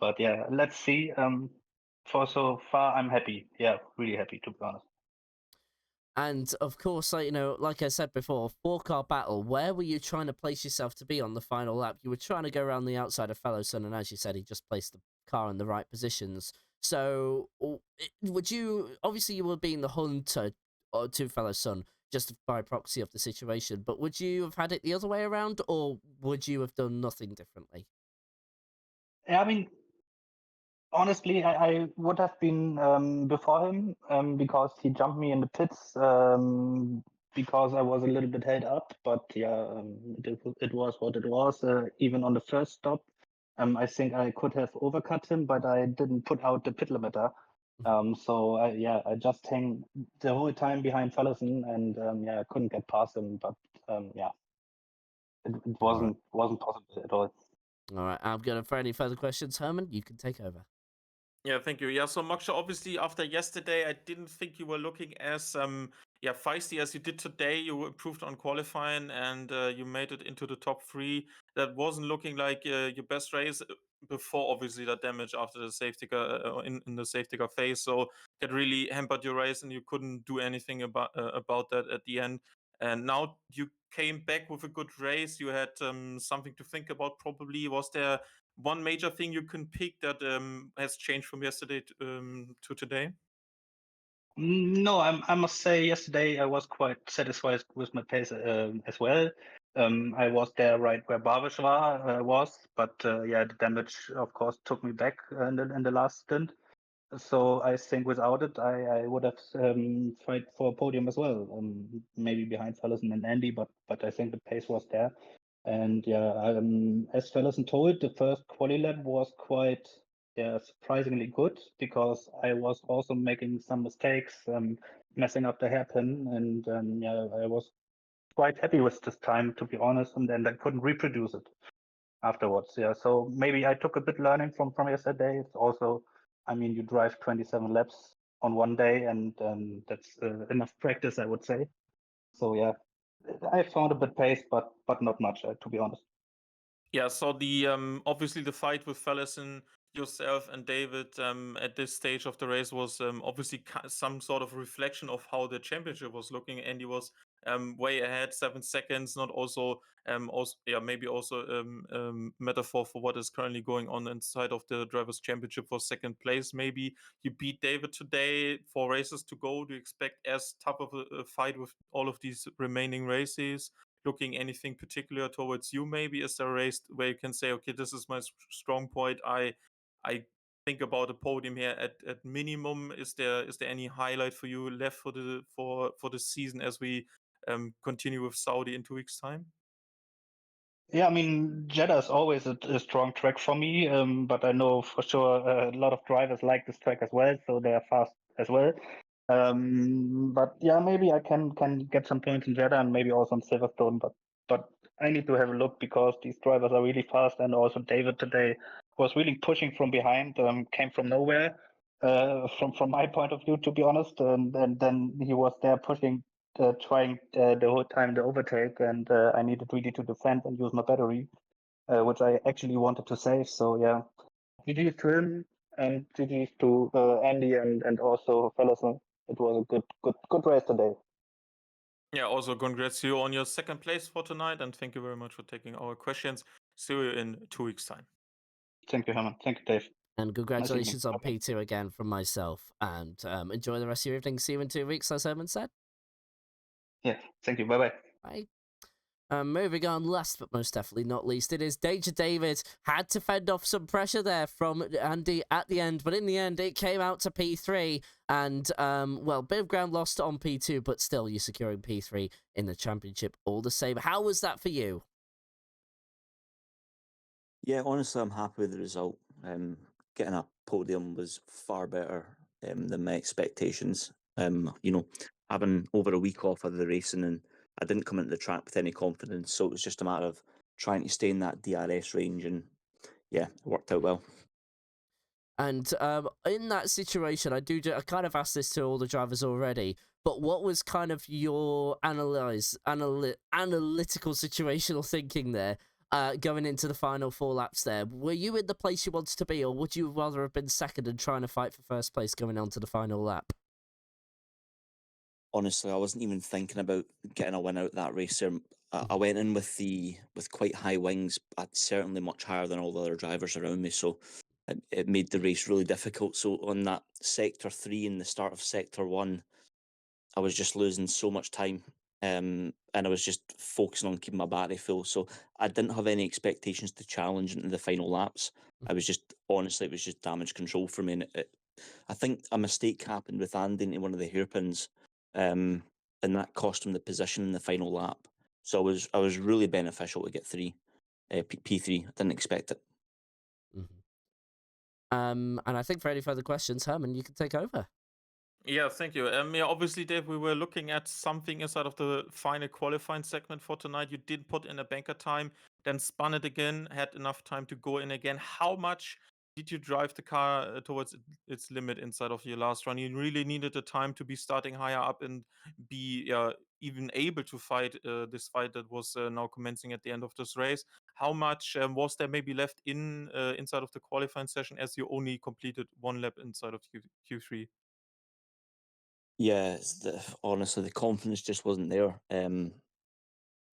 but yeah, let's see. For so far, I'm happy. Yeah, really happy, to be honest. And of course, like I said before, 4-car battle. Where were you trying to place yourself to be on the final lap? You were trying to go around the outside of Fellowson, and as you said, he just placed the car in the right positions. So, would you? Obviously, you were being the hunter to Fellowson just by proxy of the situation. But would you have had it the other way around, or would you have done nothing differently? Yeah, I mean, honestly, I would have been before him because he jumped me in the pits because I was a little bit held up. But yeah, it was what it was. Even on the first stop, I think I could have overcut him, but I didn't put out the pit limiter. So I just hang the whole time behind Fellison, and I couldn't get past him. But it wasn't possible at all. All right, I'm gonna for any further questions, Herman, you can take over. Yeah, thank you. Yeah, so Moksha, obviously after yesterday, I didn't think you were looking as feisty as you did today. You improved on qualifying and you made it into the top 3. That wasn't looking like your best race before, obviously, that damage after the safety car in the safety car phase. So that really hampered your race, and you couldn't do anything about that at the end. And now you came back with a good race. You had something to think about. Probably was there one major thing you can pick that has changed from yesterday to today? No, I must say yesterday I was quite satisfied with my pace as well. I was there right where Barbashwa was, but the damage of course took me back in the last stint. So I think without it, I would have fight for a podium as well. Maybe behind Fellison and Andy, but I think the pace was there. And as Fellison told, the first quali lap was quite surprisingly good, because I was also making some mistakes, messing up the hairpin, and I was quite happy with this time, to be honest, and then I couldn't reproduce it afterwards. Yeah, so maybe I took a bit learning from yesterday. It's also, I mean, you drive 27 laps on one day, and that's enough practice, I would say. So yeah, I found a bit pace, but not much, to be honest. Yeah, so the obviously the fight with Fellison, yourself, and David at this stage of the race was obviously some sort of reflection of how the championship was looking. Andy was way ahead, 7 seconds. Not also maybe also metaphor for what is currently going on inside of the drivers' championship for second place. Maybe you beat David today, 4 races to go. Do you expect as tough of a fight with all of these remaining races? Looking anything particular towards you? Maybe is there a race where you can say, okay, this is my strong point. I think about a podium here at minimum. Is there any highlight for you left for the season as we continue with Saudi in 2 weeks' time? Yeah, I mean, Jeddah is always a strong track for me, but I know for sure a lot of drivers like this track as well, so they are fast as well. But yeah, maybe I can get some points in Jeddah and maybe also on Silverstone, but I need to have a look, because these drivers are really fast, and also David today was really pushing from behind, came from nowhere, from my point of view, to be honest, and then he was there pushing, trying the whole time to overtake, and I needed really to defend and use my battery, which I actually wanted to save. So yeah, GG's to him, and GG's to Andy and also Fellison. It was a good race today. Yeah, also congrats to you on your second place for tonight, and thank you very much for taking our questions. See you in 2 weeks' time. Thank you, Herman. Thank you, Dave. And congratulations on P2 again from myself. And enjoy the rest of your evening. See you in 2 weeks, as Herman said. Yeah, thank you. Bye-bye. Bye. Moving on, last but most definitely not least, it is Danger David. Had to fend off some pressure there from Andy at the end, but in the end, it came out to P3. And, well, bit of ground lost on P2, but still, you're securing P3 in the championship all the same. How was that for you? Yeah, honestly, I'm happy with the result. Getting a podium was far better than my expectations. Having over a week off of the racing, and I didn't come into the track with any confidence, so it was just a matter of trying to stay in that DRS range, and yeah, it worked out well. And in that situation, I kind of asked this to all the drivers already, but what was kind of your analytical situational thinking there, going into the final 4 laps there? Were you in the place you wanted to be, or would you rather have been second and trying to fight for first place going on to the final lap? Honestly, I wasn't even thinking about getting a win out of that race. I went in with quite high wings, certainly much higher than all the other drivers around me, so it made the race really difficult. So on that sector 3 and the start of sector 1, I was just losing so much time, and I was just focusing on keeping my battery full. So I didn't have any expectations to challenge into the final laps. I was just, honestly, it was just damage control for me. And I think a mistake happened with Andy into one of the hairpins. and that cost him the position in the final lap. So I was really beneficial to get P3. I didn't expect it. And I think for any further questions, Herman, you can take over. Yeah, thank you. Yeah, obviously, Dave, we were looking at something inside of the final qualifying segment for tonight. You did put in a banker time, then spun it again, had enough time to go in again. How much did you drive the car towards its limit inside of your last run? You really needed the time to be starting higher up and be even able to fight this fight that was now commencing at the end of this race. How much was there maybe left inside of the qualifying session, as you only completed one lap inside of Q3? Yeah, honestly, the confidence just wasn't there. And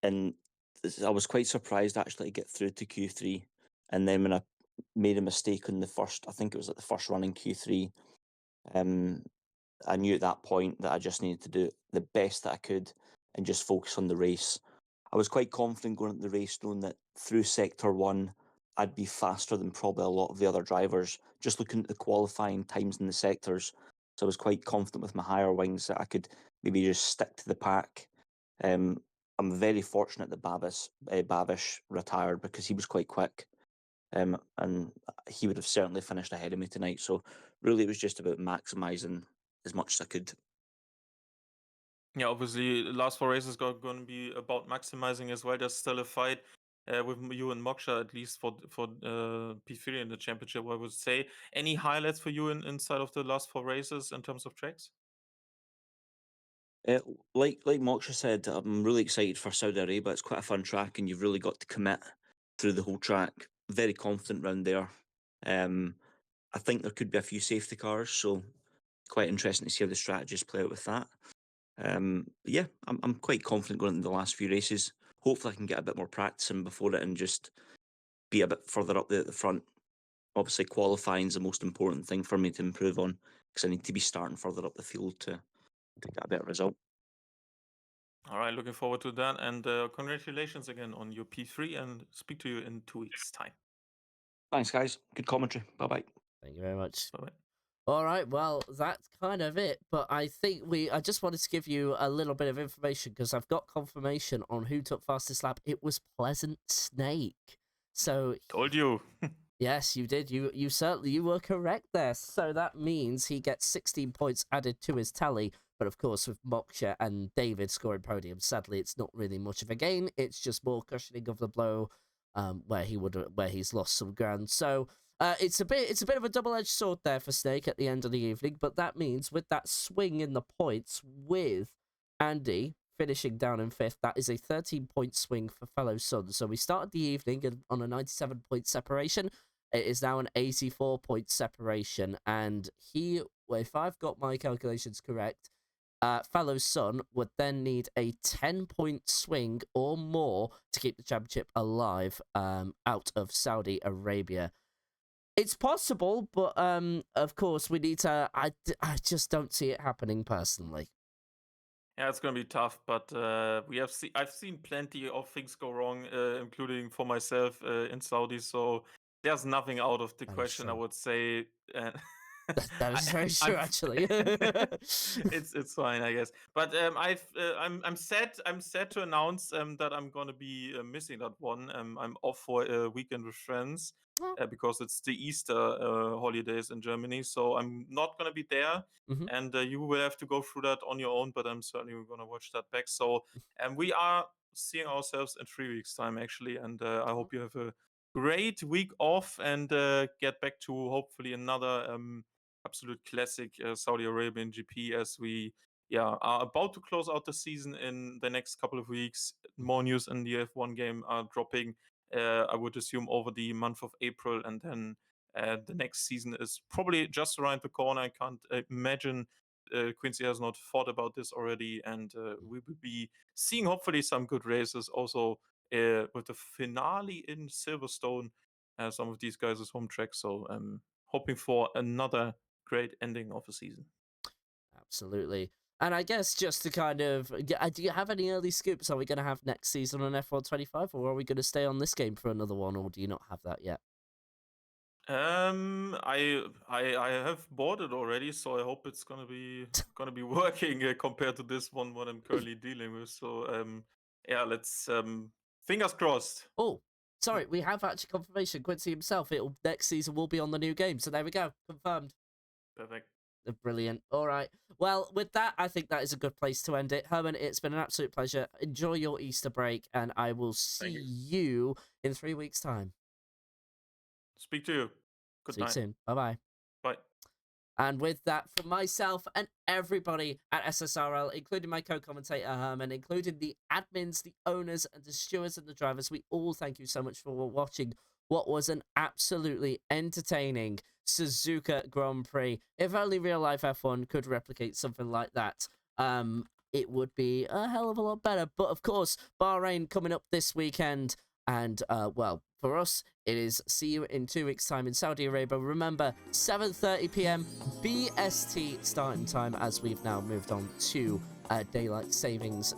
I was quite surprised actually to get through to Q3. And then when I made a mistake on the first, I think it was at the first run in Q3, I knew at that point that I just needed to do the best that I could and just focus on the race. I was quite confident going into the race, knowing that through Sector 1, I'd be faster than probably a lot of the other drivers, just looking at the qualifying times in the sectors. So I was quite confident with my higher wings that I could maybe just stick to the pack. I'm very fortunate that Babish retired because he was quite quick. And he would have certainly finished ahead of me tonight. So really, it was just about maximising as much as I could. Yeah, obviously, the last four races are going to be about maximizing as well. There's still a fight with you and Moksha, at least for P3 in the championship, I would say. Any highlights for you inside of the last four races in terms of tracks? Like Moksha said, I'm really excited for Saudi Arabia. It's quite a fun track, and you've really got to commit through the whole track. Very confident round there. I think there could be a few safety cars, so quite interesting to see how the strategists play out with that. Yeah, I'm quite confident going into the last few races. Hopefully, I can get a bit more practice in before it and just be a bit further up there at the front. Obviously, qualifying is the most important thing for me to improve on because I need to be starting further up the field to get a better result. All right, looking forward to that. And congratulations again on your P3, and speak to you in 2 weeks' time. Thanks, guys. Good commentary. Bye-bye. Thank you very much. Bye-bye. All right, well, that's kind of it. But I think I just wanted to give you a little bit of information because I've got confirmation on who took fastest lap. It was Pleasant Snake. So Told you. yes, you did. You certainly were correct there. So that means he gets 16 points added to his tally. But of course, with Moksha and David scoring podiums, sadly, it's not really much of a gain. It's just more cushioning of the blow, where he's lost some ground. So it's a bit of a double-edged sword there for Snake at the end of the evening. But that means with that swing in the points, with Andy finishing down in 5th, that is a 13-point swing for fellow Sun. So we started the evening on a 97-point separation. It is now an 84-point separation, and if I've got my calculations correct, fellow Sun would then need a 10-point swing or more to keep the championship alive out of Saudi Arabia. It's possible, but of course we need to. I just don't see it happening personally. Yeah, it's gonna be tough, but I've seen plenty of things go wrong, including for myself in Saudi. So there's nothing out of the question, I would say. That is very true, actually. It's fine, I guess. But I'm sad to announce that I'm gonna be missing that one. I'm off for a weekend with friends because it's the Easter holidays in Germany, so I'm not gonna be there. Mm-hmm. And you will have to go through that on your own. But I'm certainly gonna watch that back. So, and we are seeing ourselves in 3 weeks' time, actually. And I hope you have a great week off and get back to hopefully another absolute classic Saudi Arabian GP as we are about to close out the season in the next couple of weeks. More news in the F1 game are dropping, I would assume, over the month of April, and then the next season is probably just around the corner. I can't imagine Quincy has not thought about this already, and we will be seeing hopefully some good races also with the finale in Silverstone. Some of these guys' home track, so hoping for another great ending of the season. Absolutely. And I guess just to kind of, do you have any early scoops? Are we going to have next season on F1 25, or are we going to stay on this game for another one, or do you not have that yet? I have bought it already, so I hope it's gonna be working compared to this one what I'm currently dealing with. So yeah, let's fingers crossed. Oh, sorry, we have actually confirmation. Quincy himself, next season will be on the new game. So there we go, confirmed. Perfect. Brilliant. All right. Well, with that, I think that is a good place to end it. Herman, it's been an absolute pleasure. Enjoy your Easter break, and I will see you in 3 weeks' time. Speak to you. Good See you night. soon. Bye-bye. Bye. And with that, from myself and everybody at SSRL, including my co-commentator Herman, including the admins, the owners, and the stewards and the drivers, we all thank you so much for watching what was an absolutely entertaining Suzuka Grand Prix. If only real life F1 could replicate something like that, it would be a hell of a lot better. But of course, Bahrain coming up this weekend. And, well, for us, it is see you in 2 weeks' time in Saudi Arabia. Remember, 7:30 p.m. BST starting time, as we've now moved on to daylight savings.